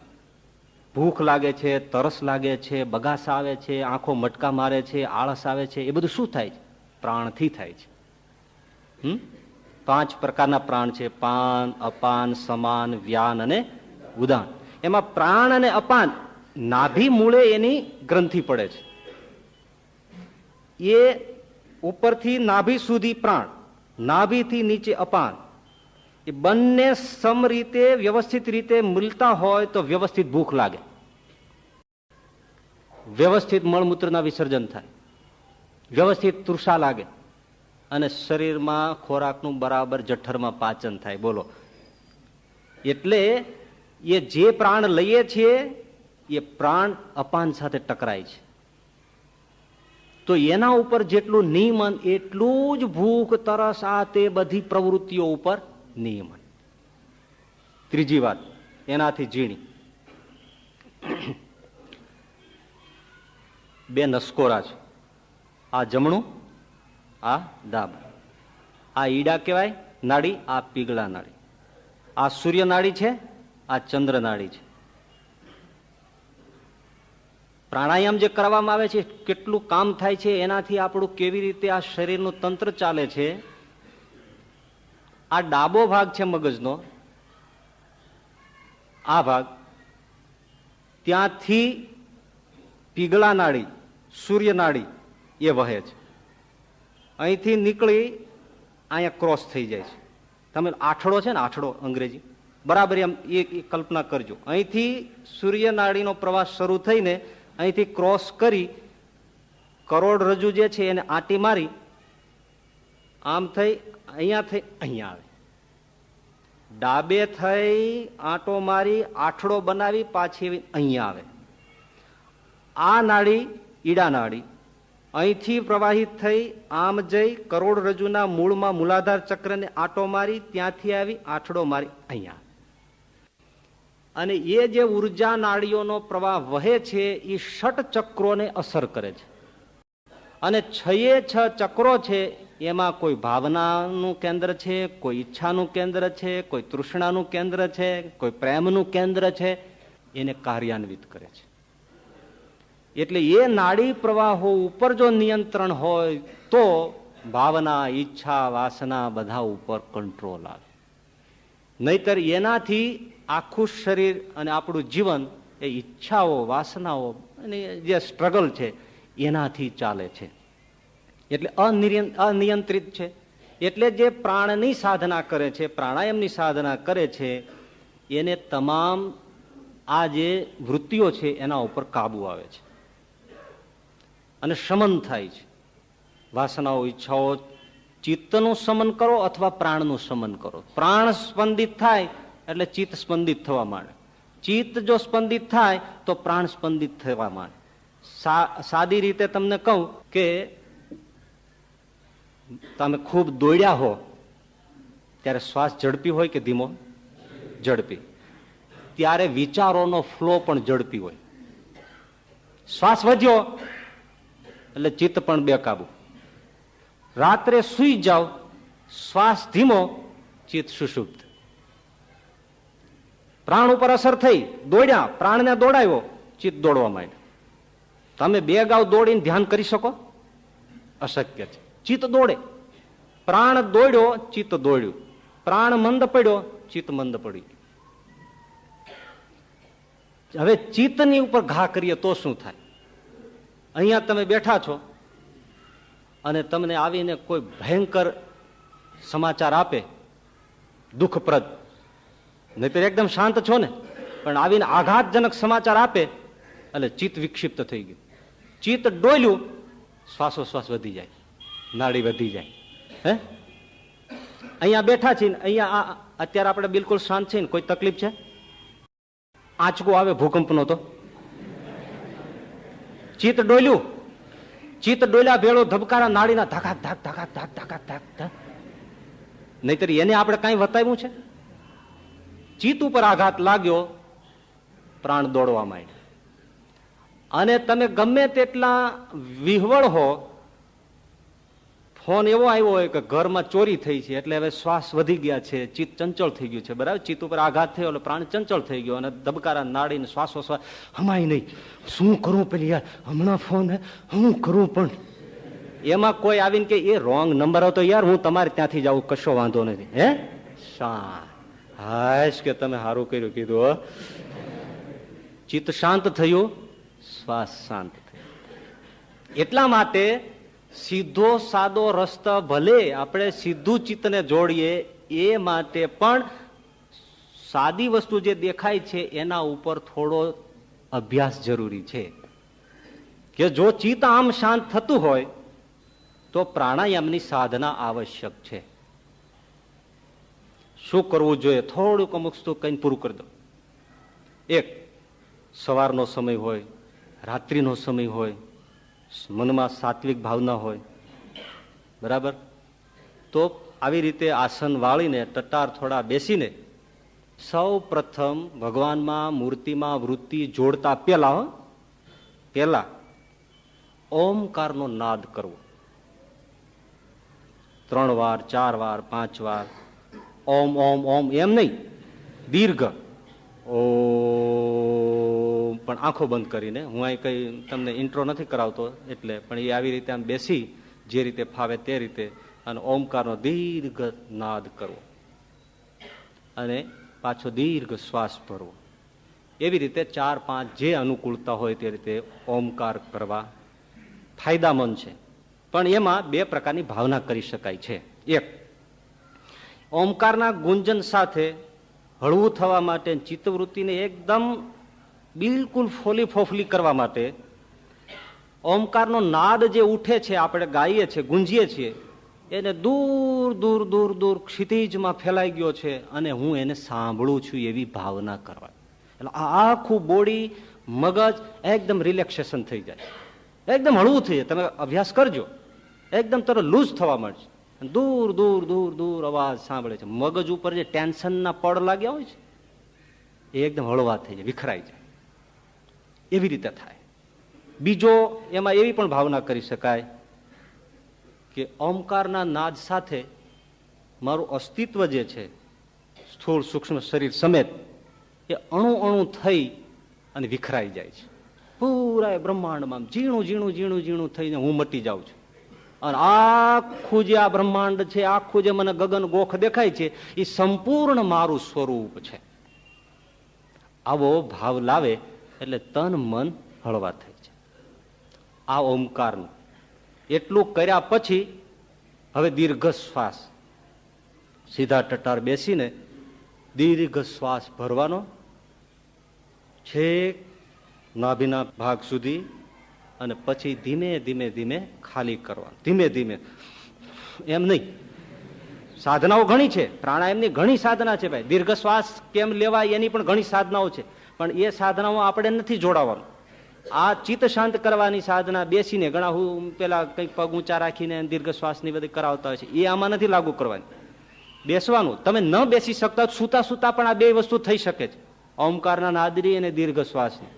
Speaker 2: ભૂખ લાગે છે, તરસ લાગે છે, બગાસ આવે છે, આંખો મટકા મારે છે, આળસ આવે છે, એ બધું શું થાય છે? પ્રાણથી થાય છે. 5 પ્રકારના પ્રાણ છે: પાન, અપાન, સમાન, વ્યાન અને ઉદાન. એમાં પ્રાણ અને અપાન નાભી મૂળે એની ગ્રંથિ પડે છે. એ ઉપરથી નાભી સુધી પ્રાણ, નાભીથી નીચે અપાન, એ બંને સમ રીતે વ્યવસ્થિત રીતે મળતા હોય તો વ્યવસ્થિત ભૂખ લાગે, વ્યવસ્થિત મળમૂત્રના વિસર્જન થાય, વ્યવસ્થિત તૃષા લાગે અને શરીરમાં ખોરાકનું બરાબર જઠરમાં પાચન થાય. બોલો, એટલે એ જે પ્રાણ લઈએ છીએ એ પ્રાણ અપાન સાથે ટકરાય છે. તો એના ઉપર જેટલું નિયમન એટલું જ ભૂખ, તરસ, આ તે બધી પ્રવૃત્તિઓ ઉપર નિયમન. ત્રીજી વાત એનાથી ઝીણી, 2 નસકોરા છે. આ જમણું, આ ડાબું. આ ઈડા કહેવાય નાડી, આ પીગળા નાડી. આ સૂર્ય નાડી છે, આ ચંદ્ર નાડી છે. પ્રાણાયામ જે કરવામાં આવે છે કેટલું કામ થાય છે, એનાથી આપણું કેવી રીતે આ શરીરનું તંત્ર ચાલે છે. આ ડાબો ભાગ છે મગજનો, આ ભાગ, ત્યાંથી પીગળા નાડી, સૂર્ય નાડી એ વહે છે. અહીંથી નીકળી અહીંયા ક્રોસ થઈ જાય છે. તમે આઠડો છે ને, આઠડો અંગ્રેજી બરાબર એમ એ કલ્પના કરજો. અહીંથી સૂર્ય નાડીનો પ્રવાસ શરૂ થઈને અહીંથી ક્રોસ કરી કરોડરજ્જુ જે છે એને આંટી મારી આમ થઈ અહીંયા થઈ અહીંયા આવે. ડાબે થઈ આંટો મારી આઠડો બનાવી પાછી અહીંયા આવે. આ નાડી ઈડા નાડી અહીંથી પ્રવાહિત થઈ આમ જઈ કરોડરજ્જુના મૂળમાં મૂલાધાર ચક્રને આંટો મારી ત્યાંથી આવી આઠડો મારી અહીંયા. અને એ જે ઉર્જા નાડીઓનો પ્રવાહ વહે છે એ ષટ ચક્રોને અસર કરે છે. અને 6 ચક્રો છે એમાં કોઈ ભાવનાનું કેન્દ્ર છે, કોઈ ઈચ્છાનું કેન્દ્ર છે, કોઈ તૃષ્ણાનું કેન્દ્ર છે, કોઈ પ્રેમનું કેન્દ્ર છે, એને કાર્યાન્વિત કરે છે. એટલે એ નાડી પ્રવાહો ઉપર જો નિયંત્રણ હોય તો ભાવના, ઈચ્છા, વાસના બધા ઉપર કંટ્રોલ આવે. નહીતર એનાથી આખું શરીર અને આપણું જીવન એ ઈચ્છાઓ, વાસનાઓ અને જે સ્ટ્રગલ છે એનાથી ચાલે છે. એટલે અનિયંત્રિત છે. એટલે જે પ્રાણની સાધના કરે છે, પ્રાણાયામની સાધના કરે છે, એને તમામ આ જે વૃત્તિઓ છે એના ઉપર કાબુ આવે છે અને શમન થાય છે. વાસનાઓ, ઈચ્છાઓ, ચિત્તનું શમન કરો અથવા પ્રાણનું શમન કરો. પ્રાણ સ્પંદિત થાય એટલે ચિત્ત સ્પંદિત થવા માંડે. ચિત્ત જો સ્પંદિત થાય તો પ્રાણ સ્પંદિત થવા માંડે. સાદી રીતે તમને કહું કે તમે ખૂબ દોડ્યા હો ત્યારે શ્વાસ ઝડપી હોય કે ધીમો? ઝડપી. ત્યારે વિચારોનો ફ્લો પણ ઝડપી હોય. શ્વાસ વધ્યો એટલે ચિત્ત પણ બેકાબુ. રાત્રે સુઈ જાઓ, શ્વાસ ધીમો, ચિત્ત સુષુપ્ત. પ્રાણ ઉપર અસર થઈ, દોડ્યા, પ્રાણને દોડાયો, ચિત્ત દોડવા માંડ્યું. તમે 2 ગાઉ દોડીને ધ્યાન કરી શકો? અશક્ય છે. ચિત્ત દોડે. પ્રાણ દોડ્યો, ચિત્ત દોડ્યું. પ્રાણ મંદ પડ્યો, ચિત્ત મંદ પડી. હવે ચિત્તની ઉપર ઘા કરીએ તો શું થાય? અહીંયા તમે બેઠા છો અને તમને આવીને કોઈ ભયંકર સમાચાર આપે, દુઃખપ્રદ, નહીતર એકદમ શાંત છો ને, પણ આવીને આઘાતજનક સમાચાર આપે એટલે ચિત્ત વિક્ષિપ્ત થઈ ગયું. ચિત્ત ડોલ્યું, શ્વાસોશ્વાસ વધી જાય, નાડી વધી જાય. હે, અહીંયા બેઠા છીએ, અહીંયા અત્યારે આપણે બિલકુલ શાંત છીએ ને, કોઈ તકલીફ છે? આંચકો આવે ભૂકંપનો તો ચિત્ત ડોલ્યું, ચિત્ત ડોલ્યા ભેળો ધબકારા નાડીના ધાકાક ધાક ધાકાક ધાક ધાકાક ધાક ધાક. નહીતર એને આપણે કઈ વતાવ્યું છે? ચિત્ત ઉપર આઘાત લાગ્યો, પ્રાણ દોડવા માંડ્યા. અને તમે ગમે તેટલા વિહવળ હો, ફોન એવો આવ્યો હોય કે ઘરમાં ચોરી થઈ છે એટલે હવે શ્વાસ વધી ગયા છે, ચિત્ત ચંચળ થઈ ગયું છે, બરાબર? ચિત્ત ઉપર આઘાત થયો એટલે પ્રાણ ચંચળ થઈ ગયો અને ધબકારા નાડીને શ્વાસોશ્વાસ હમાય નહીં. શું કરું પેલી યાર, હમણાં ફોન હું કરું? પણ એમાં કોઈ આવીને કે એ રોંગ નંબર હતો યાર, હું તમારે ત્યાંથી જાઉં, કશો વાંધો નથી. હે હાશ કે તમે સારું કર્યું કીધું. ચિત્ત શાંત થયું, શ્વાસ શાંત થયો. એટલા માટે સીધો સાદો રસ્તો ભલે આપણે સીધું ચિત્તને જોડીએ, એ માટે પણ સાદી વસ્તુ જે દેખાય છે એના ઉપર થોડો અભ્યાસ જરૂરી છે. કે જો ચિત્ત આમ શાંત થતું હોય તો પ્રાણાયામની સાધના આવશ્યક છે. શું કરવું જોઈએ? થોડુંક અમુક વસ્તુ કઈ પૂરું કરી દો. એક, સવારનો સમય હોય, રાત્રિનો સમય હોય, મનમાં સાત્વિક ભાવના હોય, બરાબર? તો આવી રીતે આસન વાળીને ટટાર થોડા બેસીને સૌ પ્રથમ ભગવાનમાં, મૂર્તિમાં વૃત્તિ જોડતા પેલા ઓમકારનો નાદ કરવો. 3 વાર, 4 વાર, 5 વાર. ઓમ ઓમ ઓમ એમ નહીં, દીર્ઘ ઓમ, પણ આંખો બંધ કરીને. હું અહીં કઈ તમને ઇન્ટ્રો નથી કરાવતો એટલે, પણ એ આવી રીતે આમ બેસી જે રીતે ફાવે તે રીતે અને ઓમકારનો દીર્ઘ નાદ કરવો અને પાછો દીર્ઘ શ્વાસ ભરવો. એવી રીતે 4-5 જે અનુકૂળતા હોય તે રીતે ઓમકાર કરવા ફાયદામંદ છે. પણ એમાં 2 પ્રકારની ભાવના કરી શકાય છે. એક, ઓમકારના ગુંજન સાથે હળવું થવા માટે, ચિત્તવૃત્તિને એકદમ બિલકુલ ફોલી ફોફલી કરવા માટે ઓમકારનો નાદ જે ઉઠે છે, આપણે ગાઈએ છીએ, ગુંજીએ છીએ, એને દૂર દૂર દૂર દૂર ક્ષિતિજમાં ફેલાઈ ગયો છે અને હું એને સાંભળું છું એવી ભાવના કરવા. એટલે આખું બોડી, મગજ એકદમ રિલેક્સેશન થઈ જાય, એકદમ હળવું થઈ જાય. તમે અભ્યાસ કરજો, એકદમ તરત લૂઝ થવા મળશે. દૂર દૂર દૂર દૂર અવાજ સાંભળે છે. મગજ ઉપર જે ટેન્શનના પડ લાગ્યા હોય છે એ એકદમ હળવા થઈ જાય, વિખરાઈ જાય. એવી રીતે થાય. બીજો, એમાં એવી પણ ભાવના કરી શકાય કે ઓમકારના નાદ સાથે મારું અસ્તિત્વ જે છે, સ્થૂળ સૂક્ષ્મ શરીર સમેત, એ અણુ અણુ થઈ અને વિખરાઈ જાય છે. પૂરા બ્રહ્માંડમાં ઝીણું ઝીણું ઝીણું ઝીણું થઈને હું મટી જાઉં છું. અને આખું જે આ બ્રહ્માંડ છે, આખું જે મને ગગન ગોખ દેખાય છે, એ સંપૂર્ણ મારું સ્વરૂપ છે. આવો ભાવ લાવે એટલે તન મન હળવા થઈ છે. આ ઓમકારનું એટલું કર્યા પછી હવે દીર્ઘ શ્વાસ, સીધા ટટાર બેસીને દીર્ઘ શ્વાસ ભરવાનો, છેક નાભીના ભાગ સુધી, અને પછી ધીમે ધીમે ધીમે ખાલી કરવાનું. ધીમે ધીમે, એમ નહીં. સાધનાઓ ઘણી છે, પ્રાણાયામની ઘણી સાધના છે ભાઈ. દીર્ઘ શ્વાસ કેમ લેવાય એની પણ ઘણી સાધનાઓ છે, પણ એ સાધનાઓ આપણે નથી જોડાવાનું. આ ચિત્ત શાંત કરવાની સાધના બેસીને, ઘણા હું પેલા કંઈક પગ ઊંચા રાખીને દીર્ઘ શ્વાસની બધી કરાવતા હોય છે, એ આમાં નથી લાગુ કરવાની. બેસવાનું. તમે ન બેસી શકતા સૂતા સૂતા પણ આ 2 વસ્તુ થઈ શકે છે, ઓમકારના નાદરી અને દીર્ઘ શ્વાસની.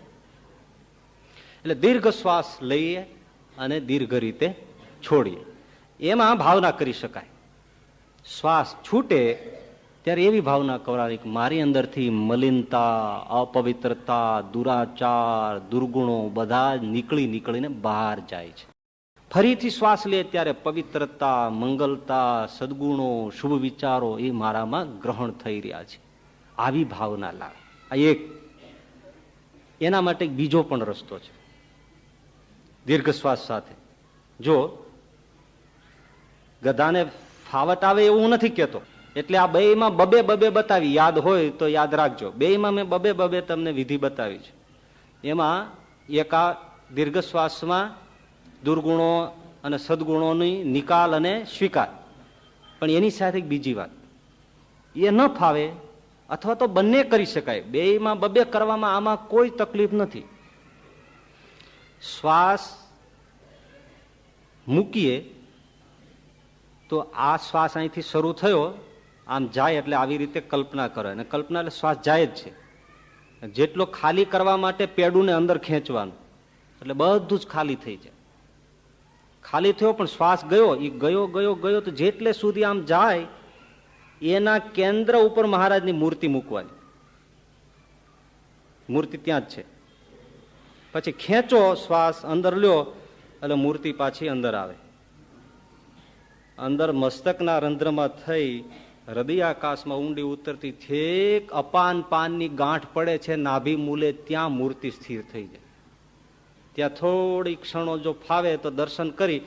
Speaker 2: એટલે દીર્ઘ શ્વાસ લઈએ અને દીર્ઘ રીતે છોડીએ, એમાં ભાવના કરી શકાય. શ્વાસ છૂટે ત્યારે એવી ભાવના કરવાની કે મારી અંદરથી મલિનતા, અપવિત્રતા, દુરાચાર, દુર્ગુણો બધા નીકળીને બહાર જાય છે. ફરીથી શ્વાસ લે ત્યારે પવિત્રતા, મંગલતા, સદગુણો, શુભ વિચારો એ મારામાં ગ્રહણ થઈ રહ્યા છે. આવી ભાવના લાવે. આ એક. એના માટે બીજો પણ રસ્તો છે દીર્ઘ શ્વાસ સાથે. જો ગધાને ફાવટ આવે એવું નથી કહેતો, એટલે આ 2માં બબે બતાવી, યાદ હોય તો યાદ રાખજો. 2માં મેં બબે તમને વિધિ બતાવી છે. એમાં એક આ દીર્ઘ શ્વાસમાં દુર્ગુણો અને સદગુણોની નિકાલ અને સ્વીકાર, પણ એની સાથે બીજી વાત, એ ન ફાવે અથવા તો બંને કરી શકાય. 2માં બબે કરવામાં આમાં કોઈ તકલીફ નથી. શ્વાસ મૂકીએ તો આ શ્વાસ અહીંથી શરૂ થયો, આમ જાય એટલે આવી રીતે કલ્પના કરે, અને કલ્પના એટલે શ્વાસ જાય જ છે. જેટલો ખાલી કરવા માટે પેડુને અંદર ખેંચવાનું, એટલે બધું જ ખાલી થઈ જાય. ખાલી થયો પણ શ્વાસ ગયો, એ ગયો તો જેટલે સુધી આમ જાય એના કેન્દ્ર ઉપર મહારાજની મૂર્તિ મૂકવાની. મૂર્તિ ત્યાં જ છે. પછી ખેંચો શ્વાસ, અંદર લ્યો એટલે મૂર્તિ પાછી અંદર આવે. અંદર મસ્તકના રંધ્રમાં થઈ હૃદયાકાશમાં ઊંડી ઉતરતી છેક અપાન પાનની ગાંઠ પડે છે નાભી મૂલે, ત્યાં મૂર્તિ સ્થિર થઈ જાય. ત્યાં થોડી ક્ષણો જો ફાવે તો દર્શન કરી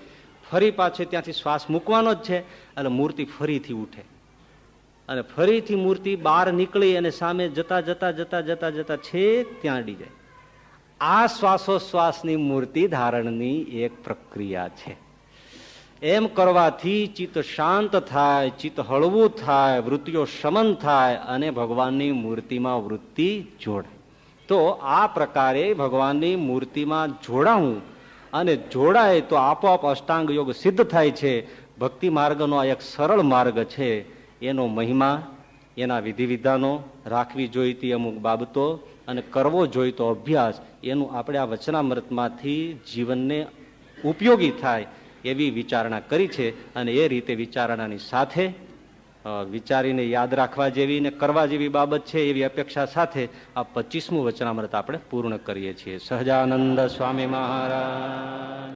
Speaker 2: ફરી પાછું ત્યાંથી શ્વાસ મૂકવાનો જ છે, એટલે મૂર્તિ ફરીથી ઉઠે, અને ફરીથી મૂર્તિ બહાર નીકળી અને સામે જતા જતા જતા જતા જતા છેક ત્યાં અડી જાય. આ શ્વાસોશ્વાસની મૂર્તિ ધારણની એક પ્રક્રિયા છે. એમ કરવાથી ચિત્ત શાંત થાય, ચિત્ત હળવું થાય, વૃત્તિઓ શમન થાય અને ભગવાનની મૂર્તિમાં વૃત્તિ જોડાય. તો આ પ્રકારે ભગવાનની મૂર્તિમાં જોડાવું, અને જોડાય તો આપોઆપ અષ્ટાંગ યોગ સિદ્ધ થાય છે. ભક્તિ માર્ગનો આ એક સરળ માર્ગ છે. એનો મહિમા, એના વિધિ વિધાનો, રાખવી જોઈતી અમુક બાબતો અને કરવો જોઈતો અભ્યાસ, એનું આપણે આ વચનામૃતમાંથી જીવનને ઉપયોગી થાય એવી વિચારણા કરી છે. અને એ રીતે વિચારણાની સાથે વિચારીને યાદ રાખવા જેવી ને કરવા જેવી બાબત છે એવી અપેક્ષા સાથે આ 25મું વચનામૃત આપણે પૂર્ણ કરીએ છીએ. સહજાનંદ સ્વામી મહારાજ.